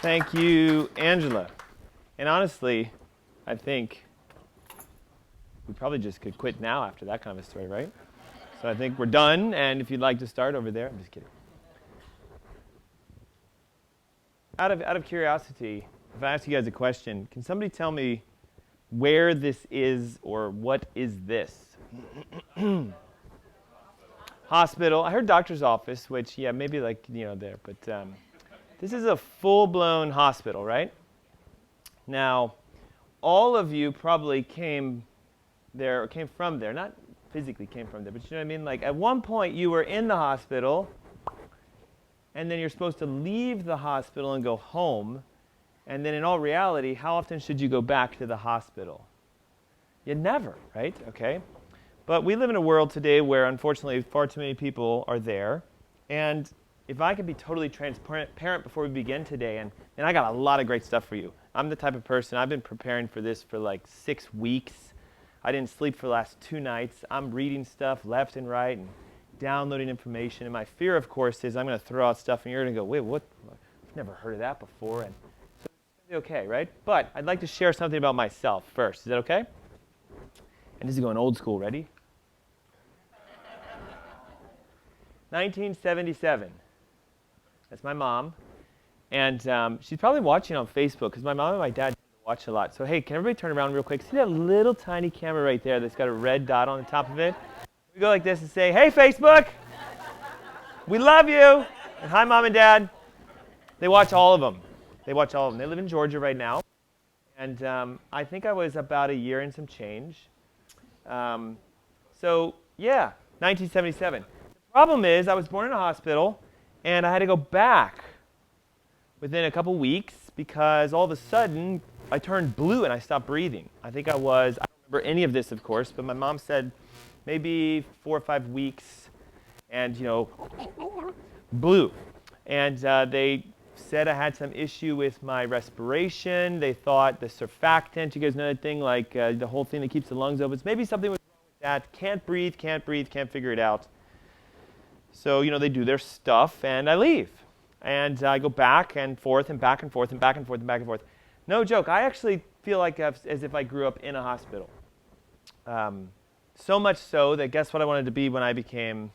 Thank you, Angela. And honestly, I think we probably just could quit now after that kind of a story, right? So I think we're done, and if you'd like to start over there, I'm just kidding. Out of curiosity, if I ask you guys a question, can somebody tell me where this is or what is this? Hospital. I heard doctor's office, which, yeah, maybe like, there, but this is a full-blown hospital, right? Now, all of you probably came there or came from there, not physically came from there, but you know what I mean? Like at one point you were in the hospital, and then you're supposed to leave the hospital and go home, and then in all reality, how often should you go back to the hospital? You never, right? Okay. But we live in a world today where, unfortunately, far too many people are there. And if I could be totally transparent before we begin today, and I got a lot of great stuff for you. I'm the type of person, I've been preparing for this for like 6 weeks. I didn't sleep for the last 2 nights. I'm reading stuff left and right and downloading information. And my fear, of course, is I'm going to throw out stuff and you're going to go, wait, what? I've never heard of that before. And so it's going to be okay, right? But I'd like to share something about myself first. Is that okay? And this is going old school. Ready? 1977. That's my mom. And she's probably watching on Facebook because my mom and my dad watch a lot. So hey, can everybody turn around real quick? See that little tiny camera right there that's got a red dot on the top of it? We go like this and say, hey, Facebook, we love you. And hi, Mom and Dad. They watch all of them. They watch all of them. They live in Georgia right now. And I think I was about a year and some change. So yeah, 1977. The problem is I was born in a hospital, and I had to go back within a couple weeks because all of a sudden I turned blue and I stopped breathing. I don't remember any of this, of course, but my mom said maybe 4 or 5 weeks and, blue. And they said I had some issue with my respiration. They thought the surfactant, you guys know that thing, like the whole thing that keeps the lungs open. Maybe something was wrong with that. Can't breathe, can't figure it out. So, they do their stuff and I leave. And I go back and forth and back and forth and back and forth and back and forth. No joke, I actually feel like as if I grew up in a hospital. So much so that guess what I wanted to be when I became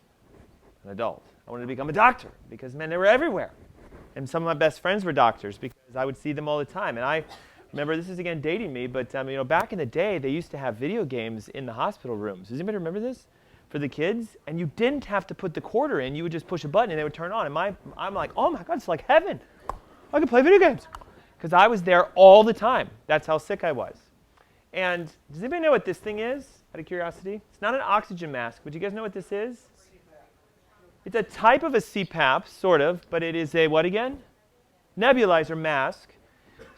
an adult? I wanted to become a doctor because, man, they were everywhere. And some of my best friends were doctors because I would see them all the time. And I remember, this is again dating me, but back in the day, they used to have video games in the hospital rooms. Does anybody remember this? For the kids, and you didn't have to put the quarter in. You would just push a button and they would turn on. And I'm like, oh my God, it's like heaven. I could play video games. Because I was there all the time. That's how sick I was. And does anybody know what this thing is, out of curiosity? It's not an oxygen mask, but do you guys know what this is? It's a type of a CPAP, sort of, but it is a what again? Nebulizer mask.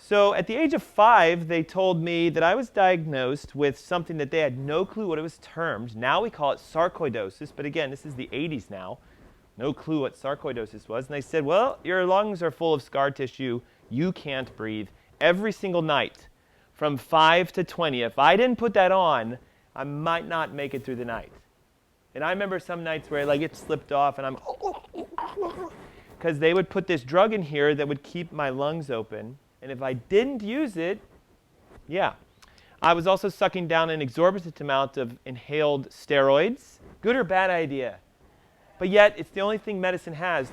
So at the age of 5, they told me that I was diagnosed with something that they had no clue what it was termed. Now we call it sarcoidosis, but again, this is the 80s now. No clue what sarcoidosis was. And they said, well, your lungs are full of scar tissue. You can't breathe. Every single night from 5 to 20, if I didn't put that on, I might not make it through the night. And I remember some nights where it slipped off and I'm, because they would put this drug in here that would keep my lungs open. And if I didn't use it, yeah. I was also sucking down an exorbitant amount of inhaled steroids. Good or bad idea? But yet, it's the only thing medicine has.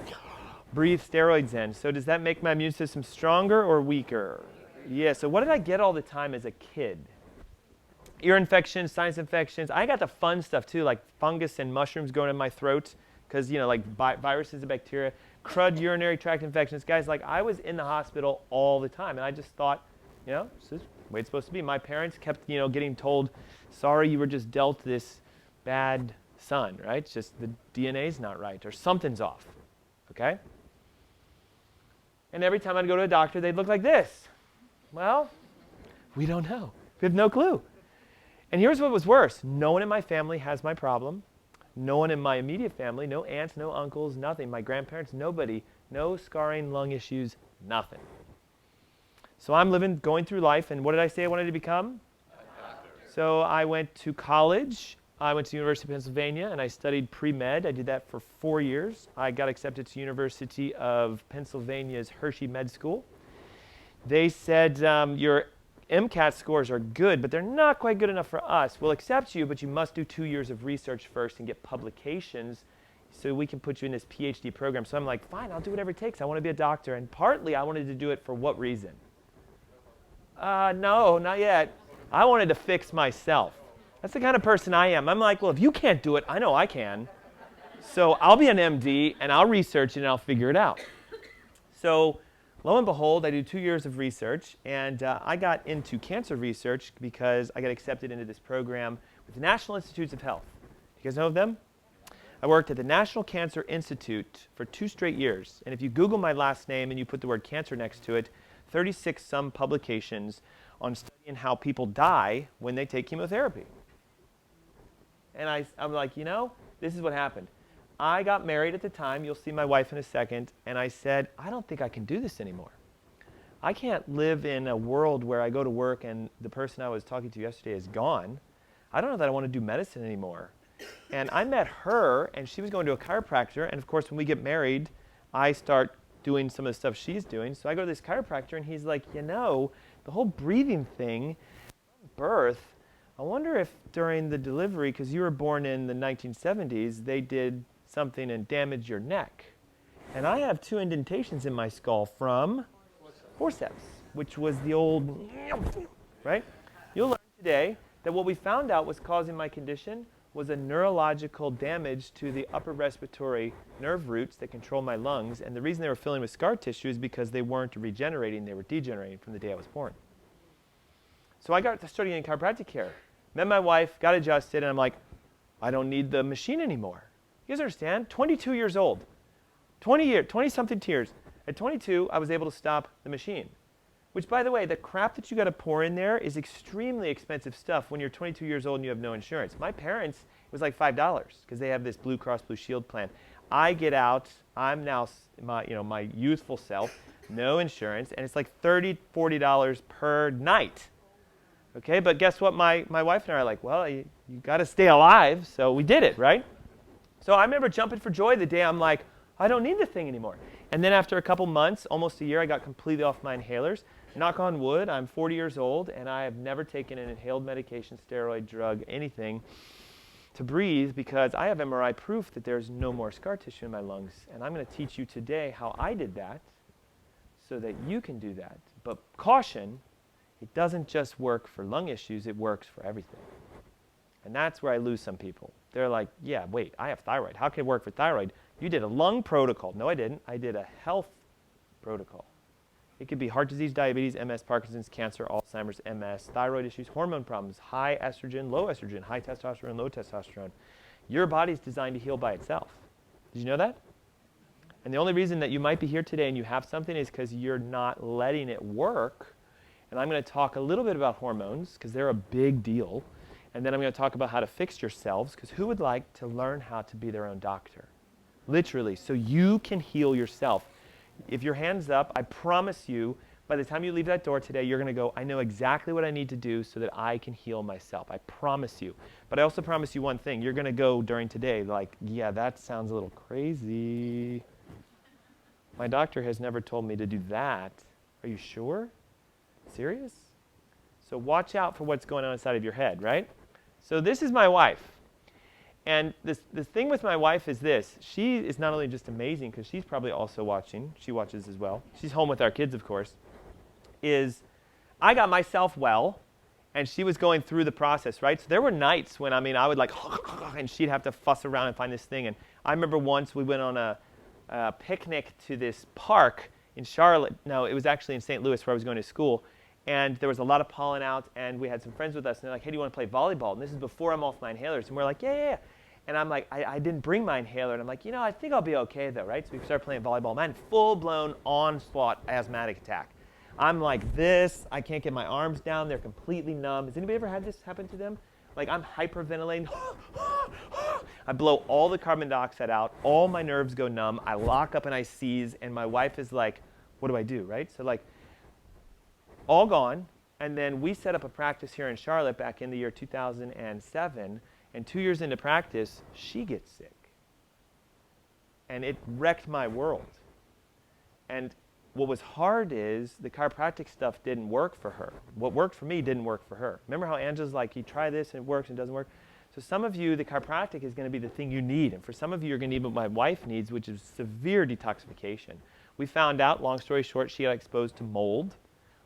Breathe steroids in. So does that make my immune system stronger or weaker? Yeah, so what did I get all the time as a kid? Ear infections, sinus infections. I got the fun stuff too, like fungus and mushrooms going in my throat because, viruses and bacteria. Crud urinary tract infections. Guys, I was in the hospital all the time. And I just thought, this is the way it's supposed to be. My parents kept, getting told, sorry, you were just dealt this bad son, right? It's just the DNA's not right or something's off, okay? And every time I'd go to a doctor, they'd look like this. Well, we don't know. We have no clue. And here's what was worse. No one in my family has my problem. No one in my immediate family, no aunts, no uncles, nothing. My grandparents, nobody. No scarring, lung issues, nothing. So I'm going through life, and what did I say I wanted to become? So I went to college. I went to the University of Pennsylvania, and I studied pre-med. I did that for 4 years. I got accepted to University of Pennsylvania's Hershey Med School. They said, your MCAT scores are good, but they're not quite good enough for us. We'll accept you, but you must do 2 years of research first and get publications so we can put you in this PhD program. So I'm like, fine, I'll do whatever it takes. I want to be a doctor. And partly I wanted to do it for what reason? No, not yet. I wanted to fix myself. That's the kind of person I am. I'm like, well, if you can't do it, I know I can. So I'll be an MD, and I'll research it, and I'll figure it out. So lo and behold, I do 2 years of research, and I got into cancer research because I got accepted into this program with the National Institutes of Health. You guys know of them? I worked at the National Cancer Institute for 2 straight years. And if you Google my last name and you put the word cancer next to it, 36 some publications on studying how people die when they take chemotherapy. And I'm like, this is what happened. I got married at the time. You'll see my wife in a second. And I said, I don't think I can do this anymore. I can't live in a world where I go to work and the person I was talking to yesterday is gone. I don't know that I want to do medicine anymore. And I met her, and she was going to a chiropractor. And of course, when we get married, I start doing some of the stuff she's doing. So I go to this chiropractor, and he's like, the whole breathing thing, birth, I wonder if during the delivery, because you were born in the 1970s, they did something and damaged your neck. And I have 2 indentations in my skull from forceps, which was the old, right? You'll learn today that what we found out was causing my condition was a neurological damage to the upper respiratory nerve roots that control my lungs. And the reason they were filling with scar tissue is because they weren't regenerating, they were degenerating from the day I was born. So I got to studying chiropractic care. Met my wife, got adjusted, and I'm like, I don't need the machine anymore. You guys understand? 22 years old, 20-something years. At 22, I was able to stop the machine. Which, by the way, the crap that you got to pour in there is extremely expensive stuff when you're 22 years old and you have no insurance. My parents, it was like $5 because they have this Blue Cross Blue Shield plan. I get out, I'm now my youthful self, no insurance, and it's like $30, $40 per night. Okay, but guess what? My wife and I are like, well, you got to stay alive, so we did it, right? So I remember jumping for joy the day I'm like, I don't need the thing anymore. And then after a couple months, almost a year, I got completely off my inhalers. Knock on wood, I'm 40 years old, and I have never taken an inhaled medication, steroid, drug, anything to breathe because I have MRI proof that there's no more scar tissue in my lungs. And I'm going to teach you today how I did that so that you can do that. But caution, it doesn't just work for lung issues, it works for everything. And that's where I lose some people. They're like, yeah, wait, I have thyroid. How can it work for thyroid? You did a lung protocol. No, I didn't. I did a health protocol. It could be heart disease, diabetes, MS, Parkinson's, cancer, Alzheimer's, MS, thyroid issues, hormone problems, high estrogen, high testosterone, low testosterone. Your body's designed to heal by itself. Did you know that? And the only reason that you might be here today and you have something is because you're not letting it work. And I'm going to talk a little bit about hormones because they're a big deal. And then I'm going to talk about how to fix yourselves because who would like to learn how to be their own doctor? Literally, so you can heal yourself. If your hand's up, I promise you, by the time you leave that door today, you're going to go, I know exactly what I need to do so that I can heal myself. I promise you. But I also promise you one thing. You're going to go during today like, yeah, that sounds a little crazy. My doctor has never told me to do that. Are you sure? Serious? So watch out for what's going on inside of your head, right? So this is my wife. And the thing with my wife is this. She is not only just amazing, because she's probably also watching. She watches as well. She's home with our kids, of course. Is I got myself well, and she was going through the process, right? So there were nights when, I would like, and she'd have to fuss around and find this thing. And I remember once we went on a picnic to this park in Charlotte. No, it was actually in St. Louis where I was going to school. And there was a lot of pollen out, and we had some friends with us. And they're like, hey, do you want to play volleyball? And this is before I'm off my inhalers. And we're like, yeah. And I'm like, I didn't bring my inhaler. And I'm like, I think I'll be okay, though, right? So we started playing volleyball. Man, full-blown onslaught asthmatic attack. I'm like this. I can't get my arms down. They're completely numb. Has anybody ever had this happen to them? Like, I'm hyperventilating. I blow all the carbon dioxide out. All my nerves go numb. I lock up and I seize. And my wife is like, what do I do, right? So, like, all gone. And then we set up a practice here in Charlotte back in the year 2007. And 2 years into practice, she gets sick. And it wrecked my world. And what was hard is the chiropractic stuff didn't work for her. What worked for me didn't work for her. Remember how Angela's like, you try this and it works and it doesn't work? So some of you, the chiropractic is going to be the thing you need. And for some of you, you're going to need what my wife needs, which is severe detoxification. We found out, long story short, she got exposed to mold.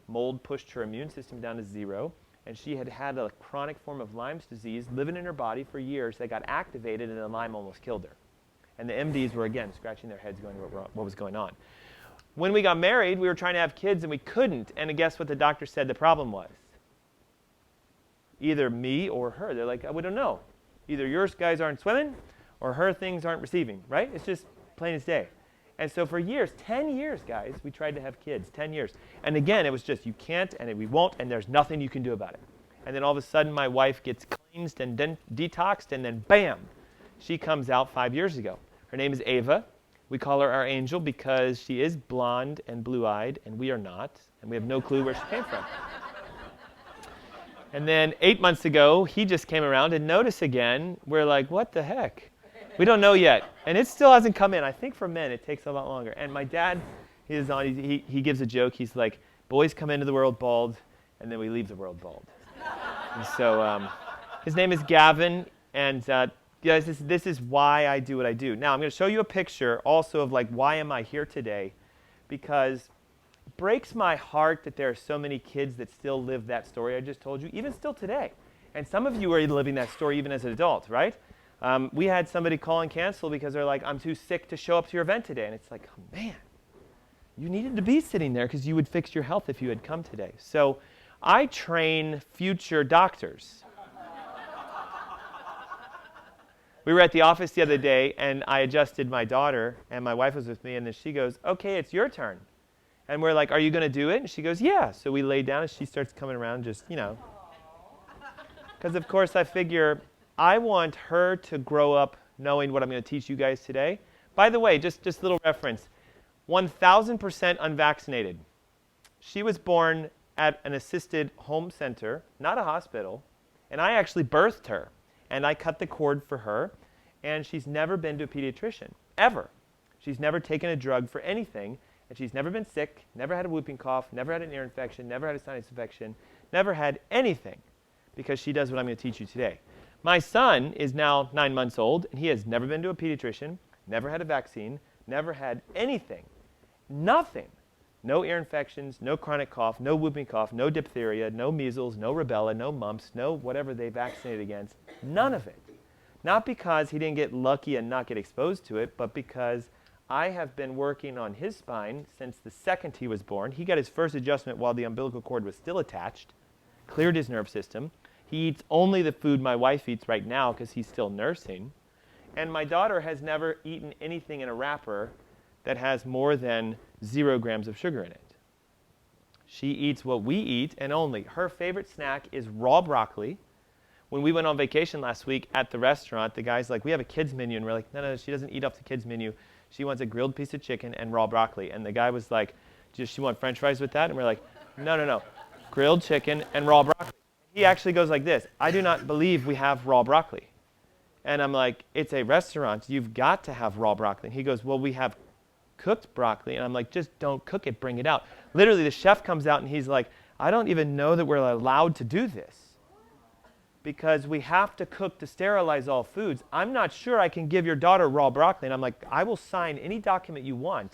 Mold pushed her immune system down to 0. And she had had a chronic form of Lyme's disease living in her body for years that got activated, and then Lyme almost killed her. And the MDs were, again, scratching their heads going, what was going on? When we got married, we were trying to have kids, and we couldn't. And guess what the doctor said the problem was? Either me or her. They're like, we don't know. Either yours guys aren't swimming, or her things aren't receiving, right? It's just plain as day. And so for years, 10 years, guys, we tried to have kids, 10 years. And again, it was just, you can't, and we won't, and there's nothing you can do about it. And then all of a sudden, my wife gets cleansed and detoxed, and then bam, she comes out 5 years ago. Her name is Ava. We call her our angel because she is blonde and blue-eyed, and we are not, and we have no clue where she came from. And then 8 months ago, he just came around and noticed again. We're like, what the heck? We don't know yet. And it still hasn't come in. I think for men, it takes a lot longer. And my dad, he gives a joke. He's like, boys come into the world bald, and then we leave the world bald. And so his name is Gavin, and guys, this is why I do what I do. Now, I'm going to show you a picture also of like, why am I here today? Because it breaks my heart that there are so many kids that still live that story I just told you, even still today. And some of you are living that story even as an adult, right? We had somebody call and cancel because they're like, I'm too sick to show up to your event today. And it's like, oh, man, you needed to be sitting there because you would fix your health if you had come today. So I train future doctors. We were at the office the other day, and I adjusted my daughter, and my wife was with me, and then she goes, okay, it's your turn. And we're like, are you going to do it? And she goes, yeah. So we lay down, and she starts coming around just, because, of course, I figure I want her to grow up knowing what I'm going to teach you guys today. By the way, just a little reference, 1,000% unvaccinated. She was born at an assisted home center, not a hospital, and I actually birthed her. And I cut the cord for her, and she's never been to a pediatrician, ever. She's never taken a drug for anything, and she's never been sick, never had a whooping cough, never had an ear infection, never had a sinus infection, never had anything, because she does what I'm going to teach you today. My son is now 9 months old, and he has never been to a pediatrician, never had a vaccine, never had anything, nothing. No ear infections, no chronic cough, no whooping cough, no diphtheria, no measles, no rubella, no mumps, no whatever they vaccinated against. None of it. Not because he didn't get lucky and not get exposed to it, but because I have been working on his spine since the second he was born. He got his first adjustment while the umbilical cord was still attached, cleared his nerve system. He eats only the food my wife eats right now because he's still nursing. And my daughter has never eaten anything in a wrapper that has more than 0 grams of sugar in it. She eats what we eat and only. Her favorite snack is raw broccoli. When we went on vacation last week at the restaurant, the guy's like, we have a kids menu. And we're like, no, she doesn't eat off the kids menu. She wants a grilled piece of chicken and raw broccoli. And the guy was like, does she want french fries with that? And we're like, no. Grilled chicken and raw broccoli. He actually goes like this, I do not believe we have raw broccoli. And I'm like, it's a restaurant. You've got to have raw broccoli. And he goes, well, we have cooked broccoli. And I'm like, just don't cook it, bring it out. Literally, the chef comes out and he's like, I don't even know that we're allowed to do this because we have to cook to sterilize all foods. I'm not sure I can give your daughter raw broccoli. And I'm like, I will sign any document you want.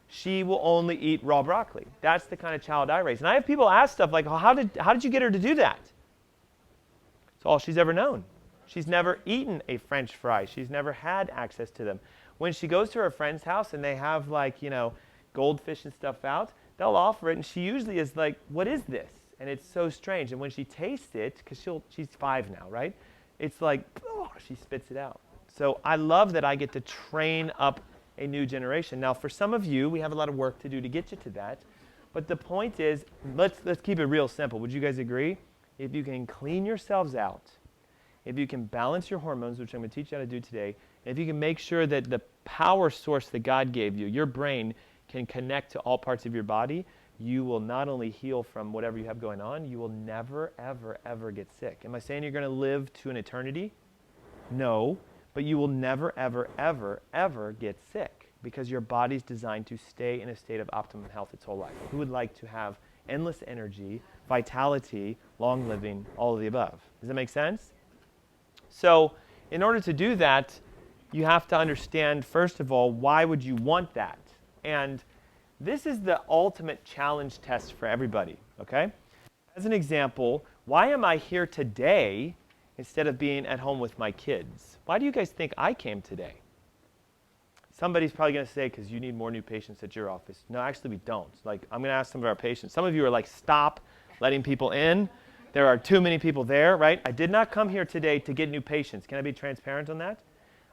She will only eat raw broccoli. That's the kind of child I raise. And I have people ask stuff like, how did you get her to do that? It's all she's ever known. She's never eaten a French fry. She's never had access to them. When she goes to her friend's house and they have goldfish and stuff out, they'll offer it and she usually is like, what is this? And it's so strange. And when she tastes it, because she's 5 now, right? It's like, oh, she spits it out. So I love that I get to train up a new generation. Now for some of you, we have a lot of work to do to get you to that. But the point is, let's keep it real simple. Would you guys agree? If you can clean yourselves out, if you can balance your hormones, which I'm going to teach you how to do today, and if you can make sure that the power source that God gave you, your brain, can connect to all parts of your body, you will not only heal from whatever you have going on, you will never, ever, ever get sick. Am I saying you're going to live to an eternity? No, but you will never, ever, ever, ever get sick. because your body's designed to stay in a state of optimum health its whole life. Who would like to have endless energy, vitality, long living, all of the above? Does that make sense? So in order to do that, you have to understand, first of all, why would you want that? And this is the ultimate challenge test for everybody, okay? As an example, why am I here today instead of being at home with my kids? Why do you guys think I came today? Somebody's probably going to say, because you need more new patients at your office. No, actually we don't. Like, I'm going to ask some of our patients. Some of you are like, stop letting people in. There are too many people there, right? I did not come here today to get new patients. Can I be transparent on that?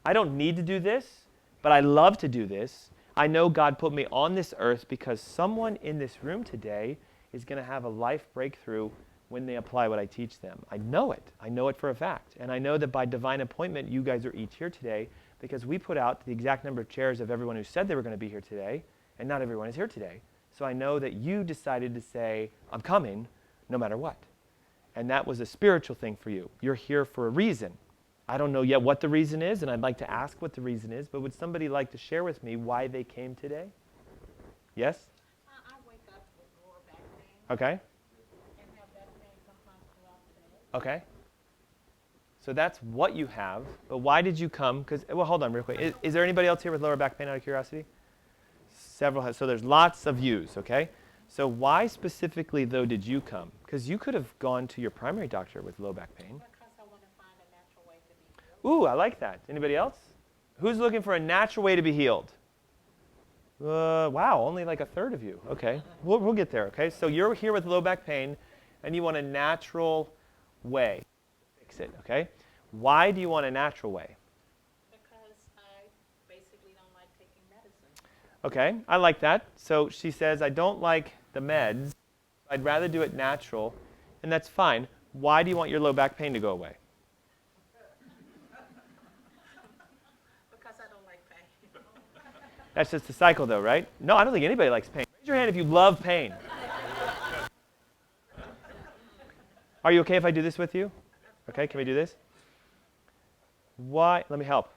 I don't need to do this, but I love to do this. I know God put me on this earth because someone in this room today is going to have a life breakthrough when they apply what I teach them. I know it. I know it for a fact. And I know that by divine appointment, you guys are each here today because we put out the exact number of chairs of everyone who said they were going to be here today, and not everyone is here today. So I know that you decided to say, I'm coming no matter what. And that was a spiritual thing for you. You're here for a reason. I don't know yet what the reason is, and I'd like to ask what the reason is, but would somebody like to share with me why they came today? Yes? I wake up with lower back pain. Okay. And have back pain sometimes throughout the day. Okay. So that's what you have, but why did you come? Because, well, hold on real quick. Is there anybody else here with lower back pain out of curiosity? Several have. So there's lots of yous, okay? So why specifically, though, did you come? Because you could have gone to your primary doctor with low back pain. Because I want to find a natural way to be healed. Ooh, I like that. Anybody else? Who's looking for a natural way to be healed? Wow, only like a third of you. Okay, we'll get there, okay? So you're here with low back pain, and you want a natural way to fix it, okay? Why do you want a natural way? Because I basically don't like taking medicine. Okay, I like that. So she says, I don't like the meds. I'd rather do it natural, and that's fine. Why do you want your low back pain to go away? Because I don't like pain. That's just the cycle, though, right? No, I don't think anybody likes pain. Raise your hand if you love pain. Are you okay if I do this with you? Okay, can we do this? Why? Let me help.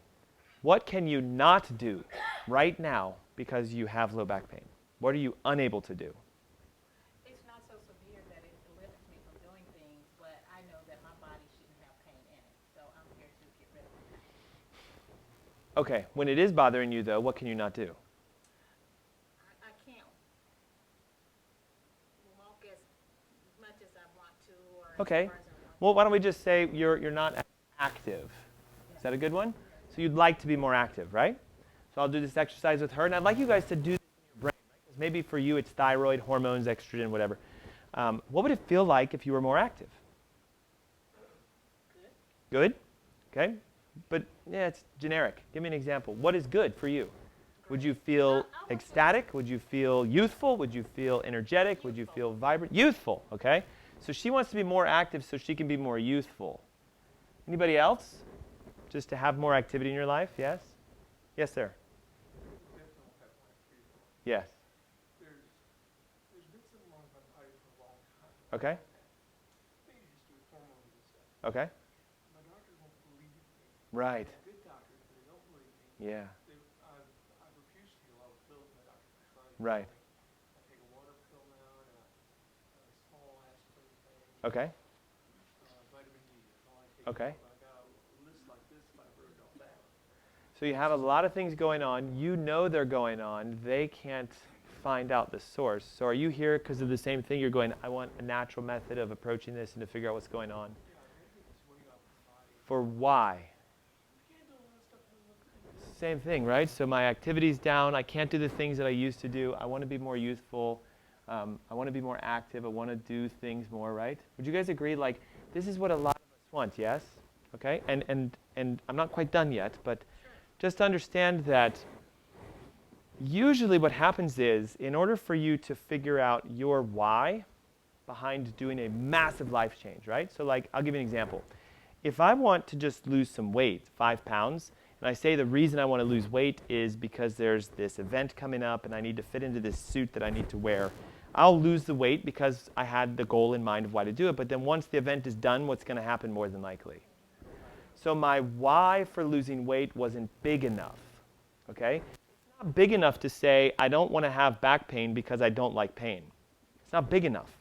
What can you not do right now because you have low back pain? What are you unable to do? It's not so severe that it limits me from doing things, but I know that my body shouldn't have pain in it. So I'm here to get rid of it. Okay, when it is bothering you, though, what can you not do? I can't walk as much as I want to or Okay. as far as I want. Well, why don't we just say you're not active? Is that a good one? So you'd like to be more active, right? So I'll do this exercise with her, and I'd like you guys to do this in your brain, right? 'Cause maybe for you it's thyroid, hormones, estrogen, whatever. What would it feel like if you were more active? Good? Okay. But yeah, it's generic. Give me an example. What is good for you? Would you feel ecstatic? Would you feel youthful? Would you feel energetic? Would you feel vibrant? Youthful, okay? So she wants to be more active so she can be more youthful. Anybody else? Just to have more activity in your life, yes? Yes, sir. Yes. There's been something wrong with my body for a long time. Okay. Maybe just do hormones and stuff. Okay. My doctors won't believe me. Right. Good doctors, but they don't believe me. Yeah. I refuse to take a lot of pills my doctor prescribes. Right. I take a water pill now and a small aspirin thing. Okay. Vitamin D. That's all I take. Okay. I got a list like this if I wrote it all down. So you have a lot of things going on. You know they're going on. They can't find out the source. So are you here because of the same thing? You're going, I want a natural method of approaching this and to figure out what's going on. Yeah, maybe it's way off my body. For why? You can't do a lot of stuff that looks Same thing, right? So my activity's down. I can't do the things that I used to do. I want to be more youthful. I want to be more active. I want to do things more, right? Would you guys agree? Like, this is what a lot of us want, yes? Okay? And I'm not quite done yet, but just understand that usually what happens is, in order for you to figure out your why behind doing a massive life change, right? So like, I'll give you an example. If I want to just lose some weight, 5 pounds, and I say the reason I want to lose weight is because there's this event coming up and I need to fit into this suit that I need to wear, I'll lose the weight because I had the goal in mind of why to do it. But then once the event is done, what's going to happen more than likely? So my why for losing weight wasn't big enough, okay? It's not big enough to say, I don't want to have back pain because I don't like pain. It's not big enough.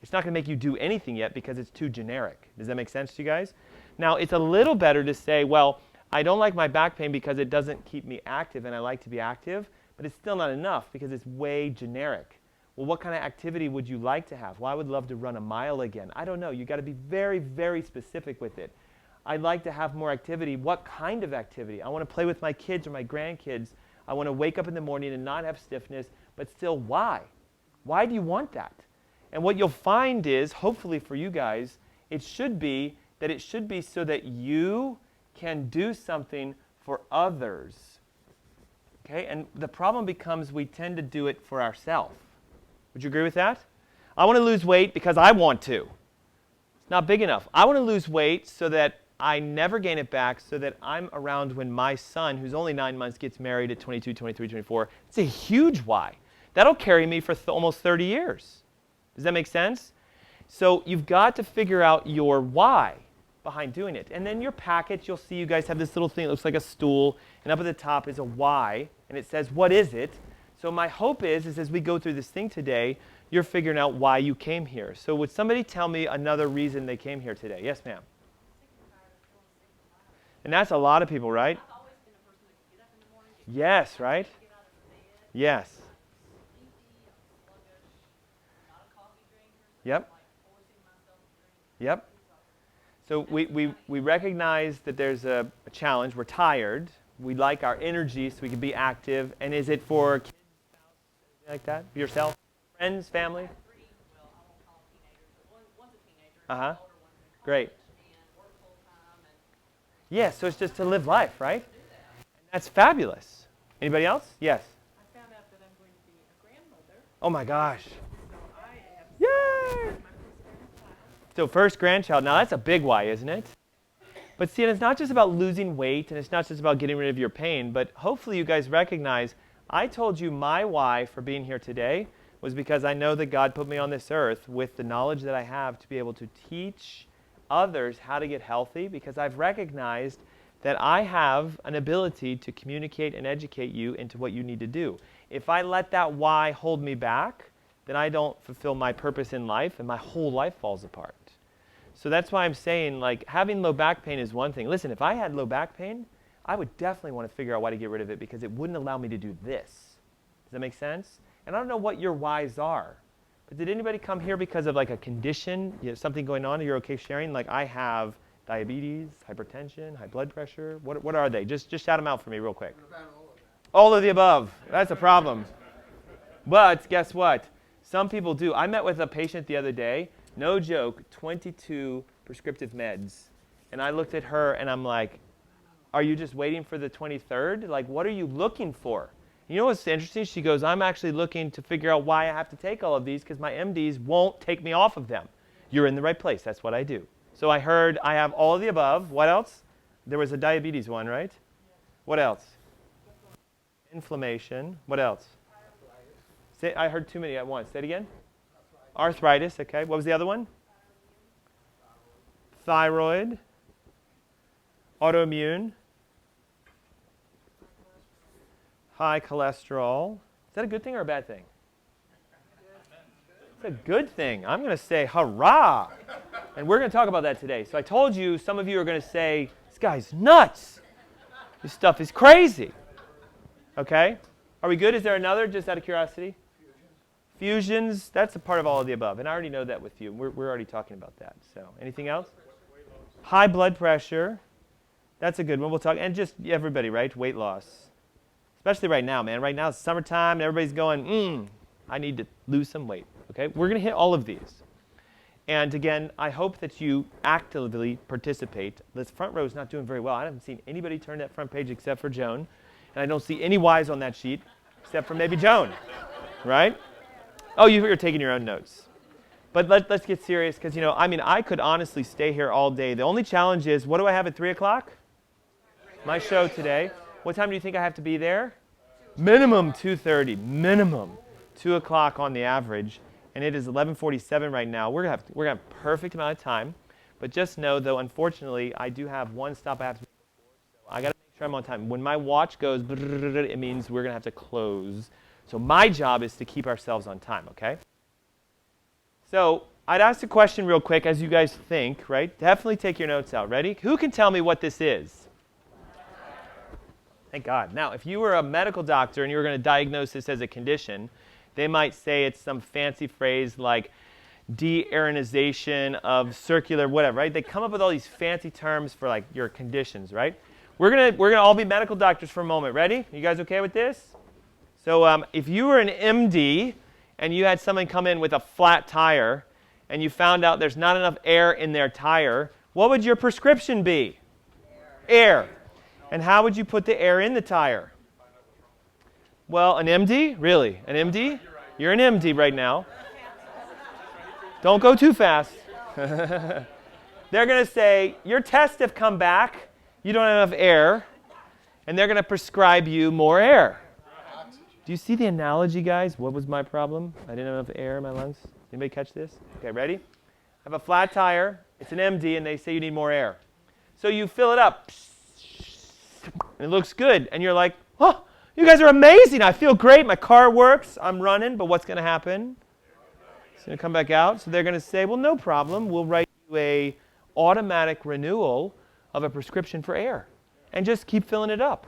It's not going to make you do anything yet because it's too generic. Does that make sense to you guys? Now, it's a little better to say, well, I don't like my back pain because it doesn't keep me active and I like to be active, but it's still not enough because it's way generic. Well, what kind of activity would you like to have? Well, I would love to run a mile again. I don't know. You've got to be very, very specific with it. I'd like to have more activity. What kind of activity? I want to play with my kids or my grandkids. I want to wake up in the morning and not have stiffness, but still, why? Why do you want that? And what you'll find is, hopefully for you guys, it should be so that you can do something for others. Okay? And the problem becomes we tend to do it for ourselves. Would you agree with that? I want to lose weight because I want to. It's not big enough. I want to lose weight so that I never gain it back, so that I'm around when my son, who's only 9 months, gets married at 22, 23, 24. It's a huge why. That'll carry me for almost 30 years. Does that make sense? So you've got to figure out your why behind doing it. And then your package, you'll see you guys have this little thing that looks like a stool, and up at the top is a why, and it says, what is it? So my hope is as we go through this thing today, you're figuring out why you came here. So would somebody tell me another reason they came here today? Yes, ma'am. And that's a lot of people, right? I've always been a person that can get up in the morning, Yes, right? get out of the bed, Yes. sleepy, I'm sluggish, I'm not a coffee drinker, so Yep. I'm like forcing myself to drink. Yep. So we recognize that there's a challenge. We're tired. We like our energy so we can be active. And is it for kids, spouse, anything like that? Yourself? Friends, family? I have 3, well, I won't call them teenagers, but one's a teenager, Uh-huh. the older one's in college, Great. and work full time, and Yes, so it's just to live life, right? And that's fabulous. Anybody else? Yes. I found out that I'm going to be a grandmother, Oh my gosh. so I have Yay! my first grandchild. So first grandchild. Now that's a big why, isn't it? But see, and it's not just about losing weight, and it's not just about getting rid of your pain, but hopefully you guys recognize I told you my why for being here today was because I know that God put me on this earth with the knowledge that I have to be able to teach others how to get healthy, because I've recognized that I have an ability to communicate and educate you into what you need to do. If I let that why hold me back, then I don't fulfill my purpose in life and my whole life falls apart. So that's why I'm saying, like, having low back pain is one thing. Listen, if I had low back pain, I would definitely want to figure out why to get rid of it because it wouldn't allow me to do this. Does that make sense? And I don't know what your whys are, but did anybody come here because of like a condition, something going on, you're okay sharing? Like I have diabetes, hypertension, high blood pressure. What are they? Just shout them out for me real quick. All of the above. That's a problem. But guess what? Some people do. I met with a patient the other day, no joke, 22 prescriptive meds. And I looked at her and I'm like, are you just waiting for the 23rd? Like, what are you looking for? You know what's interesting? She goes, I'm actually looking to figure out why I have to take all of these because my MDs won't take me off of them. You're in the right place. That's what I do. So I heard I have all of the above. What else? There was a diabetes one, right? What else? Inflammation. What else? I heard too many at once. Say it again. Arthritis. Okay. What was the other one? Thyroid. Autoimmune. High cholesterol. Is that a good thing or a bad thing? It's a good thing. I'm going to say hurrah. And we're going to talk about that today. So I told you, some of you are going to say, this guy's nuts. This stuff is crazy. Okay? Are we good? Is there another, just out of curiosity? Fusions. That's a part of all of the above. And I already know that with you. We're already talking about that. So anything else? High blood pressure. That's a good one. We'll talk. And just everybody, right? Weight loss. Especially right now, man. Right now it's summertime and everybody's going, I need to lose some weight. Okay? We're going to hit all of these. And again, I hope that you actively participate. This front row is not doing very well. I haven't seen anybody turn that front page except for Joan. And I don't see any Y's on that sheet except for maybe Joan. Right? Oh, you're taking your own notes. But let's get serious because, I could honestly stay here all day. The only challenge is, what do I have at 3 o'clock? My show today. What time do you think I have to be there? Minimum 2:30. Minimum 2 o'clock on the average. And it is 11:47 right now. We're gonna have a perfect amount of time. But just know, though, unfortunately, I do have one stop I have to make before. So I got to make try them on time. When my watch goes, it means we're going to have to close. So my job is to keep ourselves on time, okay? So I'd ask a question real quick as you guys think, right? Definitely take your notes out. Ready? Who can tell me what this is? Thank God. Now, if you were a medical doctor and you were going to diagnose this as a condition, they might say it's some fancy phrase like de-arenization of circular whatever, right? They come up with all these fancy terms for like your conditions, right? We're gonna all be medical doctors for a moment. Ready? You guys okay with this? So if you were an MD and you had someone come in with a flat tire and you found out there's not enough air in their tire, what would your prescription be? Air. And how would you put the air in the tire? Well, an MD? Really? An MD? You're an MD right now. Don't go too fast. They're going to say, your tests have come back, you don't have enough air, and they're going to prescribe you more air. Do you see the analogy, guys? What was my problem? I didn't have enough air in my lungs. Anybody catch this? Okay, ready? I have a flat tire, it's an MD, and they say you need more air. So you fill it up, and it looks good, and you're like, oh, you guys are amazing, I feel great, my car works, I'm running, but what's going to happen? It's going to come back out. So they're going to say, well, no problem. We'll write you a automatic renewal of a prescription for air. And just keep filling it up.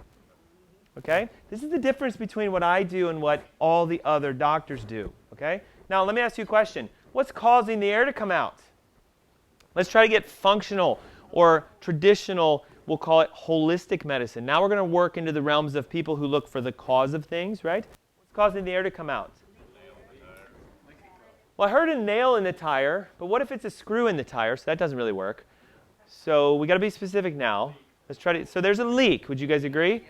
Okay? This is the difference between what I do and what all the other doctors do. Okay? Now, let me ask you a question. What's causing the air to come out? Let's try to get functional or traditional, we'll call it holistic medicine. Now we're going to work into the realms of people who look for the cause of things, right? What's causing the air to come out? Well, I heard a nail in the tire, but what if it's a screw in the tire? So that doesn't really work. So we got to be specific now. Let's try to. So there's a leak. Would you guys agree?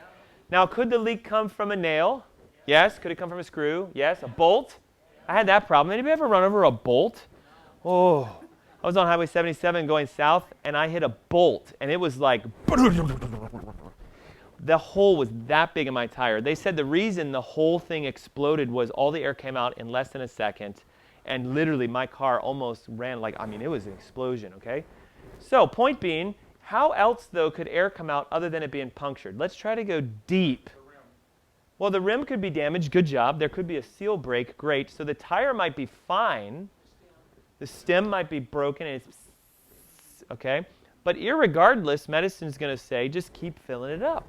Now, could the leak come from a nail? Yes. Could it come from a screw? Yes. A bolt? I had that problem. Anybody ever run over a bolt? Oh, I was on Highway 77 going south, and I hit a bolt, and it was like the hole was that big in my tire. They said the reason the whole thing exploded was all the air came out in less than a second. And literally, my car almost ran like, I mean, it was an explosion, okay? So, point being, how else, though, could air come out other than it being punctured? Let's try to go deep. Well, the rim could be damaged. Good job. There could be a seal break. Great. So the tire might be fine. The stem might be broken. And it's okay? But irregardless, medicine is going to say, just keep filling it up.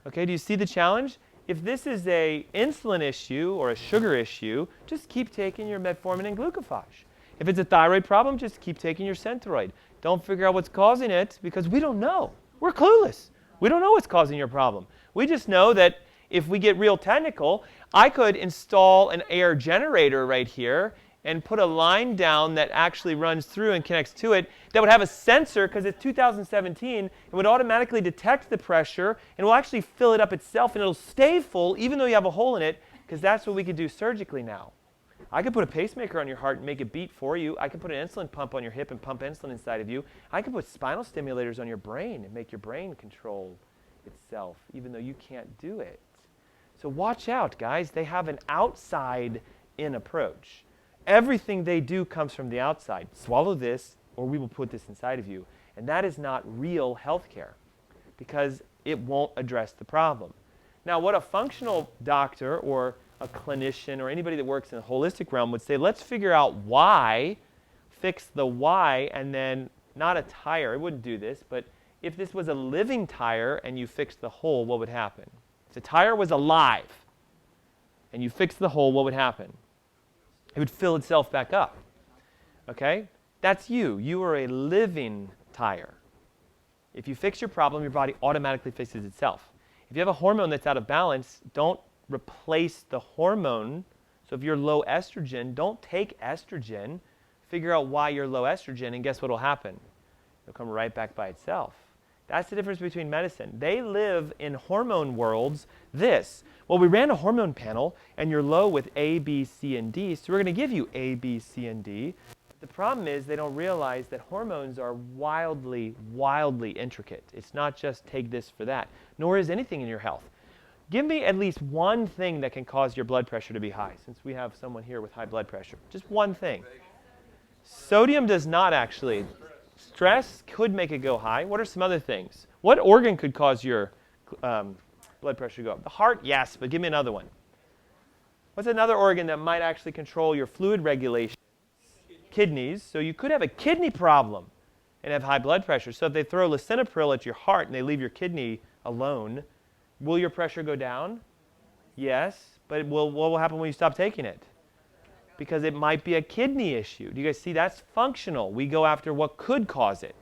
Okay, do you see the challenge? If this is an insulin issue or a sugar issue, just keep taking your metformin and glucophage. If it's a thyroid problem, just keep taking your Synthroid. Don't figure out what's causing it because we don't know. We're clueless. We don't know what's causing your problem. We just know that if we get real technical, I could install an air generator right here and put a line down that actually runs through and connects to it that would have a sensor, because it's 2017, it would automatically detect the pressure and will actually fill it up itself, and it'll stay full even though you have a hole in it, because that's what we could do surgically now. I could put a pacemaker on your heart and make it beat for you. I could put an insulin pump on your hip and pump insulin inside of you. I could put spinal stimulators on your brain and make your brain control itself, even though you can't do it. So watch out, guys. They have an outside-in approach. Everything they do comes from the outside. Swallow this, or we will put this inside of you. And that is not real healthcare because it won't address the problem. Now, what a functional doctor or a clinician or anybody that works in the holistic realm would say, let's figure out why, fix the why, and then not a tire. I wouldn't do this, but if this was a living tire and you fixed the hole, what would happen? If the tire was alive and you fixed the hole, what would happen? It would fill itself back up. Okay? That's you. You are a living tire. If you fix your problem, your body automatically fixes itself. If you have a hormone that's out of balance, don't replace the hormone. So if you're low estrogen, don't take estrogen. Figure out why you're low estrogen, and guess what will happen? It'll come right back by itself. That's the difference between medicine. They live in hormone worlds. Well, we ran a hormone panel, and you're low with A, B, C, and D, so we're going to give you A, B, C, and D. The problem is they don't realize that hormones are wildly, wildly intricate. It's not just take this for that, nor is anything in your health. Give me at least one thing that can cause your blood pressure to be high, since we have someone here with high blood pressure. Just one thing. Sodium does not actually. Stress could make it go high. What are some other things? What organ could cause your blood pressure go up? The heart, yes, but give me another one. What's another organ that might actually control your fluid regulation? Kidneys. So you could have a kidney problem and have high blood pressure. So if they throw lisinopril at your heart and they leave your kidney alone, will your pressure go down? Yes, but what will happen when you stop taking it? Because it might be a kidney issue. Do you guys see? That's functional. We go after what could cause it.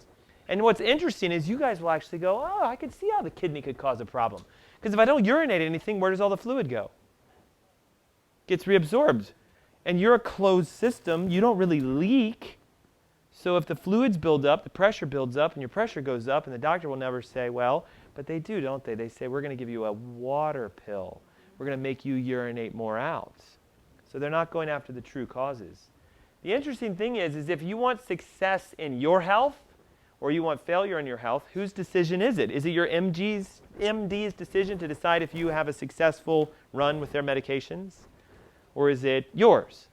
And what's interesting is you guys will actually go, oh, I can see how the kidney could cause a problem. Because if I don't urinate anything, where does all the fluid go? Gets reabsorbed. And you're a closed system. You don't really leak. So if the fluids build up, the pressure builds up, and your pressure goes up, and the doctor will never say, well, but they do, don't they? They say, we're going to give you a water pill. We're going to make you urinate more out. So they're not going after the true causes. The interesting thing is if you want success in your health or you want failure in your health, whose decision is it? Is it your MD's decision to decide if you have a successful run with their medications? Or is it yours?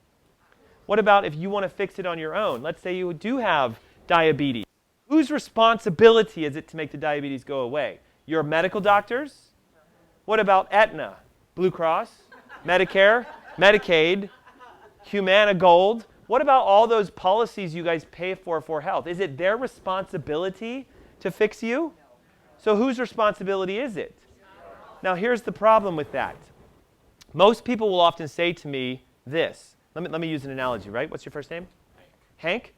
What about if you want to fix it on your own? Let's say you do have diabetes. Whose responsibility is it to make the diabetes go away? Your medical doctors? What about Aetna, Blue Cross, Medicare, Medicaid, Humana Gold? What about all those policies you guys pay for health? Is it their responsibility to fix you? So whose responsibility is it? Now here's the problem with that. Most people will often say to me this. Let me use an analogy, right? What's your first name? Hank?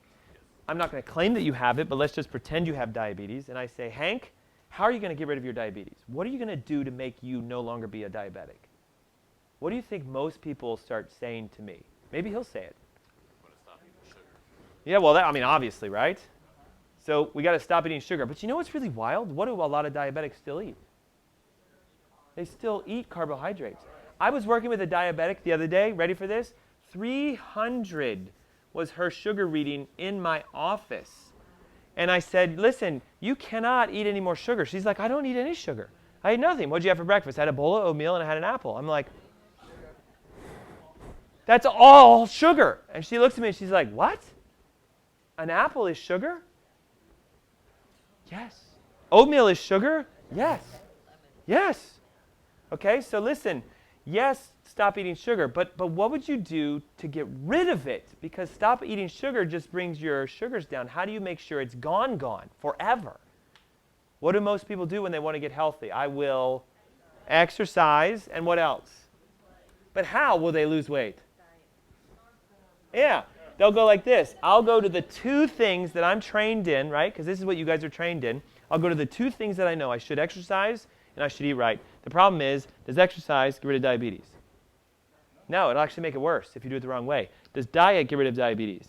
I'm not going to claim that you have it, but let's just pretend you have diabetes. And I say, Hank, how are you going to get rid of your diabetes? What are you going to do to make you no longer be a diabetic? What do you think most people start saying to me? Maybe he'll say it. Yeah, well, obviously, right? So we got to stop eating sugar. But you know what's really wild? What do a lot of diabetics still eat? They still eat carbohydrates. I was working with a diabetic the other day. Ready for this? 300 was her sugar reading in my office. And I said, listen, you cannot eat any more sugar. She's like, I don't eat any sugar. I ate nothing. What'd you have for breakfast? I had a bowl of oatmeal and I had an apple. I'm like, that's all sugar. And she looks at me and she's like, what? An apple is sugar? Yes. Oatmeal is sugar? Yes. Yes. Okay, so listen, yes, stop eating sugar, but what would you do to get rid of it? Because stop eating sugar just brings your sugars down. How do you make sure it's gone forever? What do most people do when they want to get healthy? I will exercise, and what else? But how will they lose weight? Yeah, they'll go like this. I'll go to the two things that I'm trained in, right? Because this is what you guys are trained in. I'll go to the two things that I know. I should exercise and I should eat right. The problem is, does exercise get rid of diabetes? No, it'll actually make it worse if you do it the wrong way. Does diet get rid of diabetes?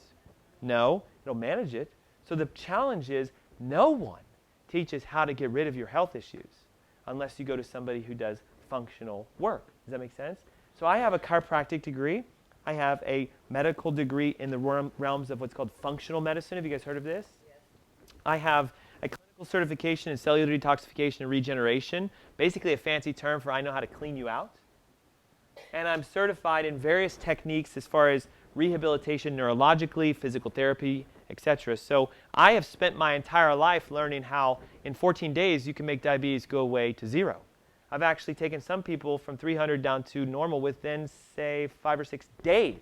No, it'll manage it. So the challenge is no one teaches how to get rid of your health issues unless you go to somebody who does functional work. Does that make sense? So I have a chiropractic degree. I have a medical degree in the realms of what's called functional medicine. Have you guys heard of this? Yes. I have a clinical certification in cellular detoxification and regeneration, basically a fancy term for I know how to clean you out. And I'm certified in various techniques as far as rehabilitation neurologically, physical therapy, etc. So I have spent my entire life learning how in 14 days you can make diabetes go away to 0. I've actually taken some people from 300 down to normal within, say, 5 or 6 days.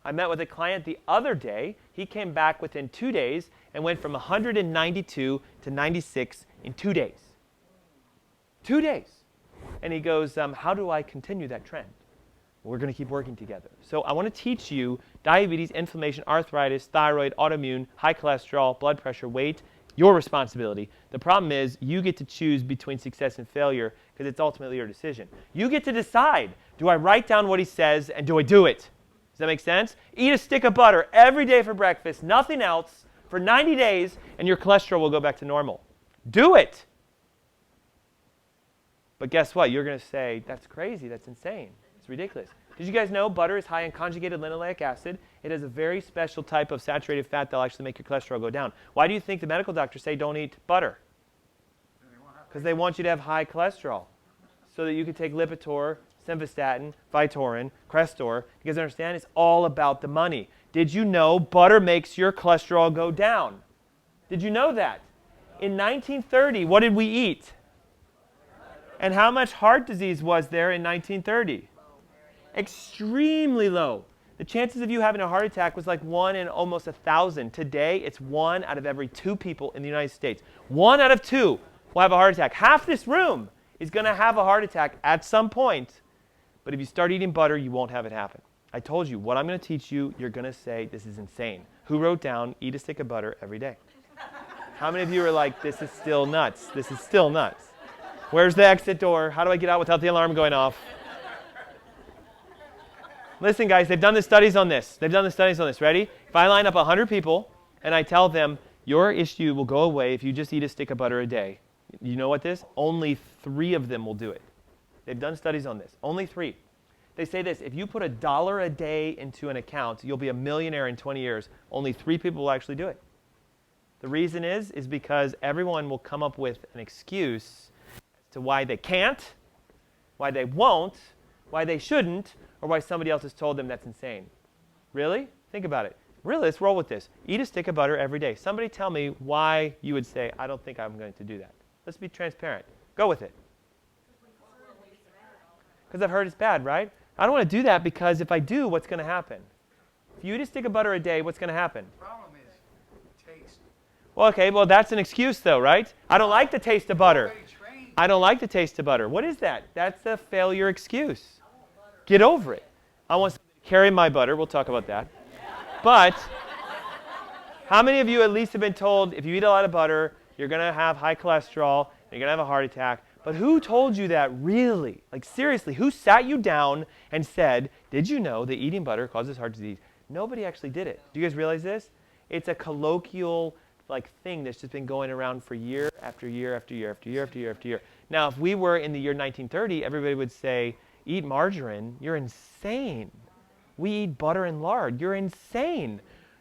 I met with a client the other day. He came back within 2 days and went from 192 to 96 in 2 days. 2 days. And he goes, how do I continue that trend? We're going to keep working together. So I want to teach you diabetes, inflammation, arthritis, thyroid, autoimmune, high cholesterol, blood pressure, weight, your responsibility. The problem is you get to choose between success and failure because it's ultimately your decision. You get to decide, do I write down what he says and do I do it? Does that make sense? Eat a stick of butter every day for breakfast, nothing else, for 90 days, and your cholesterol will go back to normal. Do it. But guess what? You're going to say, that's crazy, that's insane, it's ridiculous. Did you guys know butter is high in conjugated linoleic acid? It has a very special type of saturated fat that will actually make your cholesterol go down. Why do you think the medical doctors say don't eat butter? Because they want you to have high cholesterol so that you can take Lipitor, Simvastatin, Vytorin, Crestor. You guys understand? It's all about the money. Did you know butter makes your cholesterol go down? Did you know that? In 1930, what did we eat? And how much heart disease was there in 1930? Extremely low. The chances of you having a heart attack was like 1 in almost 1,000. Today, it's 1 out of every 2 people in the United States. 1 out of 2 will have a heart attack. Half this room is going to have a heart attack at some point. But if you start eating butter, you won't have it happen. I told you, what I'm going to teach you, you're going to say, this is insane. Who wrote down, eat a stick of butter every day? How many of you are like, this is still nuts? This is still nuts. Where's the exit door? How do I get out without the alarm going off? Listen, guys, they've done the studies on this. Ready? If I line up 100 people and I tell them, your issue will go away if you just eat a stick of butter a day, you know what this? Only 3 of them will do it. They've done studies on this. Only 3. They say this, if you put $1 a day into an account, you'll be a millionaire in 20 years. Only 3 people will actually do it. The reason is because everyone will come up with an excuse as to why they can't, why they won't, why they shouldn't, or why somebody else has told them that's insane. Really? Think about it. Really, let's roll with this. Eat a stick of butter every day. Somebody tell me why you would say, I don't think I'm going to do that. Let's be transparent. Go with it. Because I've heard it's bad, right? I don't want to do that because if I do, what's going to happen? If you eat a stick of butter a day, what's going to happen? The problem is taste. Well, okay, well, that's an excuse though, right? I don't like the taste of butter. Already trained. I don't like the taste of butter. What is that? That's a failure excuse. Get over it. I want somebody to carry my butter. We'll talk about that. But how many of you at least have been told if you eat a lot of butter, you're going to have high cholesterol, and you're going to have a heart attack? But who told you that really? Like seriously, who sat you down and said, did you know that eating butter causes heart disease? Nobody actually did it. Do you guys realize this? It's a colloquial thing that's just been going around for year after year after year after year after year after year. Now, if we were in the year 1930, everybody would say, eat margarine, you're insane. We eat butter and lard, you're insane.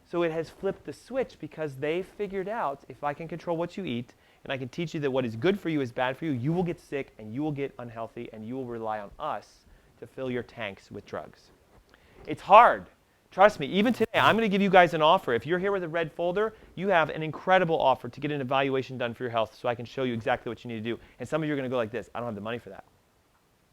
So it has flipped the switch because they figured out if I can control what you eat and I can teach you that what is good for you is bad for you, you will get sick and you will get unhealthy and you will rely on us to fill your tanks with drugs. It's hard. Trust me, even today, I'm going to give you guys an offer. If you're here with a red folder, you have an incredible offer to get an evaluation done for your health so I can show you exactly what you need to do. And some of you are going to go like this, I don't have the money for that.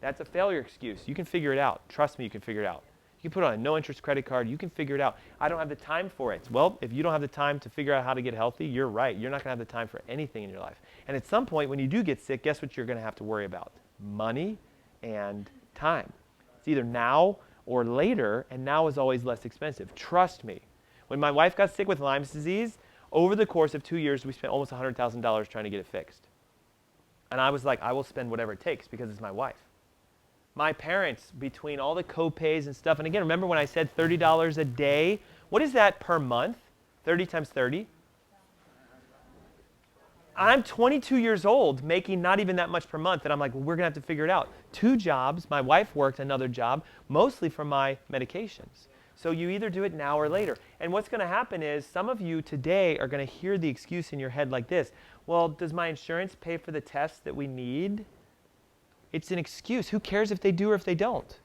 That's a failure excuse. You can figure it out. Trust me, you can figure it out. You can put on a no-interest credit card. You can figure it out. I don't have the time for it. Well, if you don't have the time to figure out how to get healthy, you're right. You're not going to have the time for anything in your life. And at some point, when you do get sick, guess what you're going to have to worry about? Money and time. It's either now or later, and now is always less expensive. Trust me. When my wife got sick with Lyme's disease, over the course of 2 years, we spent almost $100,000 trying to get it fixed. And I was like, I will spend whatever it takes because it's my wife. My parents, between all the co-pays and stuff, and again, remember when I said $30 a day? What is that per month? 30 times 30? I'm 22 years old making not even that much per month, and I'm like, well, we're going to have to figure it out. 2 jobs, my wife worked another job, mostly for my medications. So you either do it now or later. And what's going to happen is some of you today are going to hear the excuse in your head like this. Well, does my insurance pay for the tests that we need? It's an excuse. Who cares if they do or if they don't?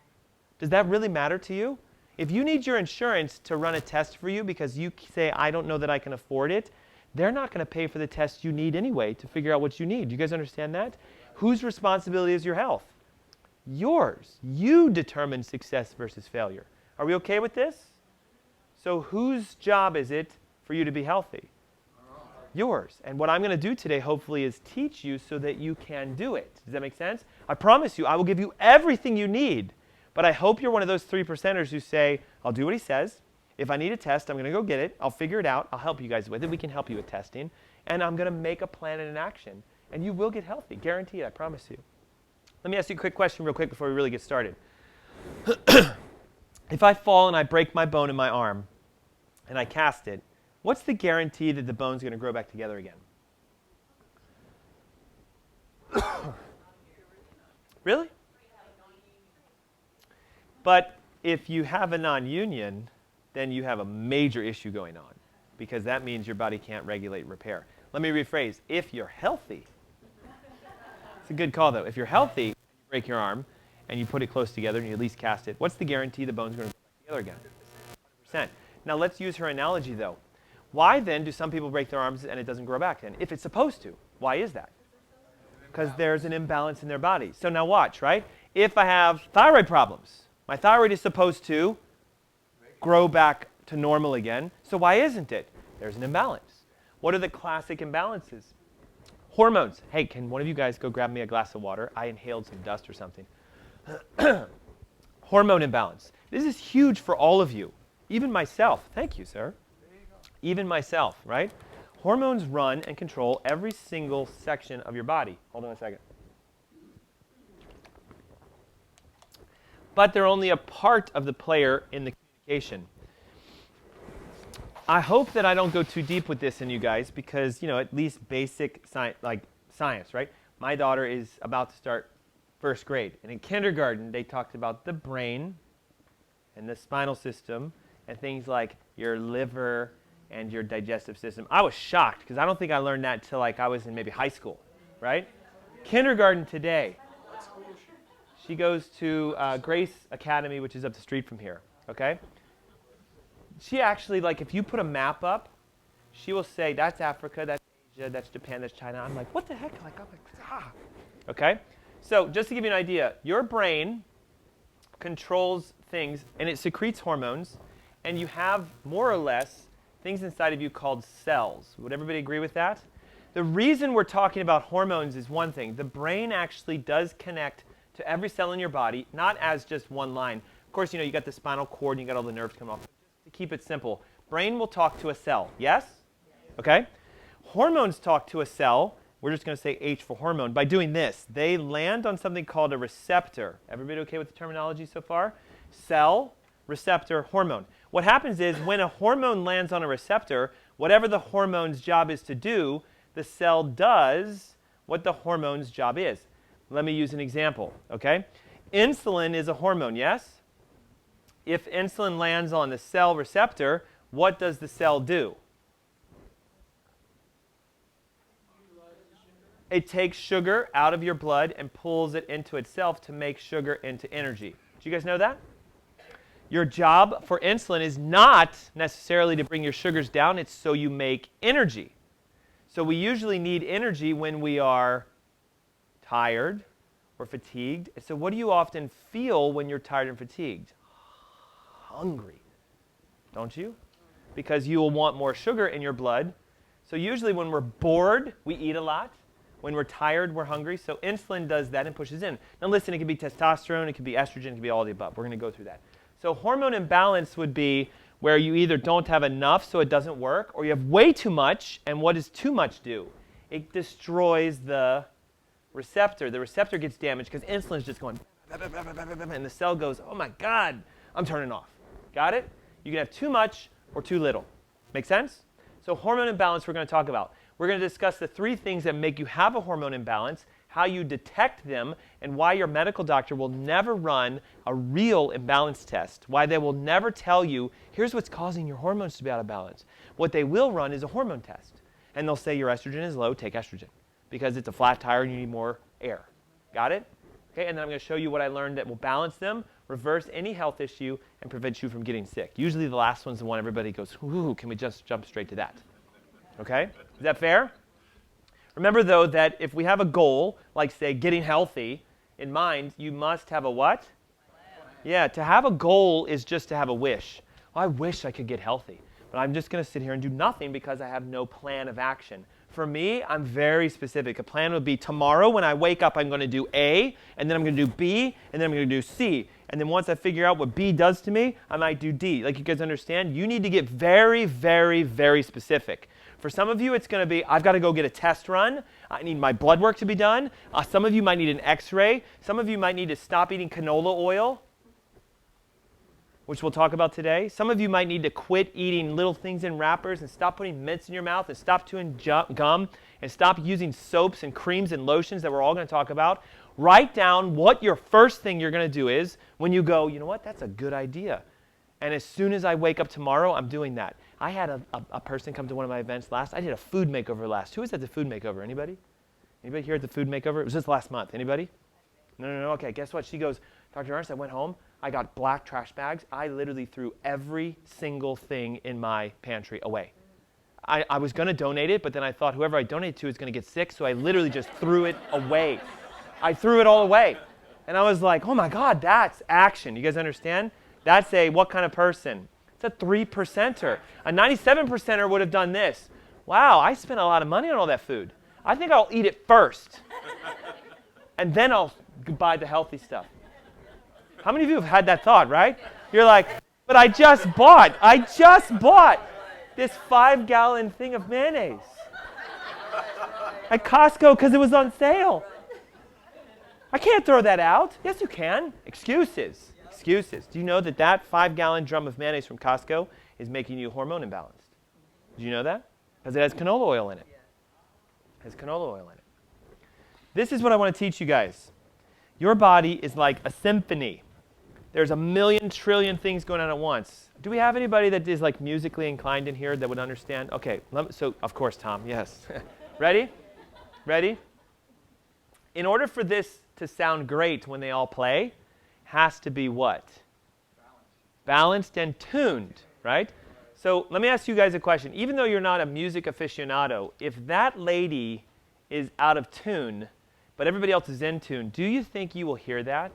Does that really matter to you? If you need your insurance to run a test for you because you say, I don't know that I can afford it, they're not going to pay for the test you need anyway to figure out what you need. Do you guys understand that? Whose responsibility is your health? Yours. You determine success versus failure. Are we okay with this? So whose job is it for you to be healthy? Yours. And what I'm going to do today, hopefully, is teach you so that you can do it. Does that make sense? I promise you, I will give you everything you need. But I hope you're one of those 3%ers who say, I'll do what he says. If I need a test, I'm going to go get it. I'll figure it out. I'll help you guys with it. We can help you with testing. And I'm going to make a plan and an action. And you will get healthy. Guaranteed, I promise you. Let me ask you a quick question real quick before we really get started. If I fall and I break my bone in my arm and I cast it, what's the guarantee that the bone's going to grow back together again? Really? But if you have a non-union, then you have a major issue going on because that means your body can't regulate repair. Let me rephrase. If you're healthy, it's a good call though. If you're healthy, you break your arm and you put it close together and you at least cast it, what's the guarantee the bone's going to grow back together again? 100%. Now let's use her analogy though. Why then do some people break their arms and it doesn't grow back then? If it's supposed to, why is that? because there's an imbalance in their body. So now watch, right? If I have thyroid problems, my thyroid is supposed to grow back to normal again. So why isn't it? There's an imbalance. What are the classic imbalances? Hormones. Hey, can one of you guys go grab me a glass of water? I inhaled some dust or something. Hormone imbalance. This is huge for all of you, even myself. Thank you, sir. Even myself, right? Hormones run and control every single section of your body. Hold on a second. But they're only a part of the player in the communication. I hope that I don't go too deep with this in you guys because, at least basic science, right? My daughter is about to start first grade. And in kindergarten, they talked about the brain and the spinal system and things like your liver and your digestive system. I was shocked because I don't think I learned that until I was in maybe high school, right? Kindergarten today. She goes to Grace Academy, which is up the street from here, okay? She actually, if you put a map up, she will say, that's Africa, that's Asia, that's Japan, that's China. I'm like, what the heck? Okay? So just to give you an idea, your brain controls things, and it secretes hormones, and you have more or less things inside of you called cells. Would everybody agree with that? The reason we're talking about hormones is one thing. The brain actually does connect to every cell in your body, not as just one line. Of course, you got the spinal cord and you got all the nerves coming off. But just to keep it simple, brain will talk to a cell. Yes? Okay? Hormones talk to a cell. We're just going to say H for hormone. By doing this, they land on something called a receptor. Everybody okay with the terminology so far? Cell, receptor, hormone. What happens is when a hormone lands on a receptor, whatever the hormone's job is to do, the cell does what the hormone's job is. Let me use an example, okay? Insulin is a hormone, yes? If insulin lands on the cell receptor, what does the cell do? It takes sugar out of your blood and pulls it into itself to make sugar into energy. Do you guys know that? Your job for insulin is not necessarily to bring your sugars down, it's so you make energy. So we usually need energy when we are tired or fatigued. So what do you often feel when you're tired and fatigued? Hungry, don't you? Because you will want more sugar in your blood. So usually when we're bored, we eat a lot. When we're tired, we're hungry. So insulin does that and pushes in. Now listen, it can be testosterone, it can be estrogen, it can be all the above. We're going to go through that. So hormone imbalance would be where you either don't have enough so it doesn't work, or you have way too much, and what does too much do? It destroys the receptor. The receptor gets damaged because insulin is just going, and the cell goes, oh my God, I'm turning off. Got it? You can have too much or too little. Make sense? So hormone imbalance we're going to talk about. We're going to discuss the 3 things that make you have a hormone imbalance, how you detect them, and why your medical doctor will never run a real imbalance test, why they will never tell you, here's what's causing your hormones to be out of balance. What they will run is a hormone test. And they'll say your estrogen is low, take estrogen, because it's a flat tire and you need more air. Got it? Okay, and then I'm going to show you what I learned that will balance them, reverse any health issue, and prevent you from getting sick. Usually the last one's the one everybody goes, ooh, can we just jump straight to that? Okay? Is that fair? Remember, though, that if we have a goal, like, say, getting healthy in mind, you must have a what? Yeah, to have a goal is just to have a wish. Well, I wish I could get healthy, but I'm just going to sit here and do nothing because I have no plan of action. For me, I'm very specific. A plan would be tomorrow when I wake up, I'm going to do A, and then I'm going to do B, and then I'm going to do C. And then once I figure out what B does to me, I might do D. Like you guys understand, you need to get very, very, very specific. For some of you, it's going to be, I've got to go get a test run. I need my blood work to be done. Some of you might need an x-ray. Some of you might need to stop eating canola oil, which we'll talk about today. Some of you might need to quit eating little things in wrappers and stop putting mints in your mouth and stop chewing gum and stop using soaps and creams and lotions that we're all going to talk about. Write down what your first thing you're going to do is when you go, you know what, that's a good idea. And as soon as I wake up tomorrow, I'm doing that. I had a person come to one of my events last. I did a food makeover last. Who was at the food makeover? Anybody? Anybody here at the food makeover? It was just last month. Anybody? No. Okay, guess what? She goes, Dr. Ernst, I went home. I got black trash bags. I literally threw every single thing in my pantry away. I was going to donate it, but then I thought whoever I donated to is going to get sick, so I literally just threw it away. I threw it all away. And I was like, oh my God, that's action. You guys understand? That's a what kind of person? It's a 3%er. A 97%er would have done this. Wow, I spent a lot of money on all that food. I think I'll eat it first. And then I'll buy the healthy stuff. How many of you have had that thought, right? You're like, but I just bought this 5-gallon thing of mayonnaise at Costco because it was on sale. I can't throw that out. Yes, you can. Excuses. Excuses. Do you know that that 5-gallon drum of mayonnaise from Costco is making you hormone imbalanced? Did you know that? Because it has canola oil in it. It has canola oil in it. This is what I want to teach you guys. Your body is like a symphony. There's a million trillion things going on at once. Do we have anybody that is like musically inclined in here that would understand? Okay, so of course, Tom, yes. Ready? Ready? In order for this to sound great when they all play, has to be what? Balanced and tuned, right? So let me ask you guys a question. Even though you're not a music aficionado, if that lady is out of tune, but everybody else is in tune, do you think you will hear that?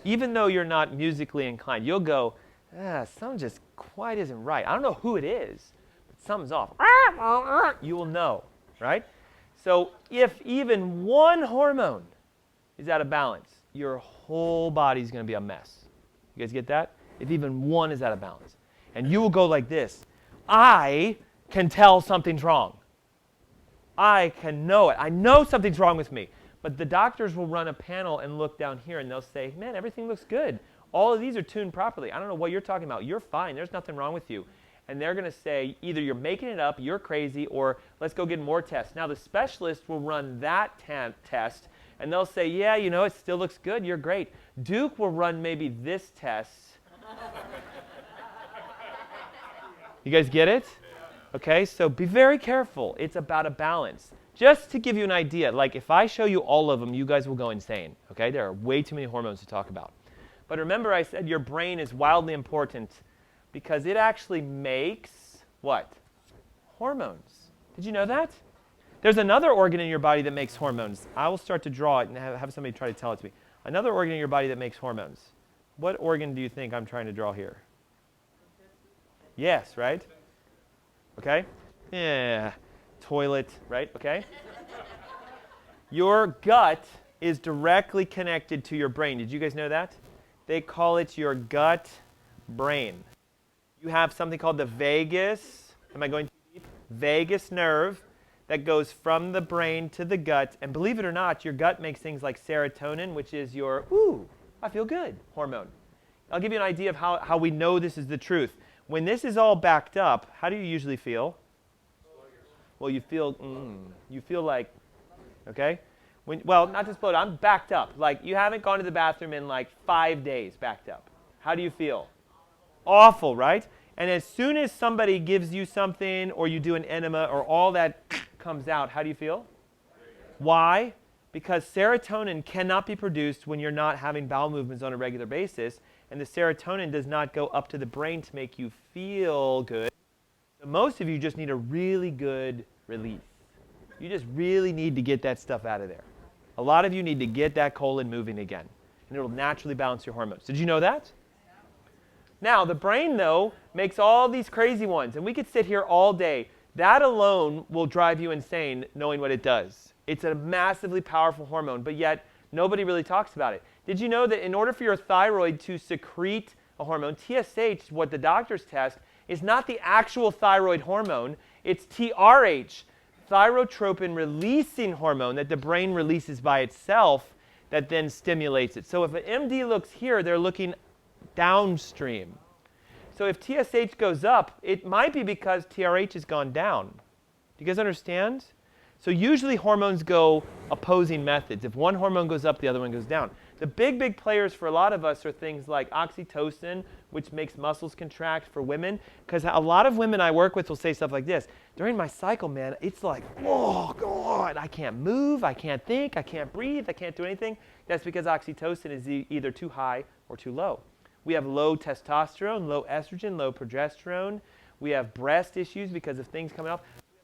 Even though you're not musically inclined, you'll go, something just quite isn't right. I don't know who it is, but something's off. You will know, right? So if even one hormone is out of balance, your whole body's going to be a mess. You guys get that? If even one is out of balance. And you will go like this. I can tell something's wrong. I can know it. I know something's wrong with me. But the doctors will run a panel and look down here and they'll say, man, everything looks good. All of these are tuned properly. I don't know what you're talking about. You're fine. There's nothing wrong with you. And they're going to say, either you're making it up, you're crazy, or let's go get more tests. Now the specialist will run that test and they'll say, yeah, you know, it still looks good. You're great. Duke will run maybe this test. You guys get it? Okay, so be very careful. It's about a balance. Just to give you an idea, like if I show you all of them, you guys will go insane. Okay, there are way too many hormones to talk about. But remember I said your brain is wildly important because it actually makes what? Hormones. Did you know that? There's another organ in your body that makes hormones. I will start to draw it and have somebody try to tell it to me. Another organ in your body that makes hormones. What organ do you think I'm trying to draw here? Yes, right? Okay? Yeah. Toilet, right? Okay? Your gut is directly connected to your brain. Did you guys know that? They call it your gut brain. You have something called the vagus, am I going too deep? Vagus nerve that goes from the brain to the gut. And believe it or not, your gut makes things like serotonin, which is your, ooh, I feel good hormone. I'll give you an idea of how we know this is the truth. When this is all backed up, how do you usually feel? Well, you feel like, okay? Well, not just bloated, I'm backed up. Like you haven't gone to the bathroom in like 5 days backed up. How do you feel? Awful, right? And as soon as somebody gives you something or you do an enema or all that comes out, how do you feel? Why? Because serotonin cannot be produced when you're not having bowel movements on a regular basis, and the serotonin does not go up to the brain to make you feel good. So most of you just need a really good release. You just really need to get that stuff out of there. A lot of you need to get that colon moving again, and it will naturally balance your hormones. Did you know that? Now, the brain, though, makes all these crazy ones, and we could sit here all day. That alone will drive you insane knowing what it does. It's a massively powerful hormone, but yet nobody really talks about it. Did you know that in order for your thyroid to secrete a hormone, TSH, what the doctors test, is not the actual thyroid hormone, it's TRH, thyrotropin releasing hormone that the brain releases by itself that then stimulates it. So if an MD looks here, they're looking downstream. So if TSH goes up, it might be because TRH has gone down. Do you guys understand? So usually hormones go opposing methods. If one hormone goes up, the other one goes down. The big players for a lot of us are things like oxytocin, which makes muscles contract for women. Because a lot of women I work with will say stuff like this. During my cycle, man, it's like, oh, God, I can't move, I can't think, I can't breathe, I can't do anything. That's because oxytocin is either too high or too low. We have low testosterone, low estrogen, low progesterone. We have breast issues because of things coming off.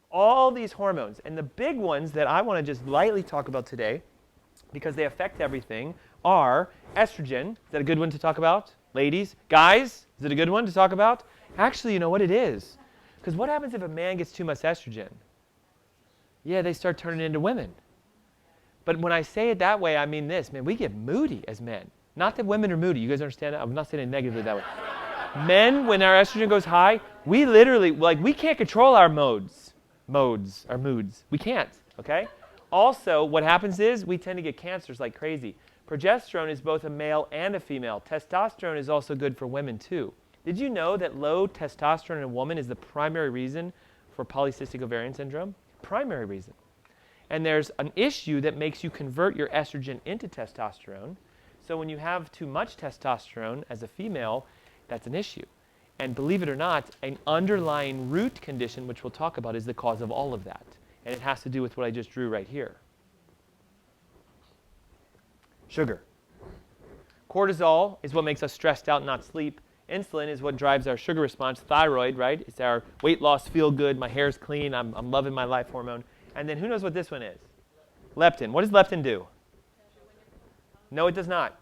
All these hormones. And the big ones that I want to just lightly talk about today, because they affect everything, are estrogen. Is that a good one to talk about? Ladies? Guys? Is it a good one to talk about? Actually, you know what it is? Because what happens if a man gets too much estrogen? Yeah, they start turning into women. But when I say it that way, I mean this. Man, we get moody as men. Not that women are moody. You guys understand that? I'm not saying it negatively that way. Men, when our estrogen goes high, we literally, we can't control our moods. We can't, okay? Also, what happens is we tend to get cancers like crazy. Progesterone is both a male and a female. Testosterone is also good for women too. Did you know that low testosterone in a woman is the primary reason for polycystic ovarian syndrome? Primary reason. And there's an issue that makes you convert your estrogen into testosterone. So when you have too much testosterone as a female, that's an issue. And believe it or not, an underlying root condition, which we'll talk about, is the cause of all of that. And it has to do with what I just drew right here. Sugar. Cortisol is what makes us stressed out and not sleep. Insulin is what drives our sugar response. Thyroid, right? It's our weight loss, feel good, my hair's clean, I'm loving my life hormone. And then who knows what this one is? Leptin. What does leptin do? No, it does not.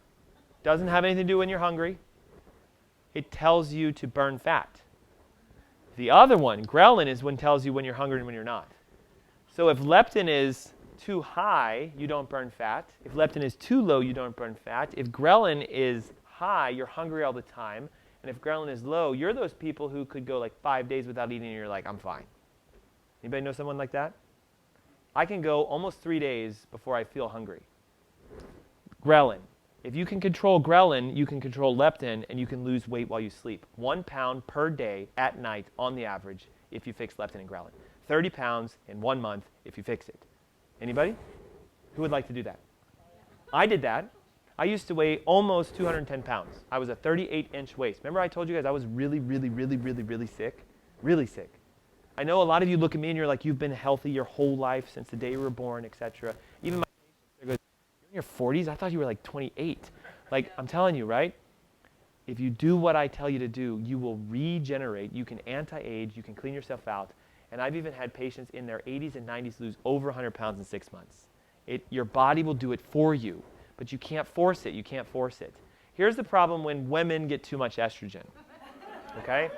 Doesn't have anything to do when you're hungry. It tells you to burn fat. The other one, ghrelin, is when it tells you when you're hungry and when you're not. So if leptin is too high, you don't burn fat. If leptin is too low, you don't burn fat. If ghrelin is high, you're hungry all the time. And if ghrelin is low, you're those people who could go like 5 days without eating and you're like, I'm fine. Anybody know someone like that? I can go almost 3 days before I feel hungry. Ghrelin. If you can control ghrelin, you can control leptin, and you can lose weight while you sleep. 1 pound per day at night on the average if you fix leptin and ghrelin. 30 pounds in 1 month if you fix it. Anybody? Who would like to do that? I did that. I used to weigh almost 210 pounds. I was a 38-inch waist. Remember I told you guys I was really sick? Really sick. I know a lot of you look at me and you're like, you've been healthy your whole life since the day you were born, etc. Even my patients, goes, you're in your 40s? I thought you were like 28. Like, I'm telling you, right? If you do what I tell you to do, you will regenerate. You can anti-age. You can clean yourself out. And I've even had patients in their 80s and 90s lose over 100 pounds in 6 months. Your body will do it for you, but you can't force it. You can't force it. Here's the problem when women get too much estrogen, okay?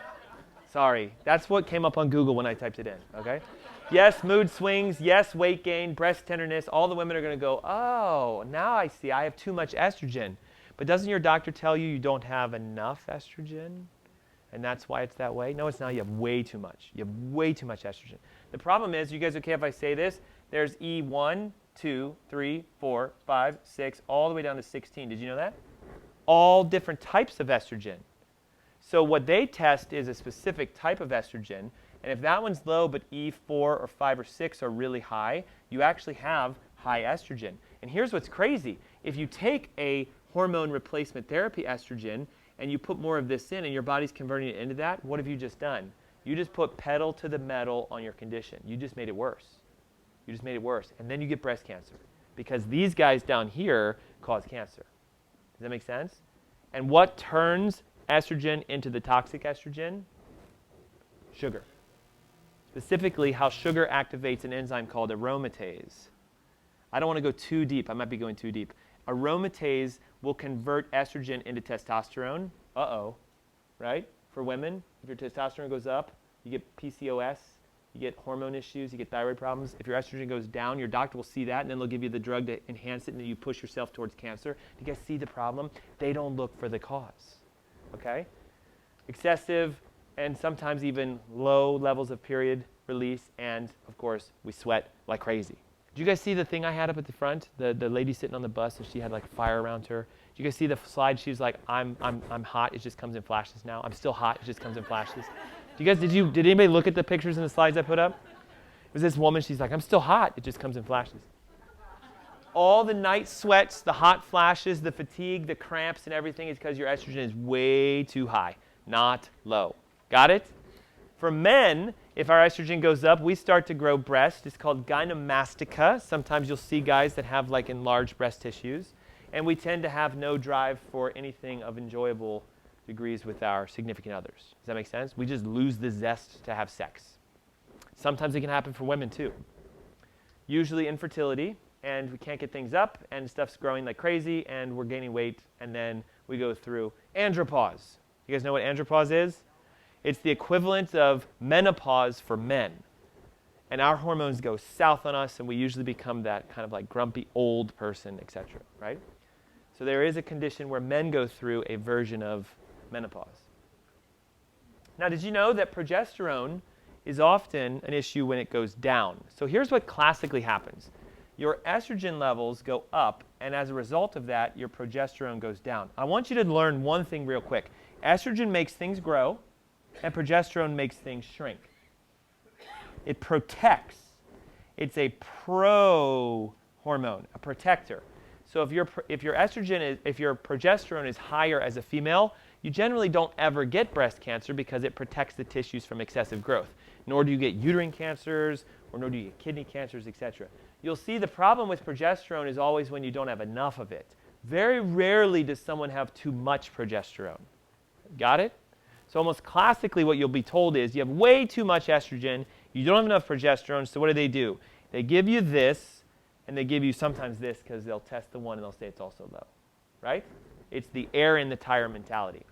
Sorry, that's what came up on Google when I typed it in, okay? Yes, mood swings, yes, weight gain, breast tenderness, all the women are going to go, oh, now I see, I have too much estrogen. But doesn't your doctor tell you you don't have enough estrogen? And that's why it's that way? No, it's not. You have way too much. You have way too much estrogen. The problem is, you guys okay if I say this? There's E1, 2, 3, 4, 5, 6, all the way down to 16. Did you know that? All different types of estrogen. So what they test is a specific type of estrogen, and if that one's low but E4 or 5 or 6 are really high, you actually have high estrogen. And here's what's crazy. If you take a hormone replacement therapy estrogen and you put more of this in and your body's converting it into that, what have you just done? You just put pedal to the metal on your condition. You just made it worse. You just made it worse. And then you get breast cancer because these guys down here cause cancer. Does that make sense? And what turns estrogen into the toxic estrogen? Sugar. Specifically, how sugar activates an enzyme called aromatase. I don't want to go too deep. I might be going too deep. Aromatase will convert estrogen into testosterone. Uh-oh, right? For women, if your testosterone goes up, you get PCOS, you get hormone issues, you get thyroid problems. If your estrogen goes down, your doctor will see that, and then they'll give you the drug to enhance it, and then you push yourself towards cancer. Do you guys see the problem? They don't look for the cause, okay? Excessive and sometimes even low levels of period release, and, of course, we sweat like crazy. Did you guys see the thing I had up at the front? The lady sitting on the bus, and she had like fire around her. Did you guys see the slide? She was like, I'm hot. It just comes in flashes now. I'm still hot. It just comes in flashes. Did anybody look at the pictures and the slides I put up? It was this woman. She's like, I'm still hot. It just comes in flashes. All the night sweats, the hot flashes, the fatigue, the cramps, and everything is because your estrogen is way too high, not low. Got it? For men, if our estrogen goes up, we start to grow breast. It's called gynecomastia. Sometimes you'll see guys that have like enlarged breast tissues. And we tend to have no drive for anything of enjoyable degrees with our significant others. Does that make sense? We just lose the zest to have sex. Sometimes it can happen for women too. Usually infertility, and we can't get things up, and stuff's growing like crazy, and we're gaining weight, and then we go through andropause. You guys know what andropause is? It's the equivalent of menopause for men. And our hormones go south on us, and we usually become that kind of like grumpy old person, etc., right? So there is a condition where men go through a version of menopause. Now, did you know that progesterone is often an issue when it goes down? So here's what classically happens. Your estrogen levels go up, and as a result of that, your progesterone goes down. I want you to learn one thing real quick. Estrogen makes things grow, and progesterone makes things shrink. It protects. It's a pro-hormone, a protector. So if your progesterone is higher as a female, you generally don't ever get breast cancer because it protects the tissues from excessive growth. Nor do you get uterine cancers, or nor do you get kidney cancers, etc. You'll see the problem with progesterone is always when you don't have enough of it. Very rarely does someone have too much progesterone. Got it? So almost classically what you'll be told is you have way too much estrogen, you don't have enough progesterone, so what do? They give you this, and they give you sometimes this because they'll test the one and they'll say it's also low, right? It's the air in the tire mentality.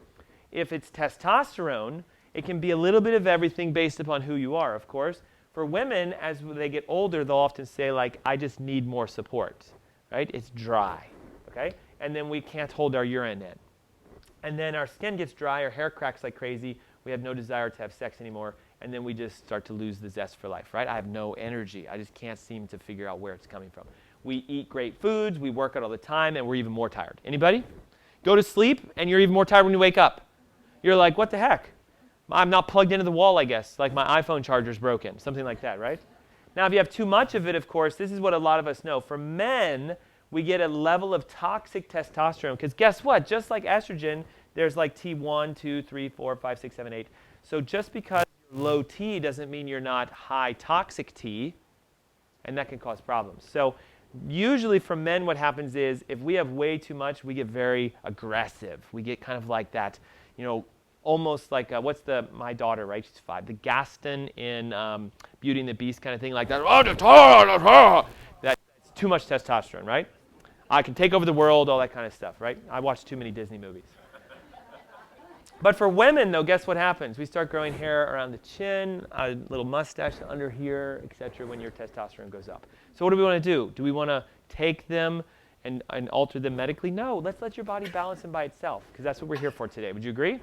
If it's testosterone, it can be a little bit of everything based upon who you are, of course. For women, as they get older, they'll often say, like, I just need more support, right? It's dry, okay? And then we can't hold our urine in. And then our skin gets dry, our hair cracks like crazy, we have no desire to have sex anymore, and then we just start to lose the zest for life, right? I have no energy. I just can't seem to figure out where it's coming from. We eat great foods, we work out all the time, and we're even more tired. Anybody? Go to sleep, and you're even more tired when you wake up. You're like, what the heck? I'm not plugged into the wall, I guess, like my iPhone charger's broken, something like that, right? Now, if you have too much of it, of course, this is what a lot of us know. For men, we get a level of toxic testosterone, because guess what? Just like estrogen, there's like T1, 2, 3, 4, 5, 6, 7, 8. So just because you're low T doesn't mean you're not high toxic T, and that can cause problems. So usually for men, what happens is if we have way too much, we get very aggressive. We get kind of like that, almost like, my daughter, right? She's 5. The Gaston in Beauty and the Beast kind of thing, like that. That's too much testosterone, right? I can take over the world, all that kind of stuff, right? I watch too many Disney movies. But for women, though, guess what happens? We start growing hair around the chin, a little mustache under here, etc. when your testosterone goes up. So what do we want to do? Do we want to take them and alter them medically? No, let's let your body balance them by itself, because that's what we're here for today. Would you agree?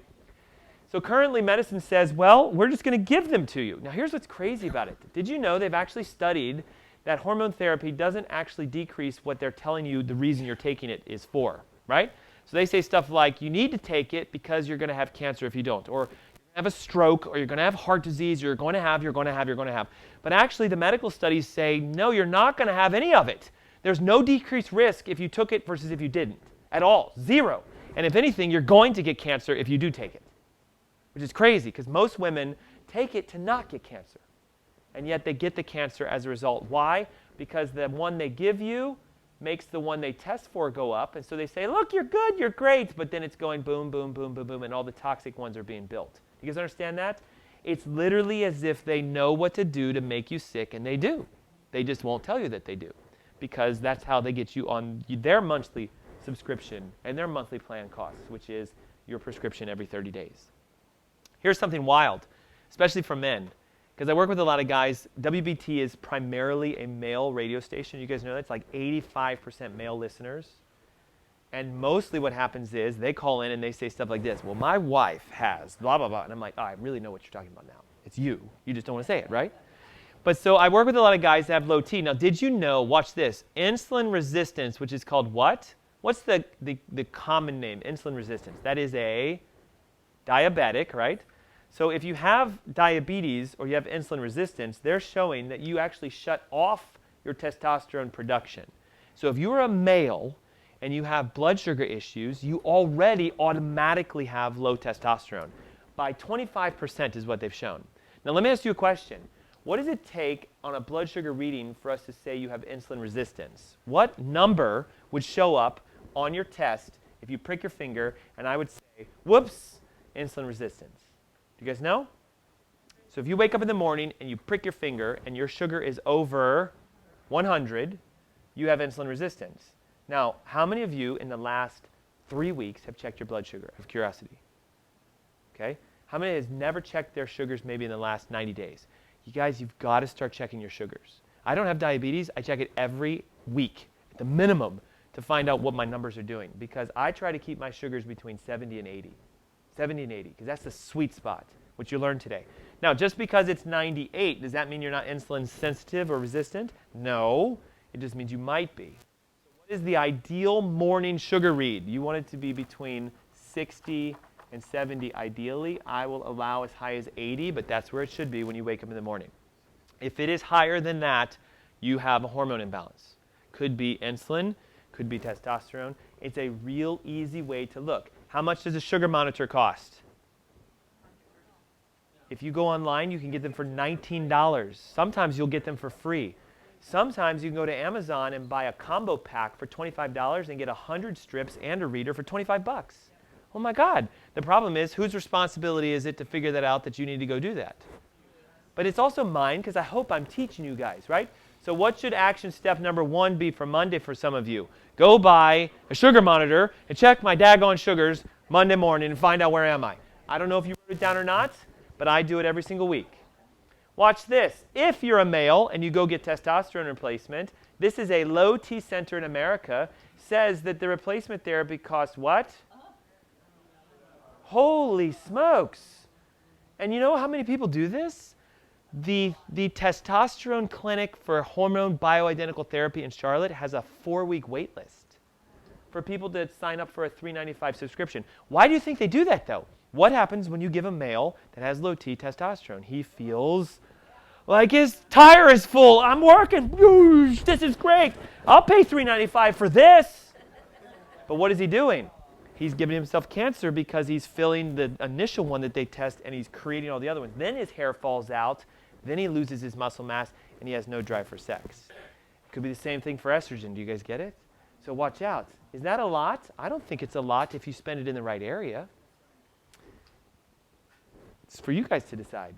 So currently, medicine says, well, we're just going to give them to you. Now, here's what's crazy about it. Did you know they've actually studied that hormone therapy doesn't actually decrease what they're telling you the reason you're taking it is for, right? So they say stuff like, you need to take it because you're going to have cancer if you don't, or you're going to have a stroke, or you're going to have heart disease, you're going to have. But actually, the medical studies say, no, you're not going to have any of it. There's no decreased risk if you took it versus if you didn't, at all, 0. And if anything, you're going to get cancer if you do take it, which is crazy because most women take it to not get cancer. And yet they get the cancer as a result. Why? Because the one they give you makes the one they test for go up. And so they say, look, you're good, you're great. But then it's going boom, boom, boom, boom, boom. And all the toxic ones are being built. You guys understand that? It's literally as if they know what to do to make you sick, and they do. They just won't tell you that they do, because that's how they get you on their monthly subscription and their monthly plan costs, which is your prescription every 30 days. Here's something wild, especially for men. Because I work with a lot of guys, WBT is primarily a male radio station. You guys know that? It's like 85% male listeners. And mostly what happens is they call in and they say stuff like this. Well, my wife has blah, blah, blah. And I'm like, oh, I really know what you're talking about now. It's you. You just don't want to say it, right? But so I work with a lot of guys that have low T. Now, did you know, watch this, insulin resistance, which is called what? What's the common name? Insulin resistance. That is a diabetic, right? So if you have diabetes or you have insulin resistance, they're showing that you actually shut off your testosterone production. So if you're a male and you have blood sugar issues, you already automatically have low testosterone. By 25% is what they've shown. Now let me ask you a question. What does it take on a blood sugar reading for us to say you have insulin resistance? What number would show up on your test if you prick your finger and I would say, whoops, Insulin resistance. Do you guys know? So if you wake up in the morning and you prick your finger and your sugar is over 100, you have insulin resistance. Now, how many of you in the last 3 weeks have checked your blood sugar, out of curiosity? Okay? How many has never checked their sugars maybe in the last 90 days? You guys, you've got to start checking your sugars. I don't have diabetes. I check it every week at the minimum to find out what my numbers are doing because I try to keep my sugars between 70 and 80. 70 and 80, because that's the sweet spot, which you learned today. Now, just because it's 98, does that mean you're not insulin sensitive or resistant? No. It just means you might be. So what is the ideal morning sugar read? You want it to be between 60 and 70 ideally. I will allow as high as 80, but that's where it should be when you wake up in the morning. If it is higher than that, you have a hormone imbalance. Could be insulin, could be testosterone. It's a real easy way to look. How much does a sugar monitor cost? If you go online, you can get them for $19. Sometimes you'll get them for free. Sometimes you can go to Amazon and buy a combo pack for $25 and get 100 strips and a reader for 25 bucks. Oh my God. The problem is, whose responsibility is it to figure that out that you need to go do that? But it's also mine because I hope I'm teaching you guys, right? So what should action step number 1 be for Monday for some of you? Go buy a sugar monitor and check my daggone sugars Monday morning and find out where am I. I don't know if you wrote it down or not, but I do it every single week. Watch this. If you're a male and you go get testosterone replacement, this is a low T center in America, says that the replacement therapy costs what? Holy smokes. And you know how many people do this? The testosterone clinic for hormone bioidentical therapy in Charlotte has a 4-week wait list for people to sign up for a $395 subscription. Why do you think they do that, though? What happens when you give a male that has low T testosterone? He feels like his tire is full. I'm working. Whoosh, this is great. I'll pay $395 for this. But what is he doing? He's giving himself cancer because he's filling the initial one that they test and he's creating all the other ones. Then his hair falls out. Then he loses his muscle mass and he has no drive for sex. It could be the same thing for estrogen. Do you guys get it? So watch out. Is that a lot? I don't think it's a lot if you spend it in the right area. It's for you guys to decide.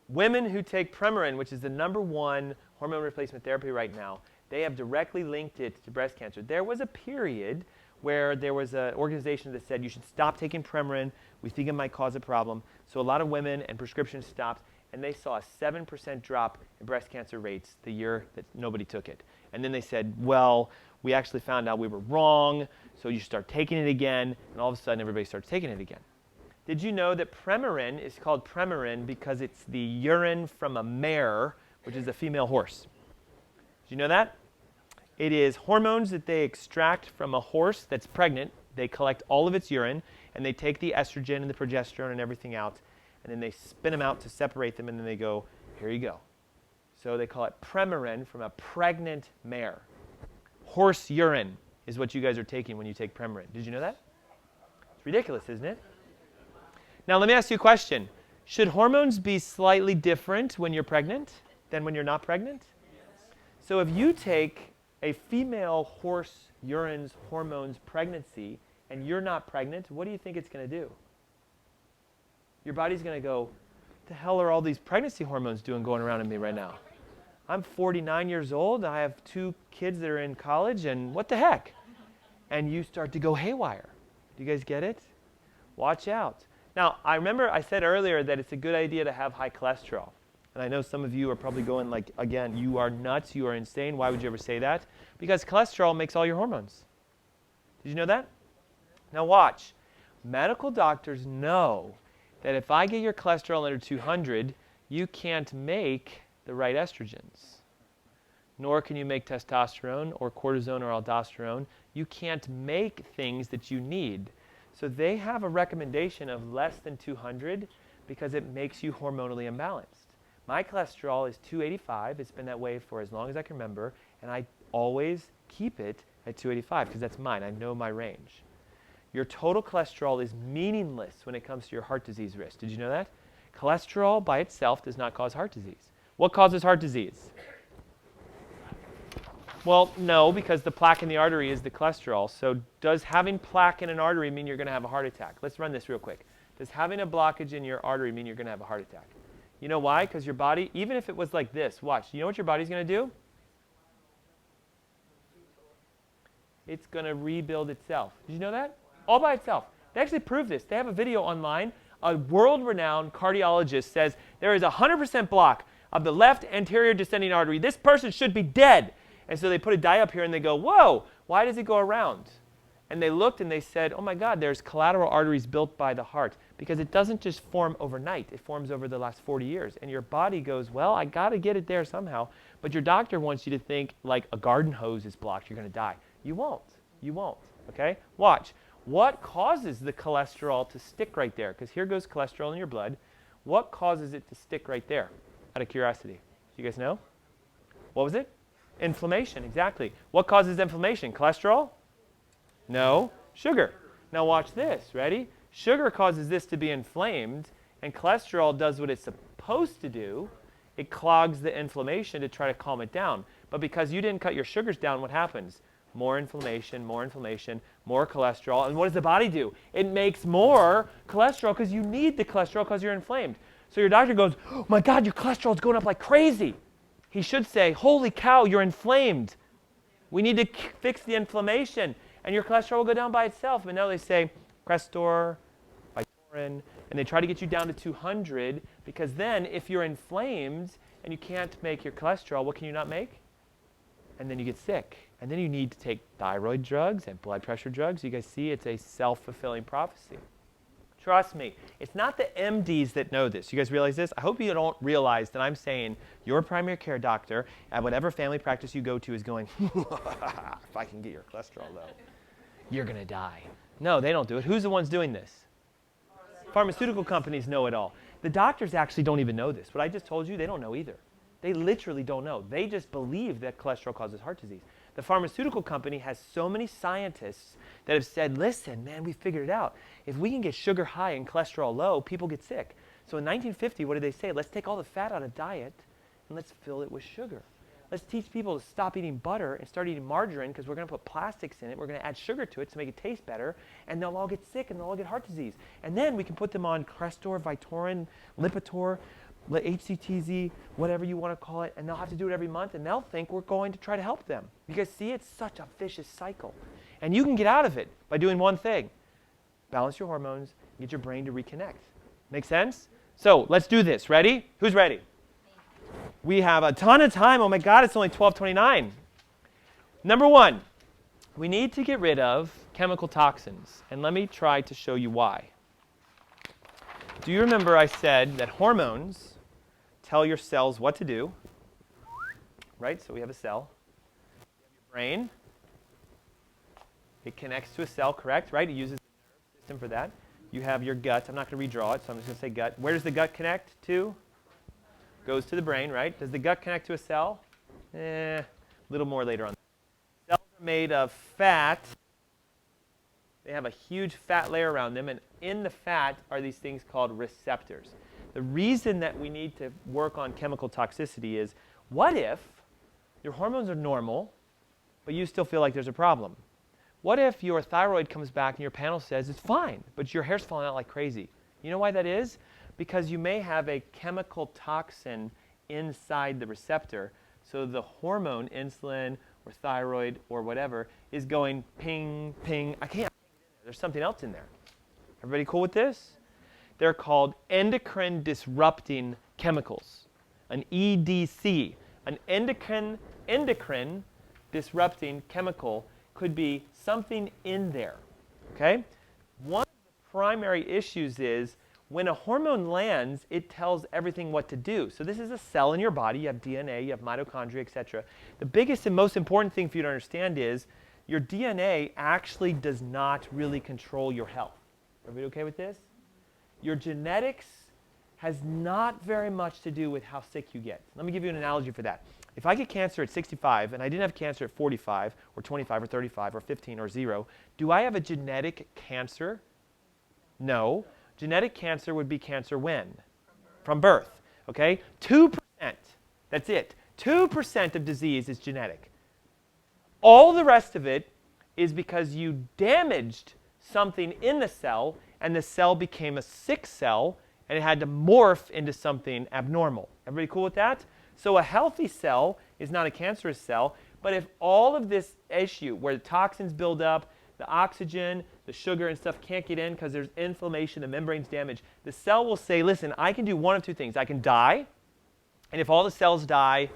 Women who take Premarin, which is the #1 hormone replacement therapy right now, they have directly linked it to breast cancer. There was a period where there was an organization that said you should stop taking Premarin. We think it might cause a problem. So a lot of women and prescriptions stopped, and they saw a 7% drop in breast cancer rates the year that nobody took it. And then they said, well, we actually found out we were wrong, so you start taking it again, and all of a sudden everybody starts taking it again. Did you know that Premarin is called Premarin because it's the urine from a mare, which is a female horse? Did you know that? It is hormones that they extract from a horse that's pregnant. They collect all of its urine, and they take the estrogen and the progesterone and everything out, and then they spin them out to separate them, and then they go, here you go. So they call it Premarin from a pregnant mare. Horse urine is what you guys are taking when you take Premarin. Did you know that? It's ridiculous, isn't it? Now, let me ask you a question. Should hormones be slightly different when you're pregnant than when you're not pregnant? So if you take a female horse urine's hormones pregnancy and you're not pregnant, what do you think it's going to do? Your body's going to go, what the hell are all these pregnancy hormones doing going around in me right now? I'm 49 years old. I have 2 kids that are in college, and what the heck? And you start to go haywire. Do you guys get it? Watch out. Now, I remember I said earlier that it's a good idea to have high cholesterol. And I know some of you are probably going like, again, you are nuts, you are insane. Why would you ever say that? Because cholesterol makes all your hormones. Did you know that? Now watch. Medical doctors know that if I get your cholesterol under 200, you can't make the right estrogens. Nor can you make testosterone or cortisone or aldosterone. You can't make things that you need. So they have a recommendation of less than 200 because it makes you hormonally imbalanced. My cholesterol is 285. It's been that way for as long as I can remember, and I always keep it at 285 because that's mine. I know my range. Your total cholesterol is meaningless when it comes to your heart disease risk. Did you know that? Cholesterol by itself does not cause heart disease. What causes heart disease? Well, no, because the plaque in the artery is the cholesterol. So does having plaque in an artery mean you're going to have a heart attack? Let's run this real quick. Does having a blockage in your artery mean you're going to have a heart attack? You know why? Because your body, even if it was like this, watch, you know what your body's going to do? It's going to rebuild itself. Did you know that? All by itself. They actually prove this. They have a video online. A world-renowned cardiologist says there is a 100% block of the left anterior descending artery. This person should be dead. And so they put a dye up here and they go, whoa, why does it go around? And they looked and they said, oh my God, there's collateral arteries built by the heart. Because it doesn't just form overnight. It forms over the last 40 years. And your body goes, well, I got to get it there somehow. But your doctor wants you to think like a garden hose is blocked, you're going to die. You won't. You won't. Okay? Watch. What causes the cholesterol to stick right there? Because here goes cholesterol in your blood. What causes it to stick right there? Out of curiosity. Do you guys know? What was it? Inflammation, exactly. What causes inflammation? Cholesterol? No. Sugar. Now watch this. Ready? Sugar causes this to be inflamed, and cholesterol does what it's supposed to do. It clogs the inflammation to try to calm it down. But because you didn't cut your sugars down, what happens? More inflammation, more cholesterol. And what does the body do? It makes more cholesterol because you need the cholesterol because you're inflamed. So your doctor goes, oh my God, your cholesterol is going up like crazy. He should say, holy cow, you're inflamed. We need to fix the inflammation. And your cholesterol will go down by itself. But now they say, Crestor, Vytorin, and they try to get you down to 200 because then if you're inflamed and you can't make your cholesterol, what can you not make? And then you get sick. And then you need to take thyroid drugs and blood pressure drugs. You guys see it's a self-fulfilling prophecy. Trust me, it's not the MDs that know this. You guys realize this? I hope you don't realize that I'm saying your primary care doctor at whatever family practice you go to is going, if I can get your cholesterol low, you're going to die. No, they don't do it. Who's the ones doing this? Pharmaceutical companies know it all. The doctors actually don't even know this. What I just told you, they don't know either. They literally don't know. They just believe that cholesterol causes heart disease. The pharmaceutical company has so many scientists that have said, listen, man, we figured it out. If we can get sugar high and cholesterol low, people get sick. So in 1950, what did they say? Let's take all the fat out of diet and let's fill it with sugar. Let's teach people to stop eating butter and start eating margarine because we're going to put plastics in it. We're going to add sugar to it to make it taste better, and they'll all get sick and they'll all get heart disease. And then we can put them on Crestor, Vytorin, Lipitor, HCTZ, whatever you want to call it, and they'll have to do it every month, and they'll think we're going to try to help them. You guys see, it's such a vicious cycle. And you can get out of it by doing one thing. Balance your hormones, get your brain to reconnect. Make sense? So let's do this. Ready? Who's ready? We have a ton of time. Oh my God, it's only 12:29. Number one, we need to get rid of chemical toxins. And let me try to show you why. Do you remember I said that hormones tell your cells what to do? Right? So we have a cell. You have your brain. It connects to a cell, correct? Right? It uses the nerve system for that. You have your gut. I'm not going to redraw it, so I'm just going to say gut. Where does the gut connect to? Goes to the brain, right? Does the gut connect to a cell? A little more later on. Cells are made of fat. They have a huge fat layer around them, and in the fat are these things called receptors. The reason that we need to work on chemical toxicity is, what if your hormones are normal, but you still feel like there's a problem? What if your thyroid comes back and your panel says it's fine, but your hair's falling out like crazy? You know why that is? Because you may have a chemical toxin inside the receptor. So the hormone, insulin or thyroid or whatever, is going ping, ping. I can't get in there. There's something else in there. Everybody cool with this? They're called endocrine disrupting chemicals, an EDC. An endocrine disrupting chemical could be something in there. Okay? One of the primary issues is when a hormone lands, it tells everything what to do. So this is a cell in your body. You have DNA, you have mitochondria, etc. The biggest and most important thing for you to understand is your DNA actually does not really control your health. Everybody okay with this? Your genetics has not very much to do with how sick you get. Let me give you an analogy for that. If I get cancer at 65 and I didn't have cancer at 45 or 25 or 35 or 15 or 0, do I have a genetic cancer? No. Genetic cancer would be cancer when? From birth. Okay? 2%. That's it. 2% of disease is genetic. All the rest of it is because you damaged something in the cell, and the cell became a sick cell, and it had to morph into something abnormal. Everybody cool with that? So a healthy cell is not a cancerous cell, but if all of this issue where the toxins build up, the oxygen, the sugar and stuff can't get in because there's inflammation, the membrane's damaged, the cell will say, listen, I can do one of two things. I can die, and if all the cells die,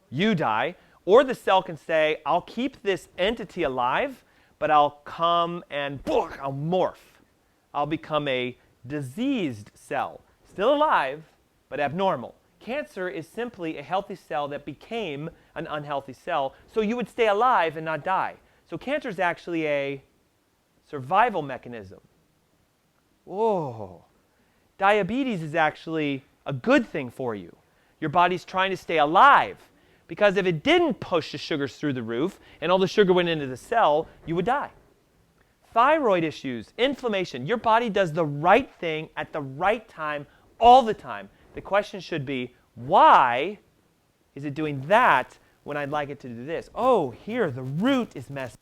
you die. Or the cell can say, I'll keep this entity alive, but I'll come and I'll morph. I'll become a diseased cell. Still alive, but abnormal. Cancer is simply a healthy cell that became an unhealthy cell, so you would stay alive and not die. So cancer is actually a survival mechanism. Whoa. Diabetes is actually a good thing for you. Your body's trying to stay alive, because if it didn't push the sugars through the roof and all the sugar went into the cell, you would die. Thyroid issues, inflammation. Your body does the right thing at the right time all the time. The question should be, why is it doing that when I'd like it to do this? Oh, here, the root is messed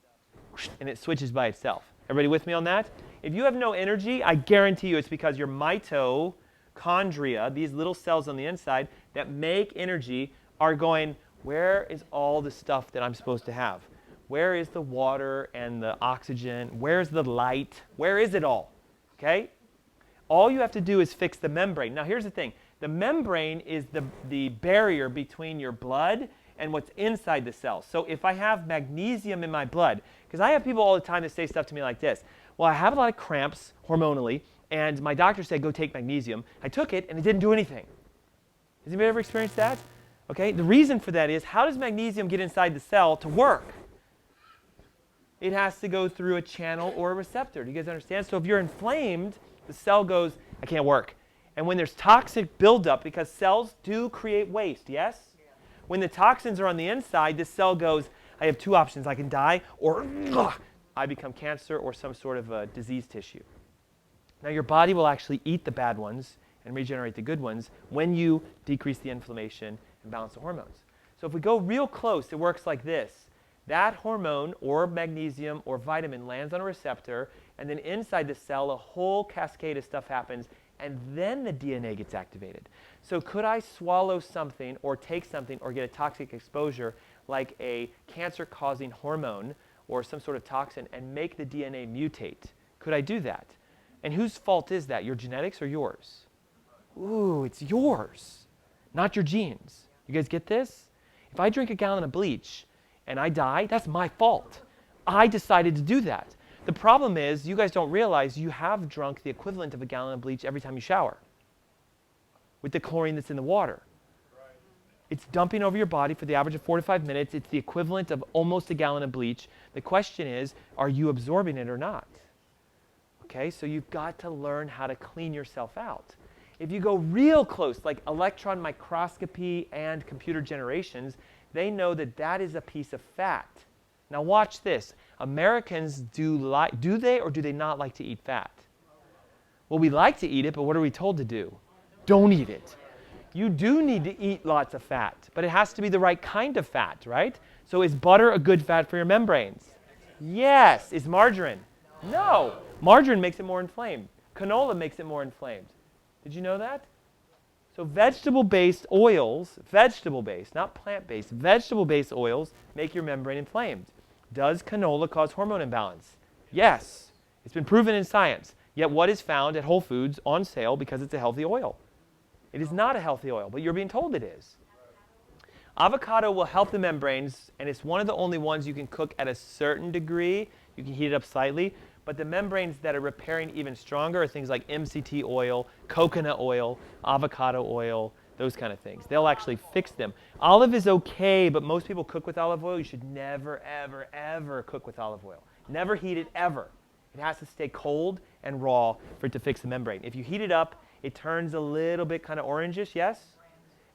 up, and it switches by itself. Everybody with me on that? If you have no energy, I guarantee you it's because your mitochondria, these little cells on the inside that make energy, are going, where is all the stuff that I'm supposed to have? Where is the water and the oxygen? Where's the light? Where is it all? Okay? All you have to do is fix the membrane. Now here's the thing. The membrane is the barrier between your blood and what's inside the cell. So if I have magnesium in my blood, because I have people all the time that say stuff to me like this. Well, I have a lot of cramps hormonally, and my doctor said go take magnesium. I took it, and it didn't do anything. Has anybody ever experienced that? Okay, the reason for that is, how does magnesium get inside the cell to work? It has to go through a channel or a receptor. Do you guys understand? So if you're inflamed, the cell goes, I can't work. And when there's toxic buildup, because cells do create waste, yes? Yeah. When the toxins are on the inside, the cell goes, I have two options. I can die, or I become cancer or some sort of a disease tissue. Now your body will actually eat the bad ones and regenerate the good ones when you decrease the inflammation and balance the hormones. So if we go real close, it works like this. That hormone or magnesium or vitamin lands on a receptor, and then inside the cell a whole cascade of stuff happens, and then the DNA gets activated. So could I swallow something or take something or get a toxic exposure like a cancer-causing hormone or some sort of toxin and make the DNA mutate? Could I do that? And whose fault is that? Your genetics or yours? Ooh, it's yours, not your genes. You guys get this? If I drink a gallon of bleach and I die, that's my fault. I decided to do that. The problem is, you guys don't realize you have drunk the equivalent of a gallon of bleach every time you shower with the chlorine that's in the water. Right. It's dumping over your body for the average of 4 to 5 minutes. It's the equivalent of almost a gallon of bleach. The question is, are you absorbing it or not? Okay, so you've got to learn how to clean yourself out. If you go real close, like electron microscopy and computer generations, they know that that is a piece of fat. Now watch this. Americans do they or do they not like to eat fat? Well, we like to eat it, but what are we told to do? Don't eat it. You do need to eat lots of fat, but it has to be the right kind of fat, right? So is butter a good fat for your membranes? Yes. Is margarine? No. Margarine makes it more inflamed. Canola makes it more inflamed. Did you know that? So vegetable-based oils, vegetable-based, not plant-based, vegetable-based oils make your membrane inflamed. Does canola cause hormone imbalance? Yes. It's been proven in science. Yet what is found at Whole Foods on sale because it's a healthy oil? It is not a healthy oil, but you're being told it is. Avocado will help the membranes, and it's one of the only ones you can cook at a certain degree. You can heat it up slightly. But the membranes that are repairing even stronger are things like MCT oil, coconut oil, avocado oil, those kind of things. They'll actually fix them. Olive is okay, but most people cook with olive oil. You should never, ever, ever cook with olive oil. Never heat it, ever. It has to stay cold and raw for it to fix the membrane. If you heat it up, it turns a little bit kind of orangish, yes?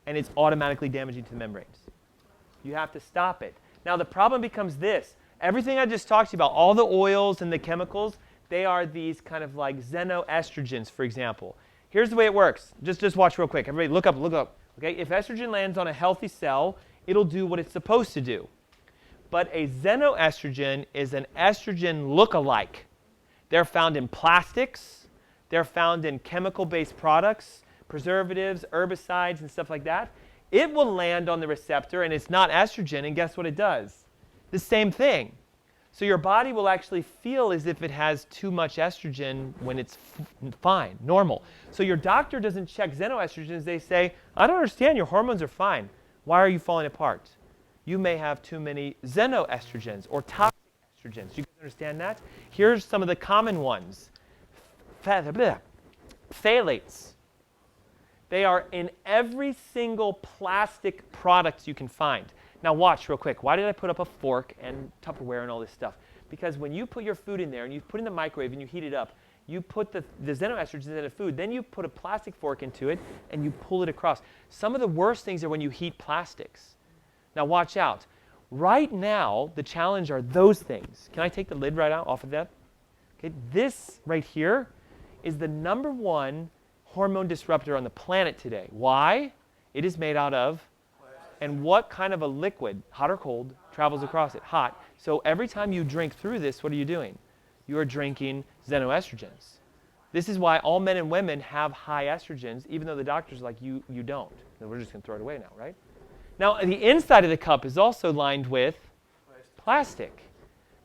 And it's automatically damaging to the membranes. You have to stop it. Now the problem becomes this. Everything I just talked to you about, all the oils and the chemicals, they are these kind of like xenoestrogens, for example. Here's the way it works. Just watch real quick. Everybody look up. Okay? If estrogen lands on a healthy cell, it'll do what it's supposed to do. But a xenoestrogen is an estrogen look-alike. They're found in plastics. They're found in chemical-based products, preservatives, herbicides, and stuff like that. It will land on the receptor, and it's not estrogen, and guess what it does? The same thing. So your body will actually feel as if it has too much estrogen when it's fine, normal. So your doctor doesn't check xenoestrogens. They say, I don't understand, your hormones are fine. Why are you falling apart? You may have too many xenoestrogens or toxic estrogens. You guys understand that? Here's some of the common ones. Phthalates. They are in every single plastic product you can find. Now watch real quick. Why did I put up a fork and Tupperware and all this stuff? Because when you put your food in there and you put it in the microwave and you heat it up, you put the xenoestrogens in the food, then you put a plastic fork into it and you pull it across. Some of the worst things are when you heat plastics. Now watch out. Right now, the challenge are those things. Can I take the lid right out off of that? Okay, this right here is the #1 hormone disruptor on the planet today. Why? It is made out of, and what kind of a liquid, hot or cold, travels across it? Hot. So every time you drink through this, what are you doing? You are drinking xenoestrogens. This is why all men and women have high estrogens, even though the doctor's like, you don't. And we're just going to throw it away now, right? Now, the inside of the cup is also lined with plastic,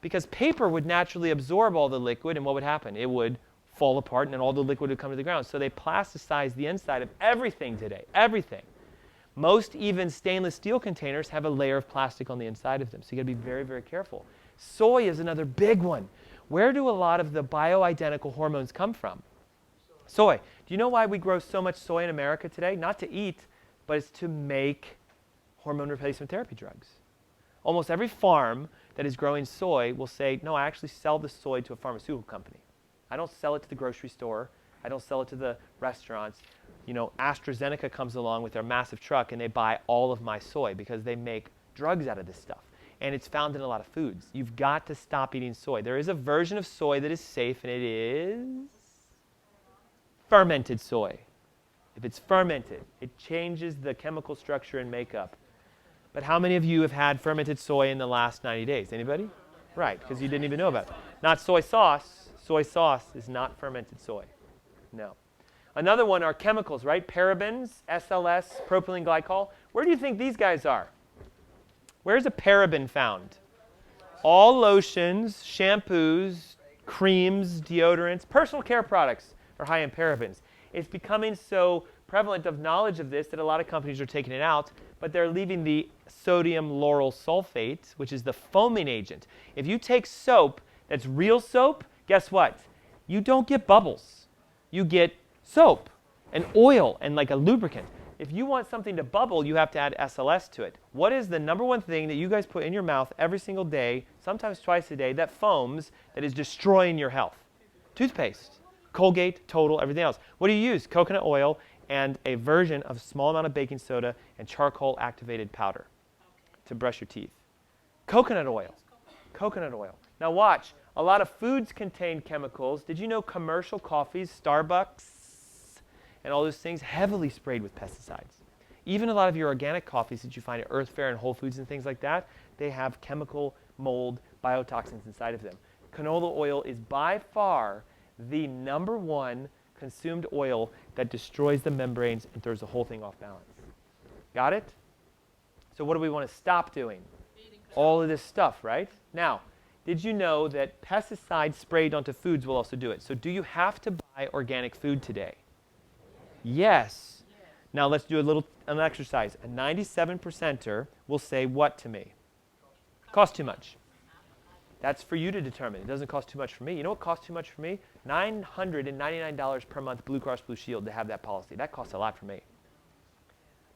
because paper would naturally absorb all the liquid, and what would happen? It would fall apart, and then all the liquid would come to the ground. So they plasticize the inside of everything today, everything. Most even stainless steel containers have a layer of plastic on the inside of them, so you got to be very, very careful. Soy is another big one. Where do a lot of the bioidentical hormones come from? Soy. Do you know why we grow so much soy in America today? Not to eat, but it's to make hormone replacement therapy drugs. Almost every farm that is growing soy will say, no, I actually sell the soy to a pharmaceutical company. I don't sell it to the grocery store. I don't sell it to the restaurants. You know, AstraZeneca comes along with their massive truck and they buy all of my soy because they make drugs out of this stuff. And it's found in a lot of foods. You've got to stop eating soy. There is a version of soy that is safe, and it is fermented soy. If it's fermented, it changes the chemical structure and makeup. But how many of you have had fermented soy in the last 90 days? Anybody? Right, because you didn't even know about it. Not soy sauce. Soy sauce is not fermented soy. No. Another one are chemicals, right? Parabens, SLS, propylene glycol. Where do you think these guys are? Where's a paraben found? All lotions, shampoos, creams, deodorants, personal care products are high in parabens. It's becoming so prevalent of knowledge of this that a lot of companies are taking it out, but they're leaving the sodium lauryl sulfate, which is the foaming agent. If you take soap that's real soap, guess what? You don't get bubbles. You get soap and oil and like a lubricant. If you want something to bubble, you have to add SLS to it. What is the #1 thing that you guys put in your mouth every single day, sometimes twice a day, that foams, that is destroying your health? Toothpaste, Colgate, Total, everything else. What do you use? Coconut oil and a version of a small amount of baking soda and charcoal activated powder to brush your teeth. Coconut oil. Coconut oil. Now watch. A lot of foods contain chemicals. Did you know commercial coffees, Starbucks, and all those things, heavily sprayed with pesticides? Even a lot of your organic coffees that you find at Earth Fare and Whole Foods and things like that, they have chemical, mold, biotoxins inside of them. Canola oil is by far the #1 consumed oil that destroys the membranes and throws the whole thing off balance. Got it? So what do we want to stop doing? All of this stuff, right? Now, did you know that pesticides sprayed onto foods will also do it? So do you have to buy organic food today? Yes. Now let's do an exercise. A 97%er will say what to me? Costs too much. That's for you to determine. It doesn't cost too much for me. You know what costs too much for me? $999 per month Blue Cross Blue Shield to have that policy. That costs a lot for me.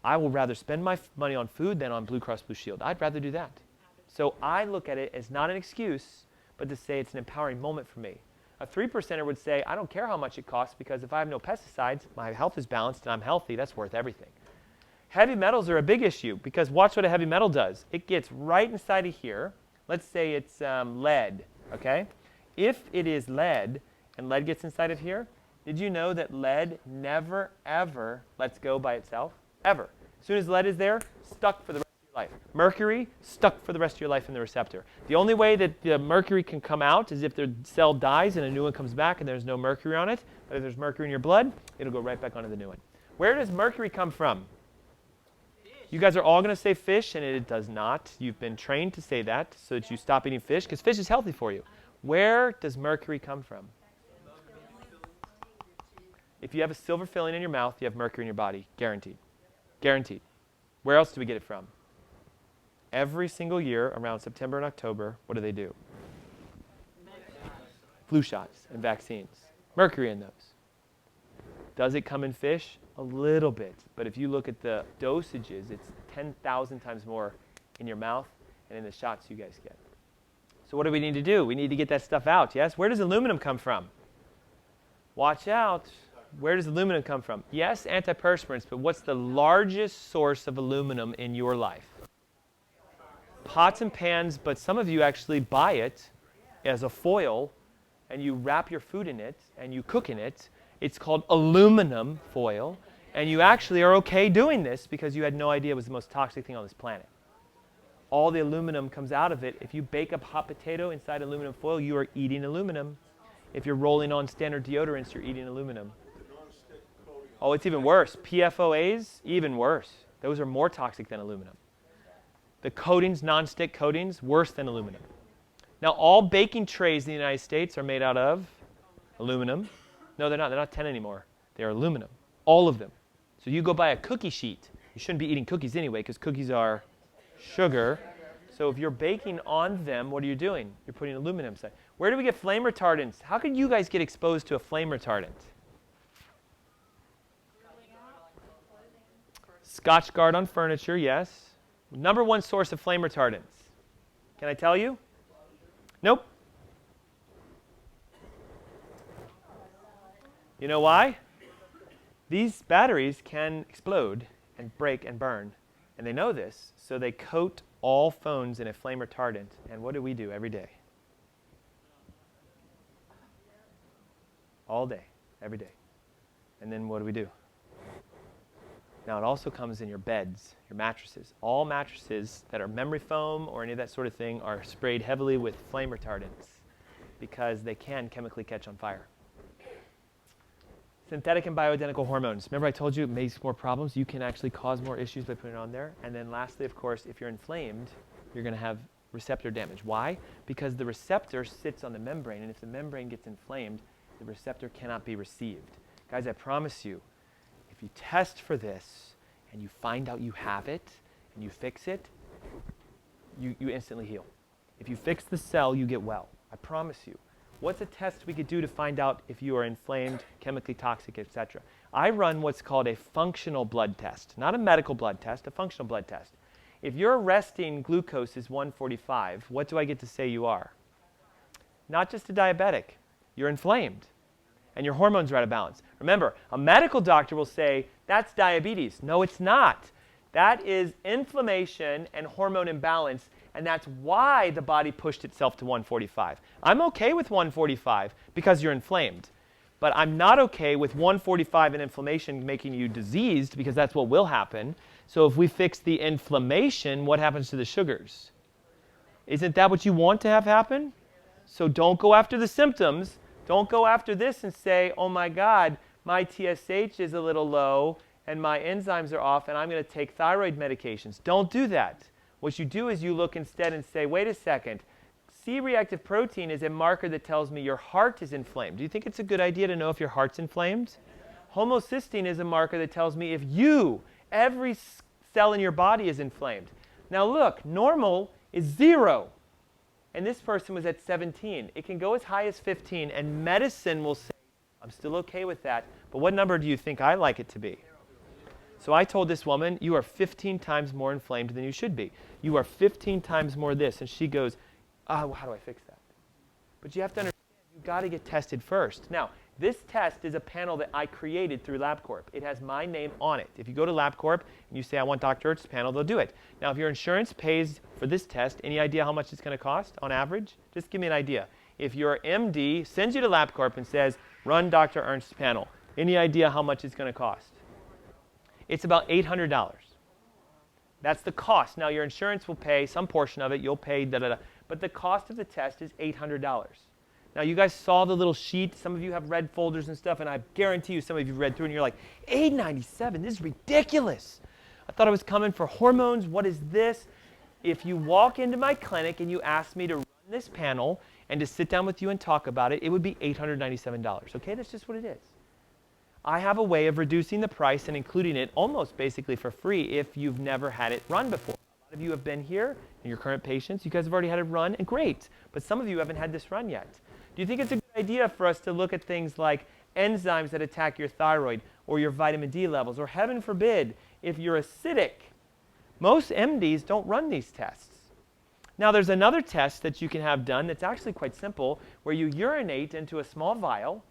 I will rather spend my money on food than on Blue Cross Blue Shield. I'd rather do that. So I look at it as not an excuse, but to say it's an empowering moment for me. A 3%er would say, I don't care how much it costs because if I have no pesticides, my health is balanced and I'm healthy, that's worth everything. Heavy metals are a big issue because watch what a heavy metal does. It gets right inside of here. Let's say it's lead, okay? If it is lead and lead gets inside of here, did you know that lead never, ever lets go by itself? Ever. As soon as lead is there, stuck for the rest of your life. Mercury, stuck for the rest of your life in the receptor. The only way that the mercury can come out is if the cell dies and a new one comes back and there's no mercury on it. But if there's mercury in your blood, it'll go right back onto the new one. Where does mercury come from? You guys are all going to say fish, and it does not. You've been trained to say that so that you stop eating fish, because fish is healthy for you. Where does mercury come from? If you have a silver filling in your mouth, you have mercury in your body. Guaranteed. Guaranteed. Where else do we get it from? Every single year around September and October, what do? Flu shots and vaccines. Mercury in those. Does it come in fish? A little bit. But if you look at the dosages, it's 10,000 times more in your mouth and in the shots you guys get. So what do we need to do? We need to get that stuff out, yes? Where does aluminum come from? Watch out. Where does aluminum come from? Yes, antiperspirants, but what's the largest source of aluminum in your life? Pots and pans, but some of you actually buy it as a foil, and you wrap your food in it, and you cook in it. It's called aluminum foil, and you actually are okay doing this because you had no idea it was the most toxic thing on this planet. All the aluminum comes out of it. If you bake up hot potato inside aluminum foil, you are eating aluminum. If you're rolling on standard deodorants, you're eating aluminum. Oh, it's even worse. PFOAs, even worse. Those are more toxic than aluminum. The coatings, non-stick coatings, worse than aluminum. Now, all baking trays in the United States are made out of aluminum. No, they're not. They're not 10 anymore. They're aluminum. All of them. So you go buy a cookie sheet. You shouldn't be eating cookies anyway because cookies are sugar. So if you're baking on them, what are you doing? You're putting aluminum inside. Where do we get flame retardants? How can you guys get exposed to a flame retardant? Scotchgard on furniture, yes. Number one source of flame retardants. Can I tell you? Nope. You know why? These batteries can explode and break and burn. And they know this, so they coat all phones in a flame retardant. And what do we do every day? All day, every day. And then what do? Now, it also comes in your beds, your mattresses. All mattresses that are memory foam or any of that sort of thing are sprayed heavily with flame retardants because they can chemically catch on fire. Synthetic and bioidentical hormones. Remember I told you it makes more problems? You can actually cause more issues by putting it on there. And then lastly, of course, if you're inflamed, you're going to have receptor damage. Why? Because the receptor sits on the membrane, and if the membrane gets inflamed, the receptor cannot be received. Guys, I promise you, if you test for this and you find out you have it and you fix it, you instantly heal. If you fix the cell, you get well. I promise you. What's a test we could do to find out if you are inflamed, chemically toxic, etc.? I run what's called a functional blood test. Not a medical blood test, a functional blood test. If your resting glucose is 145, what do I get to say you are? Not just a diabetic. You're inflamed. And your hormones are out of balance. Remember, a medical doctor will say, that's diabetes. No, it's not. That is inflammation and hormone imbalance, and that's why the body pushed itself to 145. I'm okay with 145 because you're inflamed. But I'm not okay with 145 and inflammation making you diseased because that's what will happen. So if we fix the inflammation, what happens to the sugars? Isn't that what you want to have happen? So don't go after the symptoms. Don't go after this and say, oh my God, my TSH is a little low and my enzymes are off and I'm going to take thyroid medications. Don't do that. What you do is you look instead and say, wait a second, C-reactive protein is a marker that tells me your heart is inflamed. Do you think it's a good idea to know if your heart's inflamed? Homocysteine is a marker that tells me if every cell in your body is inflamed. Now look, normal is 0. And this person was at 17. It can go as high as 15, and medicine will say, I'm still okay with that, but what number do you think I like it to be? So I told this woman, you are 15 times more inflamed than you should be. You are 15 times more this. And she goes, oh, how do I fix that? But you have to understand, you've got to get tested first. Now, this test is a panel that I created through LabCorp. It has my name on it. If you go to LabCorp and you say, I want Dr. Ertz's panel, they'll do it. Now, if your insurance pays for this test, any idea how much it's going to cost on average? Just give me an idea. If your MD sends you to LabCorp and says, run Dr. Ertz's panel, any idea how much it's going to cost? It's about $800. That's the cost. Now, your insurance will pay some portion of it. You'll pay da-da-da. But the cost of the test is $800. Now, you guys saw the little sheet. Some of you have read folders and stuff, and I guarantee you some of you read through and you're like, $897, this is ridiculous. I thought I was coming for hormones. What is this? If you walk into my clinic and you ask me to run this panel and to sit down with you and talk about it, it would be $897. Okay, that's just what it is. I have a way of reducing the price and including it almost basically for free if you've never had it run before. A lot of you have been here, and your current patients, you guys have already had it run, and great. But some of you haven't had this run yet. Do you think it's a good idea for us to look at things like enzymes that attack your thyroid or your vitamin D levels, or heaven forbid, if you're acidic? Most MDs don't run these tests. Now, there's another test that you can have done that's actually quite simple, where you urinate into a small vial,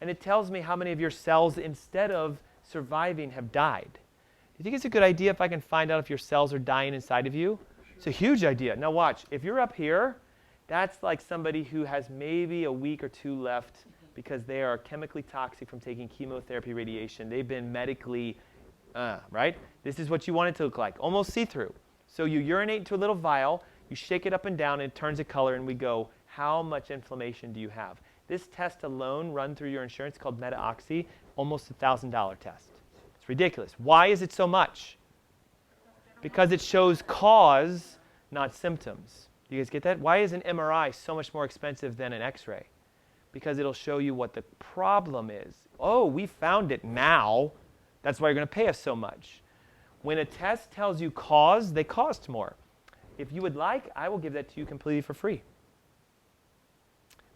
and it tells me how many of your cells, instead of surviving, have died. Do you think it's a good idea if I can find out if your cells are dying inside of you? It's a huge idea. Now watch, if you're up here, that's like somebody who has maybe a week or two left because they are chemically toxic from taking chemotherapy, radiation. They've been medically, right? This is what you want it to look like, almost see-through. So you urinate into a little vial, you shake it up and down, and it turns a color, and we go, how much inflammation do you have? This test alone, run through your insurance, called MetaOxy, almost a $1,000 test. It's ridiculous. Why is it so much? Because it shows cause, not symptoms. Do you guys get that? Why is an MRI so much more expensive than an X-ray? Because it'll show you what the problem is. Oh, we found it now. That's why you're going to pay us so much. When a test tells you cause, they cost more. If you would like, I will give that to you completely for free.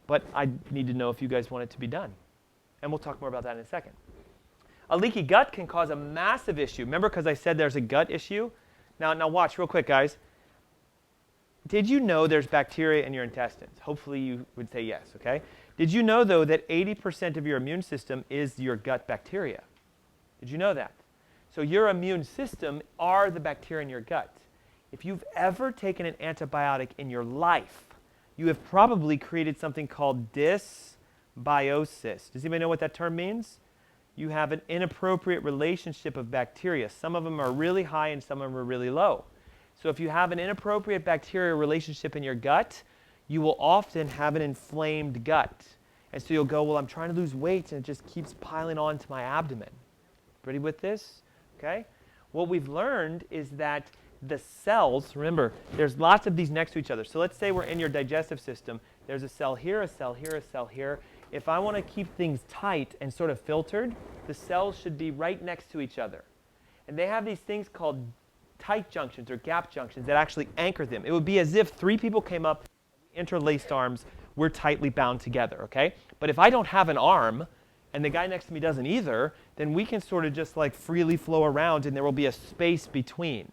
But I need to know if you guys want it to be done. And we'll talk more about that in a second. A leaky gut can cause a massive issue. Remember, because I said there's a gut issue? Now watch real quick, guys. Did you know there's bacteria in your intestines? Hopefully you would say yes, okay? Did you know, though, that 80% of your immune system is your gut bacteria? Did you know that? So your immune system are the bacteria in your gut. If you've ever taken an antibiotic in your life, you have probably created something called dysbiosis. Does anybody know what that term means? You have an inappropriate relationship of bacteria. Some of them are really high and some of them are really low. So if you have an inappropriate bacterial relationship in your gut, you will often have an inflamed gut. And so you'll go, well, I'm trying to lose weight and it just keeps piling on to my abdomen. Ready with this? Okay? What we've learned is that the cells, remember, there's lots of these next to each other. So let's say we're in your digestive system. There's a cell here, a cell here, a cell here. If I want to keep things tight and sort of filtered, the cells should be right next to each other. And they have these things called tight junctions or gap junctions that actually anchor them. It would be as if three people came up, interlaced arms, we're tightly bound together, okay? But if I don't have an arm, and the guy next to me doesn't either, then we can sort of just like freely flow around and there will be a space between.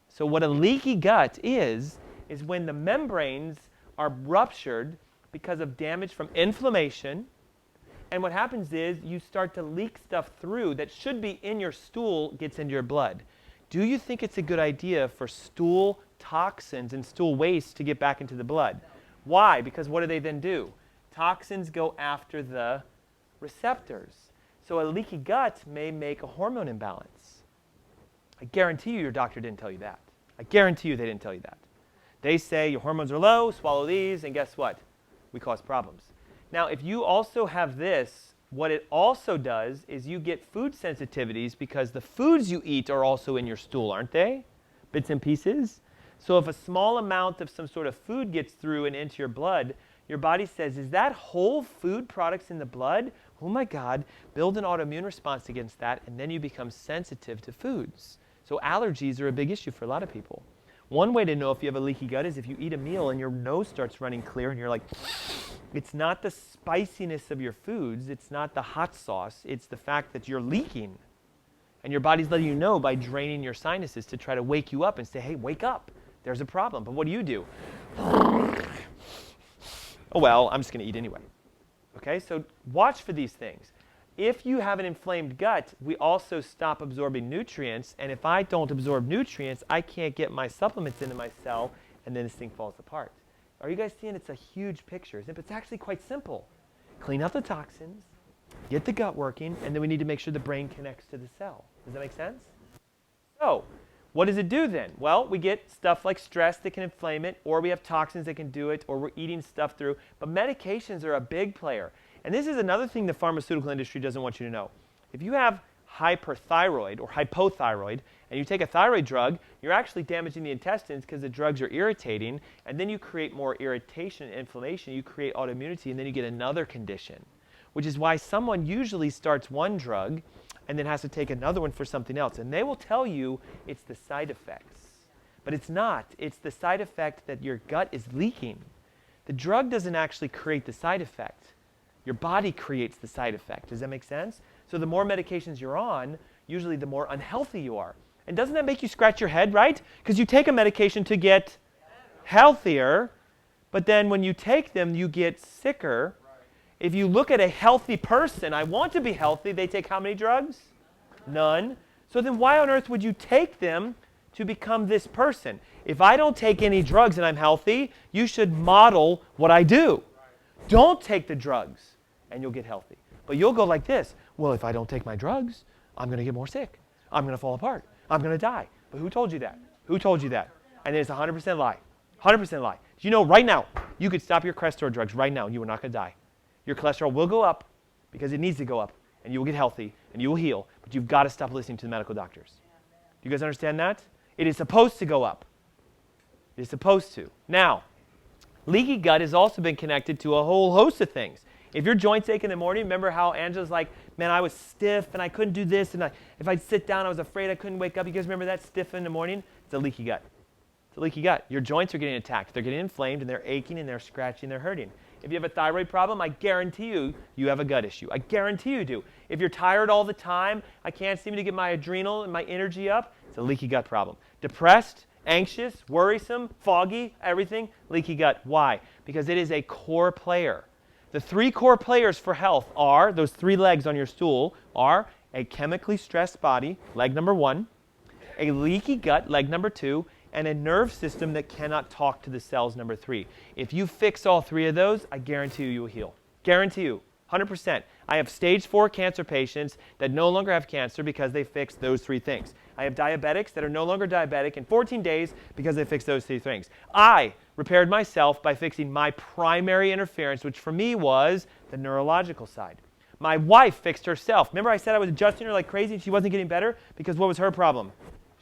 So what a leaky gut is when the membranes are ruptured because of damage from inflammation. And what happens is you start to leak stuff through that should be in your stool, gets into your blood. Do you think it's a good idea for stool toxins and stool waste to get back into the blood? Why? Because what do they then do? Toxins go after the receptors. So a leaky gut may make a hormone imbalance. I guarantee you your doctor didn't tell you that. I guarantee you they didn't tell you that. They say your hormones are low, swallow these, and guess what? We cause problems. Now, if you also have this, what it also does is you get food sensitivities because the foods you eat are also in your stool, aren't they? Bits and pieces. So if a small amount of some sort of food gets through and into your blood, your body says, is that whole food products in the blood? Oh my God, build an autoimmune response against that, and then you become sensitive to foods. So allergies are a big issue for a lot of people. One way to know if you have a leaky gut is if you eat a meal and your nose starts running clear and you're like, it's not the spiciness of your foods, it's not the hot sauce, it's the fact that you're leaking. And your body's letting you know by draining your sinuses to try to wake you up and say, hey, wake up, there's a problem. But what do? Oh, well, I'm just going to eat anyway. Okay, so watch for these things. If you have an inflamed gut, we also stop absorbing nutrients, and if I don't absorb nutrients, I can't get my supplements into my cell, and then this thing falls apart. Are you guys seeing it's a huge picture? It's actually quite simple. Clean out the toxins, get the gut working, and then we need to make sure the brain connects to the cell. Does that make sense? So, What does it do then? Well, we get stuff like stress that can inflame it, or we have toxins that can do it, or we're eating stuff through. But medications are a big player. And this is another thing the pharmaceutical industry doesn't want you to know. If you have hyperthyroid or hypothyroid, and you take a thyroid drug, you're actually damaging the intestines because the drugs are irritating, and then you create more irritation and inflammation, you create autoimmunity, and then you get another condition, which is why someone usually starts one drug and then has to take another one for something else. And they will tell you it's the side effects. But it's not. It's the side effect that your gut is leaking. The drug doesn't actually create the side effect. Your body creates the side effect. Does that make sense? So the more medications you're on, usually the more unhealthy you are. And doesn't that make you scratch your head, right? Because you take a medication to get healthier, but then when you take them, you get sicker. If you look at a healthy person, I want to be healthy, they take how many drugs? None. So then why on earth would you take them to become this person? If I don't take any drugs and I'm healthy, you should model what I do. Don't take the drugs and you'll get healthy. But you'll go like this. Well, if I don't take my drugs, I'm going to get more sick. I'm going to fall apart. I'm going to die. But who told you that? Who told you that? And it's 100% lie. 100% lie. Do you know right now, you could stop your Crestor drugs right now and you are not going to die. Your cholesterol will go up because it needs to go up, and you will get healthy, and you will heal, but you've got to stop listening to the medical doctors. Do you guys understand that? It is supposed to go up. It is supposed to. Now, leaky gut has also been connected to a whole host of things. If your joints ache in the morning, remember how Angela's like, man, I was stiff, and I couldn't do this, and if I'd sit down, I was afraid I couldn't wake up. You guys remember that stiff in the morning? It's a leaky gut. It's a leaky gut. Your joints are getting attacked. They're getting inflamed, and they're aching, and they're scratching, they're hurting. If you have a thyroid problem, I guarantee you, you have a gut issue. I guarantee you do. If you're tired all the time, I can't seem to get my adrenal and my energy up, it's a leaky gut problem. Depressed, anxious, worrisome, foggy, everything, leaky gut. Why? Because it is a core player. The three core players for health are, those three legs on your stool, are a chemically stressed body, leg number 1, a leaky gut, leg number 2, and a nerve system that cannot talk to the cells, number 3. If you fix all three of those, I guarantee you will heal. Guarantee you, 100%. I have stage 4 cancer patients that no longer have cancer because they fixed those three things. I have diabetics that are no longer diabetic in 14 days because they fixed those three things. I repaired myself by fixing my primary interference, which for me was the neurological side. My wife fixed herself. Remember I said I was adjusting her like crazy and she wasn't getting better? Because what was her problem?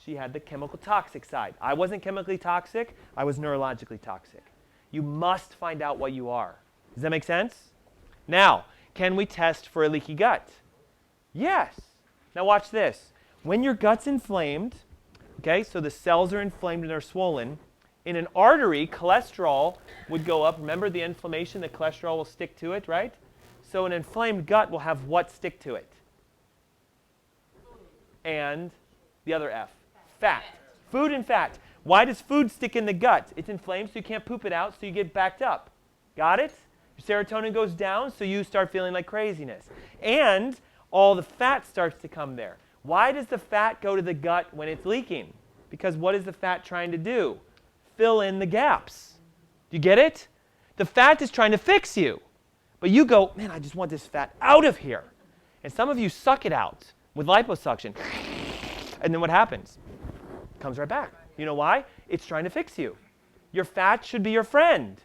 She had the chemical toxic side. I wasn't chemically toxic. I was neurologically toxic. You must find out what you are. Does that make sense? Now, can we test for a leaky gut? Yes. Now watch this. When your gut's inflamed, okay, so the cells are inflamed and they're swollen, in an artery, cholesterol would go up. Remember the inflammation, the cholesterol will stick to it, right? So an inflamed gut will have what stick to it? And the other F. Fat. Food and fat. Why does food stick in the gut? It's inflamed, so you can't poop it out, so you get backed up. Got it? Your serotonin goes down, so you start feeling like craziness. And all the fat starts to come there. Why does the fat go to the gut when it's leaking? Because what is the fat trying to do? Fill in the gaps. Do you get it? The fat is trying to fix you. But you go, man, I just want this fat out of here. And some of you suck it out with liposuction. And then what happens? Comes right back. You know why? It's trying to fix you. Your fat should be your friend.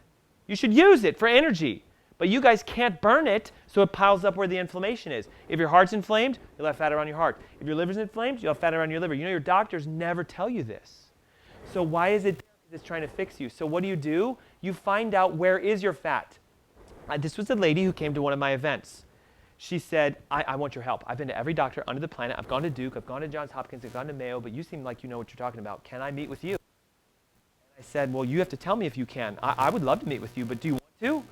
You should use it for energy. But you guys can't burn it, so it piles up where the inflammation is. If your heart's inflamed, you'll have fat around your heart. If your liver's inflamed, you'll have fat around your liver. You know, your doctors never tell you this. So why is it it's trying to fix you? So what do? You find out where is your fat. This was a lady who came to one of my events. She said, I want your help. I've been to every doctor under the planet. I've gone to Duke. I've gone to Johns Hopkins. I've gone to Mayo. But you seem like you know what you're talking about. Can I meet with you? And I said, well, you have to tell me if you can. I would love to meet with you, but do you want to? Do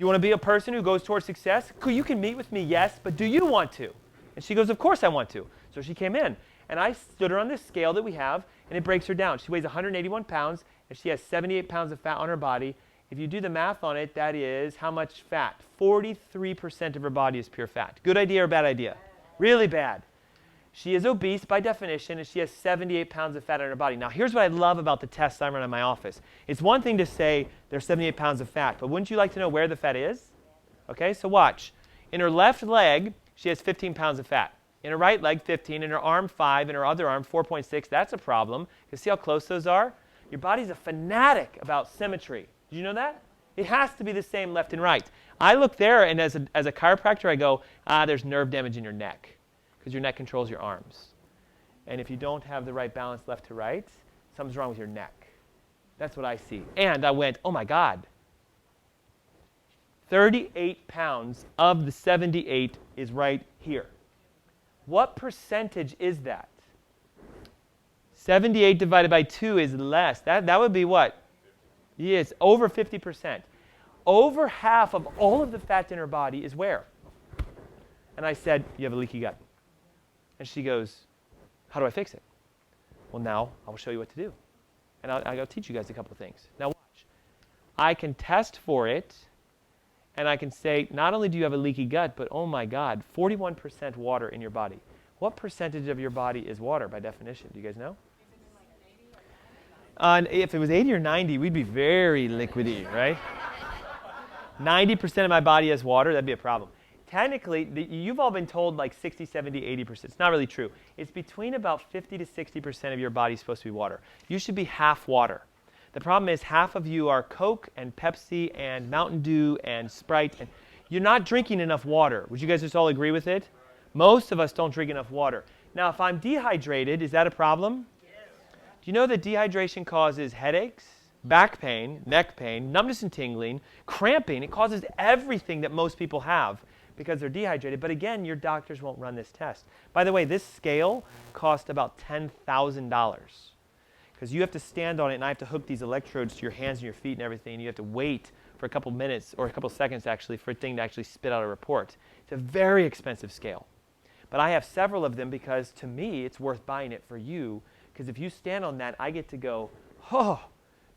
you want to be a person who goes towards success? You can meet with me, yes, but do you want to? And she goes, of course I want to. So she came in. And I stood her on this scale that we have, and it breaks her down. She weighs 181 pounds, and she has 78 pounds of fat on her body. If you do the math on it, that is how much fat? 43% of her body is pure fat. Good idea or bad idea? Really bad. She is obese by definition, and she has 78 pounds of fat on her body. Now, here's what I love about the tests I run in my office. It's one thing to say there's 78 pounds of fat, but wouldn't you like to know where the fat is? Okay, so watch. In her left leg, she has 15 pounds of fat. In her right leg, 15. In her arm, 5. In her other arm, 4.6. That's a problem. You see how close those are? Your body's a fanatic about symmetry. Did you know that? It has to be the same left and right. I look there, and as a chiropractor, I go, there's nerve damage in your neck, because your neck controls your arms. And if you don't have the right balance left to right, something's wrong with your neck. That's what I see. And I went, oh my God. 38 pounds of the 78 is right here. What percentage is that? 78 divided by 2 is less. That would be what? Yes, over 50%. Over half of all of the fat in her body is where? And I said, you have a leaky gut. And she goes, how do I fix it? Well, now I will show you what to do. And I'll teach you guys a couple of things. Now watch. I can test for it, and I can say, not only do you have a leaky gut, but oh my God, 41% water in your body. What percentage of your body is water by definition? Do you guys know? If it was 80 or 90, we'd be very liquidy, right? 90% of my body has water, that'd be a problem. Technically, you've all been told like 60, 70, 80%. It's not really true. It's between about 50 to 60% of your body is supposed to be water. You should be half water. The problem is half of you are Coke and Pepsi and Mountain Dew and Sprite. And you're not drinking enough water. Would you guys just all agree with it? Most of us don't drink enough water. Now, if I'm dehydrated, is that a problem? Yes. Do you know that dehydration causes headaches, back pain, neck pain, numbness and tingling, cramping? It causes everything that most people have because they're dehydrated. But again, your doctors won't run this test. By the way, this scale cost about $10,000 because you have to stand on it, and I have to hook these electrodes to your hands and your feet and everything, and you have to wait for a couple minutes, or a couple seconds actually, for a thing to actually spit out a report. It's a very expensive scale. But I have several of them because, to me, it's worth buying it for you, because if you stand on that, I get to go, oh,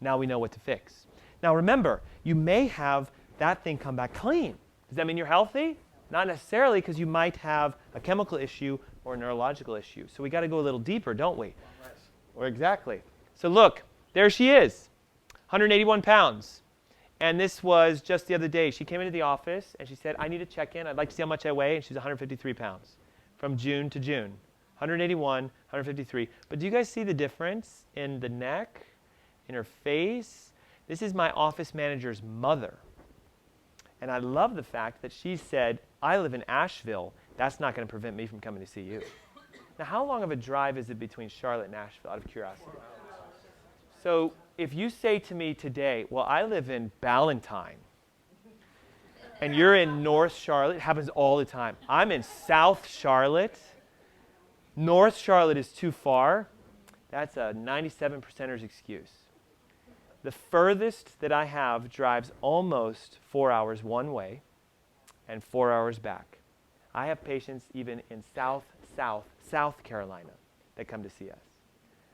now we know what to fix. Now remember, you may have that thing come back clean. Does that mean you're healthy? Not necessarily, because you might have a chemical issue or a neurological issue. So we got to go a little deeper, don't we? Or exactly. So look, there she is, 181 pounds. And this was just the other day. She came into the office and she said, I need to check in. I'd like to see how much I weigh. And she's 153 pounds from June to June. 181, 153. But do you guys see the difference in the neck, in her face? This is my office manager's mother. And I love the fact that she said, I live in Asheville. That's not going to prevent me from coming to see you. Now, how long of a drive is it between Charlotte and Asheville, out of curiosity? So if you say to me today, well, I live in Ballantyne, and you're in North Charlotte, it happens all the time. I'm in South Charlotte. North Charlotte is too far. That's a 97%er's excuse. The furthest that I have drives almost 4 hours one way and 4 hours back. I have patients even in South Carolina that come to see us.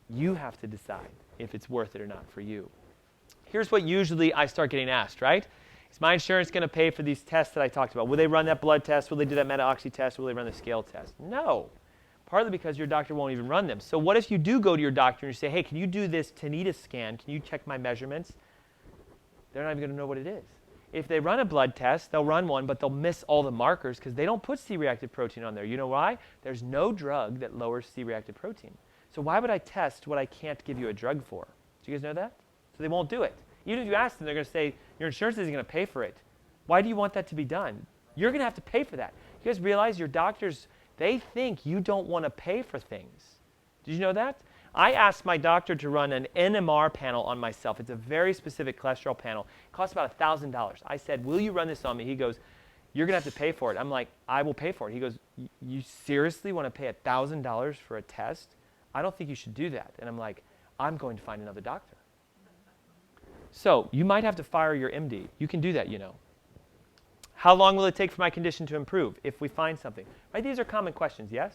You have to decide if it's worth it or not for you. Here's what usually I start getting asked, right? Is my insurance going to pay for these tests that I talked about? Will they run that blood test? Will they do that meta-oxy test? Will they run the scale test? No. Partly because your doctor won't even run them. So what if you do go to your doctor and you say, hey, can you do this tinnitus scan? Can you check my measurements? They're not even going to know what it is. If they run a blood test, they'll run one, but they'll miss all the markers because they don't put C-reactive protein on there. You know why? There's no drug that lowers C-reactive protein. So why would I test what I can't give you a drug for? Do you guys know that? So they won't do it. Even if you ask them, they're going to say, your insurance isn't going to pay for it. Why do you want that to be done? You're going to have to pay for that. You guys realize your doctors, they think you don't want to pay for things. Did you know that? I asked my doctor to run an NMR panel on myself. It's a very specific cholesterol panel. It costs about $1,000. I said, will you run this on me? He goes, you're going to have to pay for it. I'm like, I will pay for it. He goes, you seriously want to pay $1,000 for a test? I don't think you should do that. And I'm like, I'm going to find another doctor. So you might have to fire your MD. You can do that, you know. How long will it take for my condition to improve if we find something? Right? These are common questions, yes?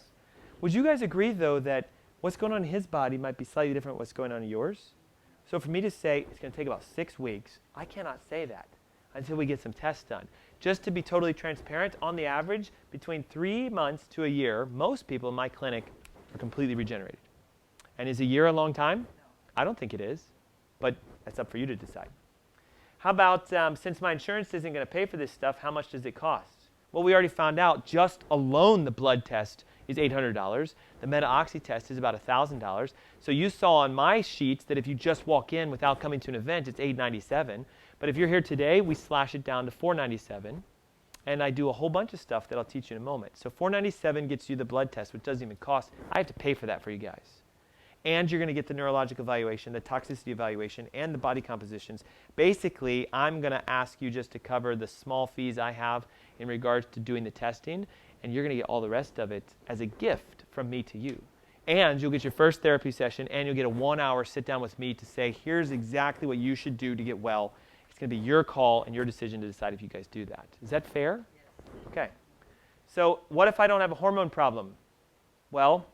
Would you guys agree, though, that what's going on in his body might be slightly different from what's going on in yours? So for me to say it's going to take about 6 weeks, I cannot say that until we get some tests done. Just to be totally transparent, on the average, between 3 months to a year, most people in my clinic are completely regenerated. And is a year a long time? I don't think it is, but that's up for you to decide. How about, since my insurance isn't going to pay for this stuff, how much does it cost? Well, we already found out just alone the blood test is $800. The meta-oxy test is about $1,000. So you saw on my sheets that if you just walk in without coming to an event, it's $897. But if you're here today, we slash it down to $497. And I do a whole bunch of stuff that I'll teach you in a moment. So $497 gets you the blood test, which doesn't even cost. I have to pay for that for you guys. And you're going to get the neurologic evaluation, the toxicity evaluation, and the body compositions. Basically, I'm going to ask you just to cover the small fees I have in regards to doing the testing, and you're going to get all the rest of it as a gift from me to you. And you'll get your first therapy session, and you'll get a 1-hour sit down with me to say, here's exactly what you should do to get well. It's going to be your call and your decision to decide if you guys do that. Is that fair? Yes. Okay. So what if I don't have a hormone problem? Well,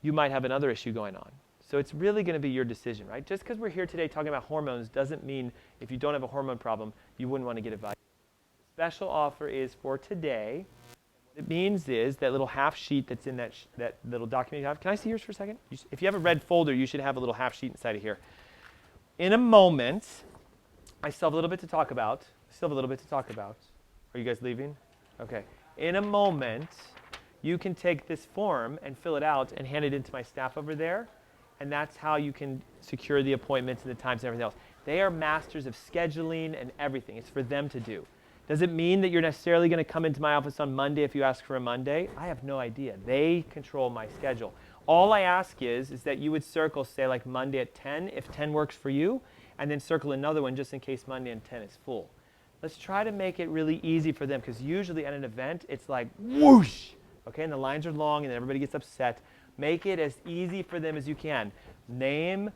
you might have another issue going on. So it's really going to be your decision, right? Just because we're here today talking about hormones doesn't mean if you don't have a hormone problem, you wouldn't want to get advice. The special offer is for today. What it means is that little half sheet that's in that little document you have. Can I see yours for a second? If you have a red folder, you should have a little half sheet inside of here. In a moment, I still have a little bit to talk about. Are you guys leaving? Okay. In a moment, you can take this form and fill it out and hand it in to my staff over there. And that's how you can secure the appointments and the times and everything else. They are masters of scheduling and everything. It's for them to do. Does it mean that you're necessarily going to come into my office on Monday if you ask for a Monday? I have no idea. They control my schedule. All I ask is that you would circle, say, like Monday at 10, if 10 works for you, and then circle another one just in case Monday and 10 is full. Let's try to make it really easy for them, because usually at an event, it's like whoosh, okay, and the lines are long, and then everybody gets upset. Make it as easy for them as you can. Name,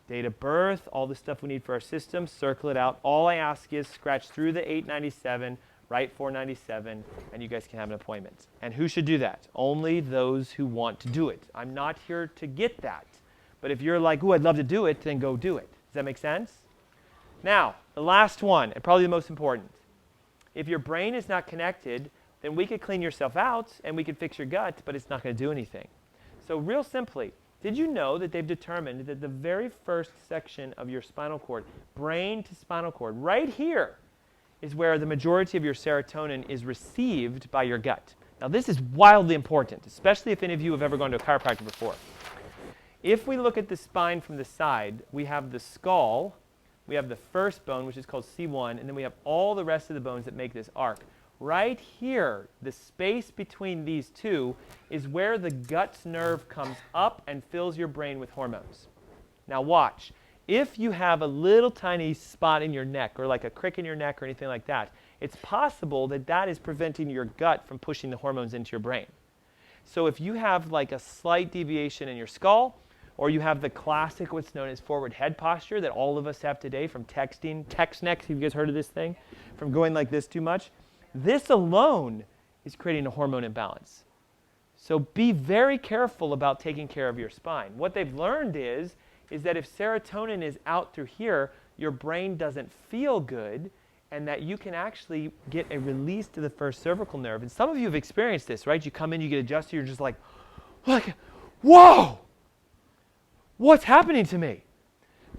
date of birth, all the stuff we need for our system, circle it out. All I ask is scratch through the $897, write $497, and you guys can have an appointment. And who should do that? Only those who want to do it. I'm not here to get that. But if you're like, ooh, I'd love to do it, then go do it. Does that make sense? Now, the last one, and probably the most important. If your brain is not connected, then we could clean yourself out and we could fix your gut, but it's not going to do anything. So real simply, did you know that they've determined that the very first section of your spinal cord, brain to spinal cord, right here, is where the majority of your serotonin is received by your gut. Now this is wildly important, especially if any of you have ever gone to a chiropractor before. If we look at the spine from the side, we have the skull, we have the first bone, which is called C1, and then we have all the rest of the bones that make this arc. Right here, the space between these two is where the gut's nerve comes up and fills your brain with hormones. Now watch. If you have a little tiny spot in your neck or like a crick in your neck or anything like that, it's possible that that is preventing your gut from pushing the hormones into your brain. So if you have like a slight deviation in your skull, or you have the classic what's known as forward head posture that all of us have today from texting, text-neck, have you guys heard of this thing? From going like this too much. This alone is creating a hormone imbalance. So be very careful about taking care of your spine. What they've learned is that if serotonin is out through here, your brain doesn't feel good, and that you can actually get a release to the first cervical nerve. And some of you have experienced this, right? You come in, you get adjusted, you're just like, whoa, what's happening to me?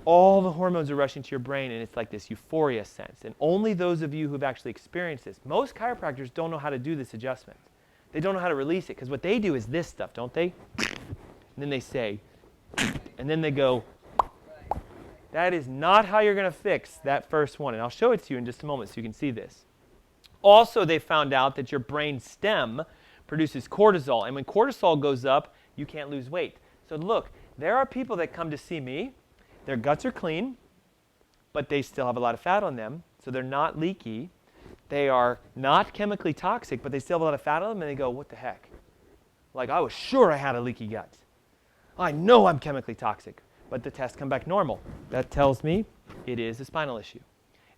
All the hormones are rushing to your brain, and it's like this euphoria sense. And only those of you who have actually experienced this. Most chiropractors don't know how to do this adjustment. They don't know how to release it, because what they do is this stuff, don't they? And then they say, and then they go. That is not how you're going to fix that first one. And I'll show it to you in just a moment so you can see this. Also, they found out that your brain stem produces cortisol. And when cortisol goes up, you can't lose weight. So look, there are people that come to see me. Their guts are clean, but they still have a lot of fat on them. So they're not leaky. They are not chemically toxic, but they still have a lot of fat on them. And they go, what the heck? Like, I was sure I had a leaky gut. I know I'm chemically toxic. But the tests come back normal. That tells me it is a spinal issue.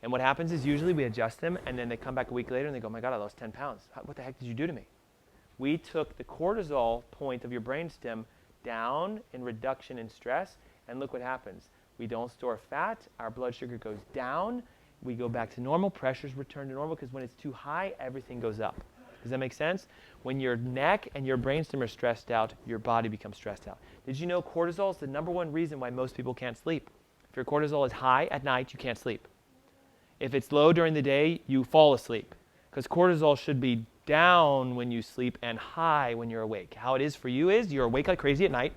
And what happens is usually we adjust them, and then they come back a week later and they go, oh my God, I lost 10 pounds. What the heck did you do to me? We took the cortisol point of your brainstem down in reduction in stress, and look what happens. We don't store fat, our blood sugar goes down, we go back to normal, pressures return to normal, because when it's too high, everything goes up. Does that make sense? When your neck and your brainstem are stressed out, your body becomes stressed out. Did you know cortisol is the #1 reason why most people can't sleep? If your cortisol is high at night, you can't sleep. If it's low during the day, you fall asleep. Because cortisol should be down when you sleep and high when you're awake. How it is for you is you're awake like crazy at night,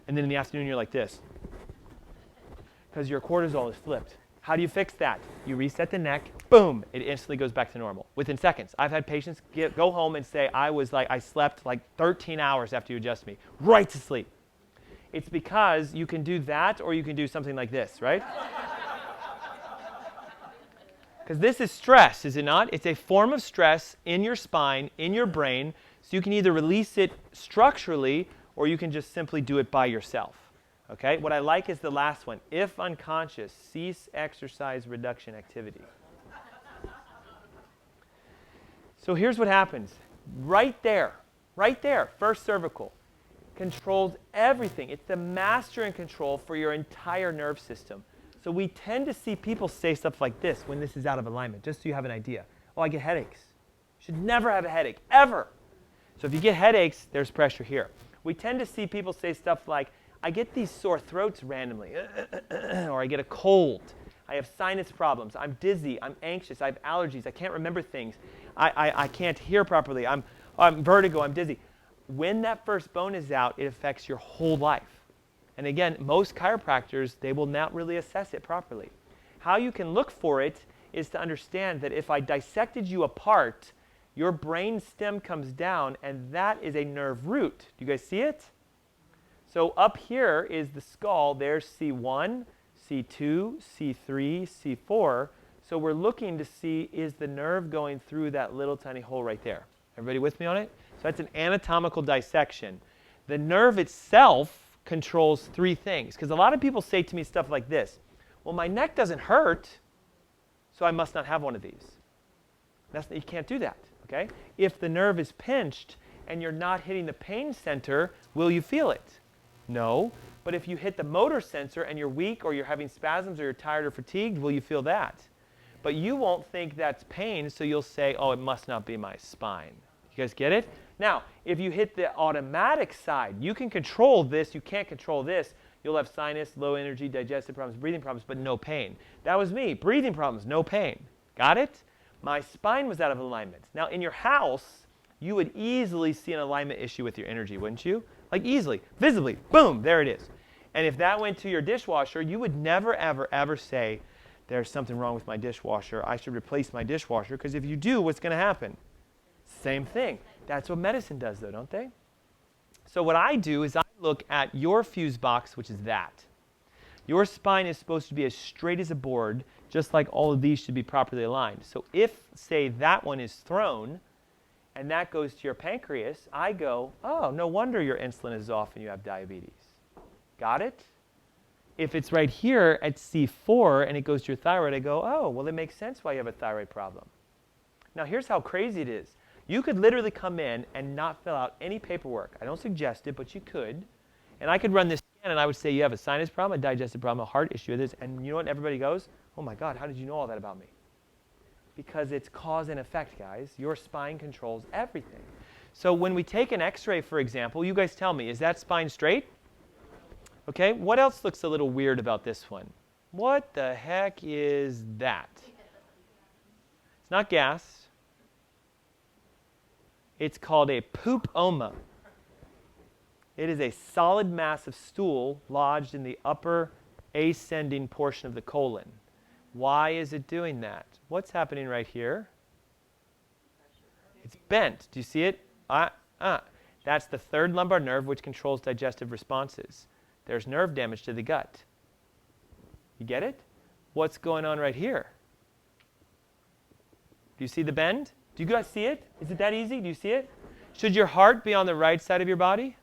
and then in the afternoon you're like this. Because your cortisol is flipped. How do you fix that? You reset the neck, boom, it instantly goes back to normal within seconds. I've had patients go home and say, I slept like 13 hours after you adjust me, right to sleep. It's because you can do that or you can do something like this, right? Because this is stress, is it not? It's a form of stress in your spine, in your brain, so you can either release it structurally or you can just simply do it by yourself. Okay? What I like is the last one. If unconscious, cease exercise reduction activity. So here's what happens. Right there, first cervical, controls everything. It's the master and control for your entire nerve system. So we tend to see people say stuff like this when this is out of alignment, just so you have an idea. Oh, I get headaches. You should never have a headache, ever. So if you get headaches, there's pressure here. We tend to see people say stuff like, I get these sore throats randomly, or I get a cold. I have sinus problems. I'm dizzy. I'm anxious. I have allergies. I can't remember things. I can't hear properly. I'm vertigo. I'm dizzy. When that first bone is out, it affects your whole life. And again, most chiropractors, they will not really assess it properly. How you can look for it is to understand that if I dissected you apart, your brain stem comes down, and that is a nerve root. Do you guys see it? So up here is the skull. There's C1, C2, C3, C4. So we're looking to see, is the nerve going through that little tiny hole right there? Everybody with me on it? So that's an anatomical dissection. The nerve itself controls three things. Because a lot of people say to me stuff like this. Well, my neck doesn't hurt, so I must not have one of these. You can't do that. Okay? If the nerve is pinched and you're not hitting the pain center, will you feel it? No. But if you hit the motor sensor and you're weak or you're having spasms or you're tired or fatigued, will you feel that? But you won't think that's pain, so you'll say, oh, it must not be my spine. You guys get it? Now, if you hit the automatic side, you can control this, you can't control this. You'll have sinus, low energy, digestive problems, breathing problems, but no pain. That was me. Breathing problems, no pain. Got it? My spine was out of alignment. Now, in your house, you would easily see an alignment issue with your energy, wouldn't you? Like easily, visibly, boom, there it is. And if that went to your dishwasher, you would never, ever, ever say, there's something wrong with my dishwasher. I should replace my dishwasher, because if you do, what's going to happen? Same thing. That's what medicine does, though, don't they? So what I do is I look at your fuse box, which is that. Your spine is supposed to be as straight as a board, just like all of these should be properly aligned. So if, say, that one is thrown, and that goes to your pancreas, I go, oh, no wonder your insulin is off and you have diabetes. Got it? If it's right here at C4 and it goes to your thyroid, I go, oh, well, it makes sense why you have a thyroid problem. Now, here's how crazy it is. You could literally come in and not fill out any paperwork. I don't suggest it, but you could. And I could run this scan and I would say you have a sinus problem, a digestive problem, a heart issue, this. And you know what? Everybody goes, oh my God, how did you know all that about me? Because it's cause and effect, guys. Your spine controls everything. So when we take an x-ray, for example, you guys tell me, is that spine straight? Okay, what else looks a little weird about this one? What the heck is that? It's not gas. It's called a poopoma. It is a solid mass of stool lodged in the upper ascending portion of the colon. Why is it doing that? What's happening right here? It's bent. Do you see it? That's the third lumbar nerve, which controls digestive responses. There's nerve damage to the gut. You get it? What's going on right here? Do you see the bend? Do you guys see it? Is it that easy? Do you see it? Should your heart be on the right side of your body?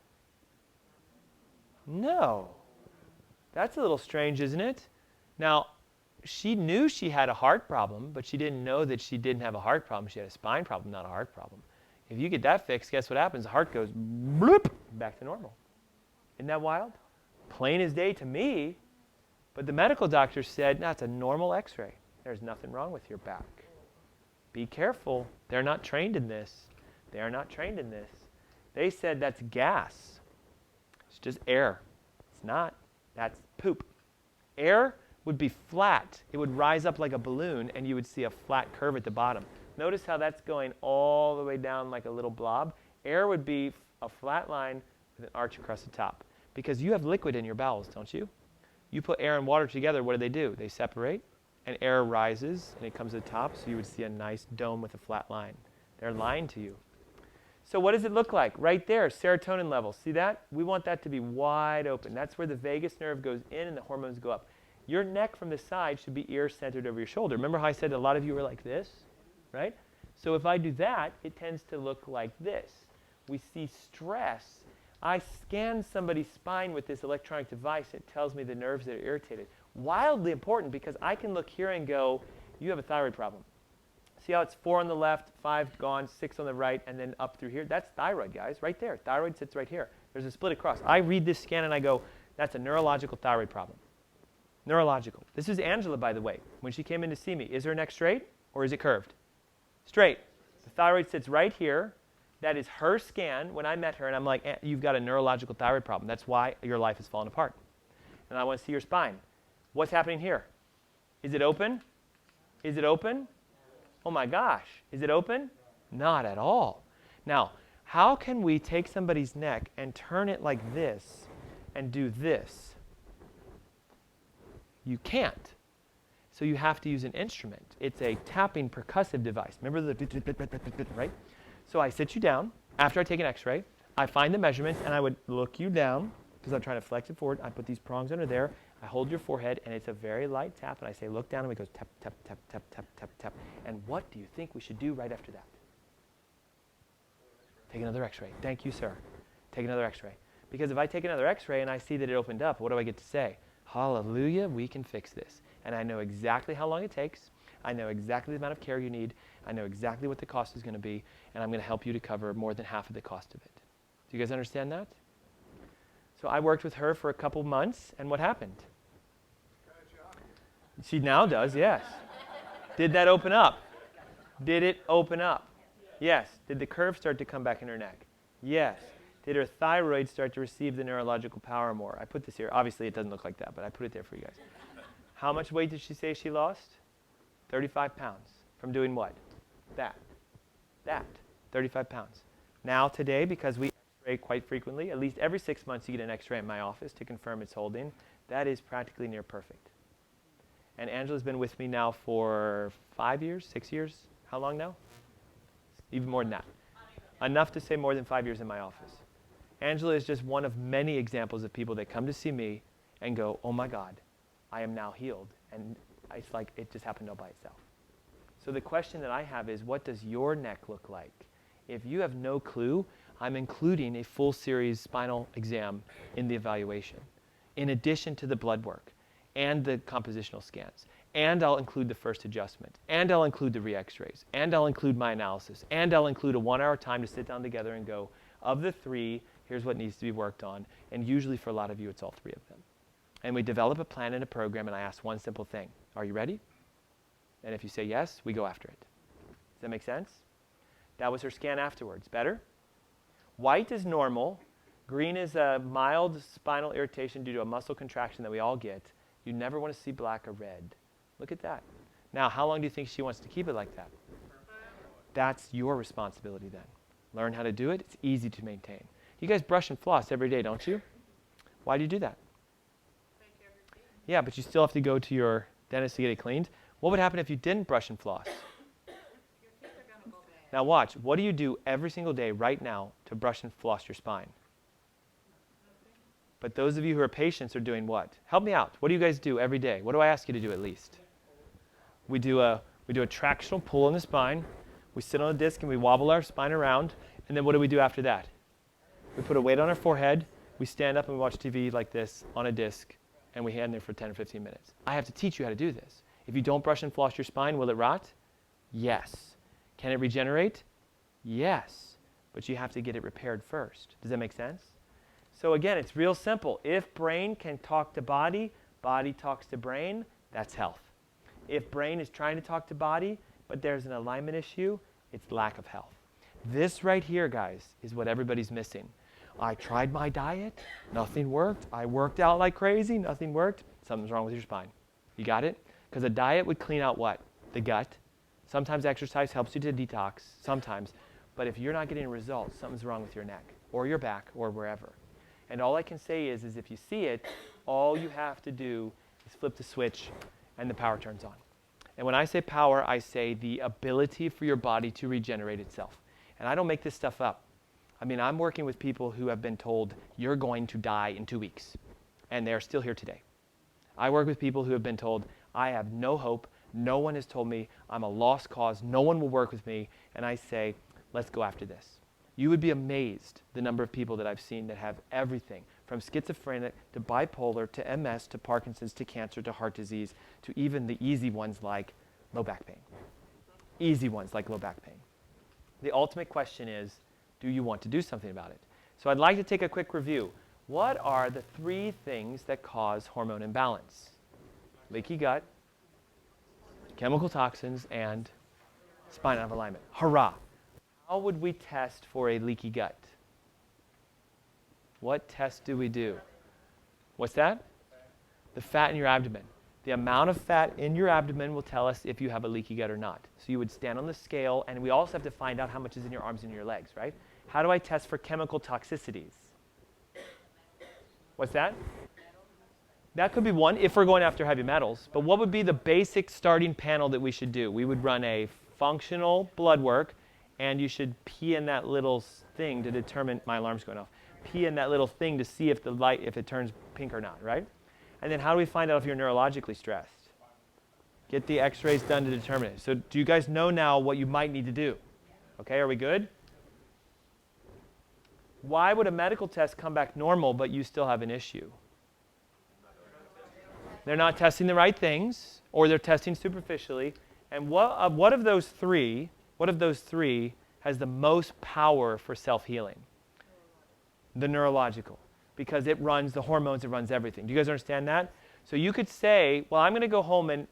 No. That's a little strange, isn't it? Now, she knew she had a heart problem, but she didn't know that she didn't have a heart problem. She had a spine problem, not a heart problem. If you get that fixed, guess what happens? The heart goes bloop, back to normal. Isn't that wild? Plain as day to me, but the medical doctor said, no, it's a normal x-ray. There's nothing wrong with your back. Be careful. They're not trained in this. They are not trained in this. They said that's gas. It's just air. It's not. That's poop. Air would be flat. It would rise up like a balloon, and you would see a flat curve at the bottom. Notice how that's going all the way down like a little blob. Air would be a flat line with an arch across the top. Because you have liquid in your bowels, don't you? You put air and water together, what do? They separate, and air rises, and it comes to the top, so you would see a nice dome with a flat line. They're lying to you. So what does it look like? Right there, serotonin levels. See that? We want that to be wide open. That's where the vagus nerve goes in and the hormones go up. Your neck from the side should be ear-centered over your shoulder. Remember how I said a lot of you were like this? Right? So if I do that, it tends to look like this. We see stress. I scan somebody's spine with this electronic device. It tells me the nerves that are irritated. Wildly important because I can look here and go, you have a thyroid problem. See how it's 4 on the left, 5 gone, 6 on the right, and then up through here? That's thyroid, guys, right there. Thyroid sits right here. There's a split across. I read this scan and I go, that's a neurological thyroid problem. Neurological. This is Angela, by the way. When she came in to see me, is her neck straight or is it curved? Straight. The thyroid sits right here. That is her scan when I met her, and I'm like, you've got a neurological thyroid problem. That's why your life has fallen apart. And I want to see your spine. What's happening here? Is it open? Is it open? Oh my gosh. Is it open? Not at all. Now, how can we take somebody's neck and turn it like this and do this? You can't. So you have to use an instrument. It's a tapping percussive device. Remember the right? So I sit you down. After I take an x-ray, I find the measurements, and I would look you down because I'm trying to flex it forward. I put these prongs under there. I hold your forehead, and it's a very light tap. And I say, look down, and we go tap, tap, tap, tap, tap, tap, tap. And what do you think we should do right after that? Take another x-ray. Thank you, sir. Take another x-ray. Because if I take another x-ray and I see that it opened up, what do I get to say? Hallelujah, we can fix this. And I know exactly how long it takes. I know exactly the amount of care you need. I know exactly what the cost is going to be. And I'm going to help you to cover more than half of the cost of it. Do you guys understand that? So I worked with her for a couple months, and what happened? She now does, yes. Did that open up? Did it open up? Yes. Did the curve start to come back in her neck? Yes. Did her thyroid start to receive the neurological power more? I put this here. Obviously, it doesn't look like that, but I put it there for you guys. How much weight did she say she lost? 35 pounds. From doing what? That. 35 pounds. Now, today, because we x-ray quite frequently, at least every 6 months you get an x-ray in my office to confirm it's holding, that is practically near perfect. And Angela's been with me now for 5 years, 6 years. How long now? Even more than that. Enough to say more than 5 years in my office. Angela is just one of many examples of people that come to see me and go, oh my God, I am now healed. And it's like it just happened all by itself. So the question that I have is, what does your neck look like? If you have no clue, I'm including a full series spinal exam in the evaluation, in addition to the blood work and the compositional scans. And I'll include the first adjustment. And I'll include the re-x-rays. And I'll include my analysis. And I'll include a 1-hour time to sit down together and go, of the 3, here's what needs to be worked on. And usually for a lot of you, it's all 3 of them. And we develop a plan and a program, and I ask one simple thing. Are you ready? And if you say yes, we go after it. Does that make sense? That was her scan afterwards. Better? White is normal. Green is a mild spinal irritation due to a muscle contraction that we all get. You never want to see black or red. Look at that. Now, how long do you think she wants to keep it like that? That's your responsibility then. Learn how to do it. It's easy to maintain. You guys brush and floss every day, don't you? Why do you do that? Yeah, but you still have to go to your dentist to get it cleaned. What would happen if you didn't brush and floss? Now watch. What do you do every single day right now to brush and floss your spine? But those of you who are patients are doing what? Help me out. What do you guys do every day? What do I ask you to do at least? We do a tractional pull on the spine. We sit on a disc and we wobble our spine around. And then what do we do after that? We put a weight on our forehead. We stand up and we watch TV like this on a disc. And we hang there for 10 or 15 minutes. I have to teach you how to do this. If you don't brush and floss your spine, will it rot? Yes. Can it regenerate? Yes. But you have to get it repaired first. Does that make sense? So again, it's real simple. If brain can talk to body, body talks to brain, that's health. If brain is trying to talk to body, but there's an alignment issue, it's lack of health. This right here, guys, is what everybody's missing. I tried my diet, nothing worked. I worked out like crazy, nothing worked. Something's wrong with your spine. You got it? Because a diet would clean out what? The gut. Sometimes exercise helps you to detox, sometimes. But if you're not getting results, something's wrong with your neck or your back or wherever. And all I can say is if you see it, all you have to do is flip the switch and the power turns on. And when I say power, I say the ability for your body to regenerate itself. And I don't make this stuff up. I mean, I'm working with people who have been told, you're going to die in 2 weeks. And they're still here today. I work with people who have been told, I have no hope. No one has told me I'm a lost cause. No one will work with me. And I say, let's go after this. You would be amazed the number of people that I've seen that have everything from schizophrenic to bipolar to MS to Parkinson's to cancer to heart disease to even the easy ones like low back pain. Easy ones like low back pain. The ultimate question is, do you want to do something about it? So I'd like to take a quick review. What are the 3 things that cause hormone imbalance? Leaky gut, chemical toxins, and spine out of alignment. Hurrah! How would we test for a leaky gut? What test do we do? What's that? The fat in your abdomen. The amount of fat in your abdomen will tell us if you have a leaky gut or not. So you would stand on the scale, and we also have to find out how much is in your arms and your legs, right? How do I test for chemical toxicities? What's that? That could be one if we're going after heavy metals. But what would be the basic starting panel that we should do? We would run a functional blood work, and you should pee in that little thing to determine, my alarm's going off, pee in that little thing to see if the light, if it turns pink or not, right? And then how do we find out if you're neurologically stressed? Get the x-rays done to determine it. So do you guys know now what you might need to do? Okay, are we good? Why would a medical test come back normal but you still have an issue? They're not testing the right things, or they're testing superficially. And what of those three has the most power for self-healing? The neurological, because it runs the hormones, it runs everything. Do you guys understand that? So you could say, well, I'm going to go home and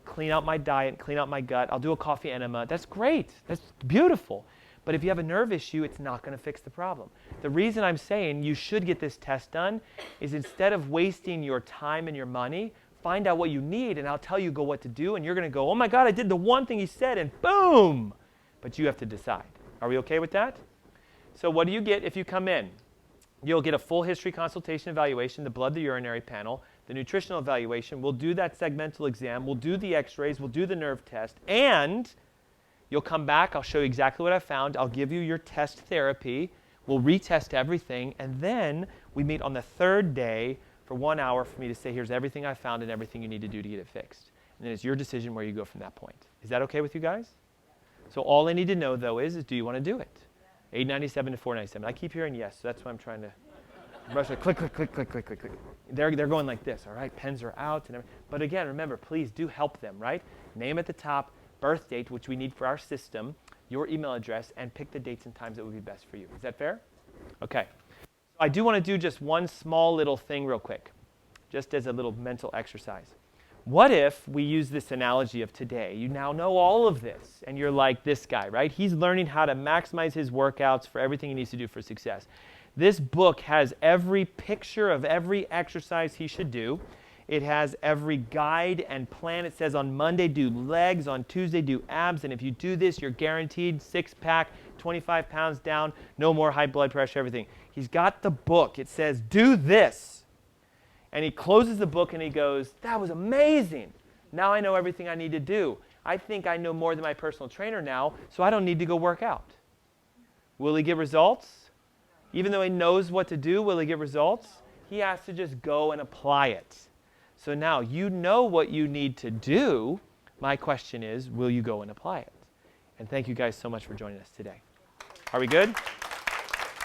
clean out my diet, clean out my gut. I'll do a coffee enema. That's great. That's beautiful. But if you have a nerve issue, it's not going to fix the problem. The reason I'm saying you should get this test done is instead of wasting your time and your money, find out what you need, and I'll tell you what to do, and you're going to go, oh my God, I did the one thing he said, and boom! But you have to decide. Are we okay with that? So what do you get if you come in? You'll get a full history consultation evaluation, the blood, the urinary panel, the nutritional evaluation. We'll do that segmental exam. We'll do the x-rays. We'll do the nerve test. And you'll come back. I'll show you exactly what I found. I'll give you your test therapy. We'll retest everything. And then we meet on the 3rd day for 1 hour for me to say, here's everything I found and everything you need to do to get it fixed. And then it's your decision where you go from that point. Is that okay with you guys? So all I need to know, though, is do you want to do it? $897 to $497. I keep hearing yes, so that's why I'm trying to rush it. Click, click, click, click, click, click, click. They're going like this, all right? Pens are out. And everything. But again, remember, please do help them, right? Name at the top, birth date, which we need for our system, your email address, and pick the dates and times that would be best for you. Is that fair? Okay. So I do want to do just one small little thing real quick, just as a little mental exercise. What if we use this analogy of today? You now know all of this, and you're like this guy, right? He's learning how to maximize his workouts for everything he needs to do for success. This book has every picture of every exercise he should do. It has every guide and plan. It says on Monday, do legs. On Tuesday, do abs. And if you do this, you're guaranteed 6-pack, 25 pounds down, no more high blood pressure, everything. He's got the book. It says, do this. And he closes the book and he goes, that was amazing. Now I know everything I need to do. I think I know more than my personal trainer now, so I don't need to go work out. Will he get results? Even though he knows what to do, will he get results? He has to just go and apply it. So now you know what you need to do. My question is, will you go and apply it? And thank you guys so much for joining us today. Are we good?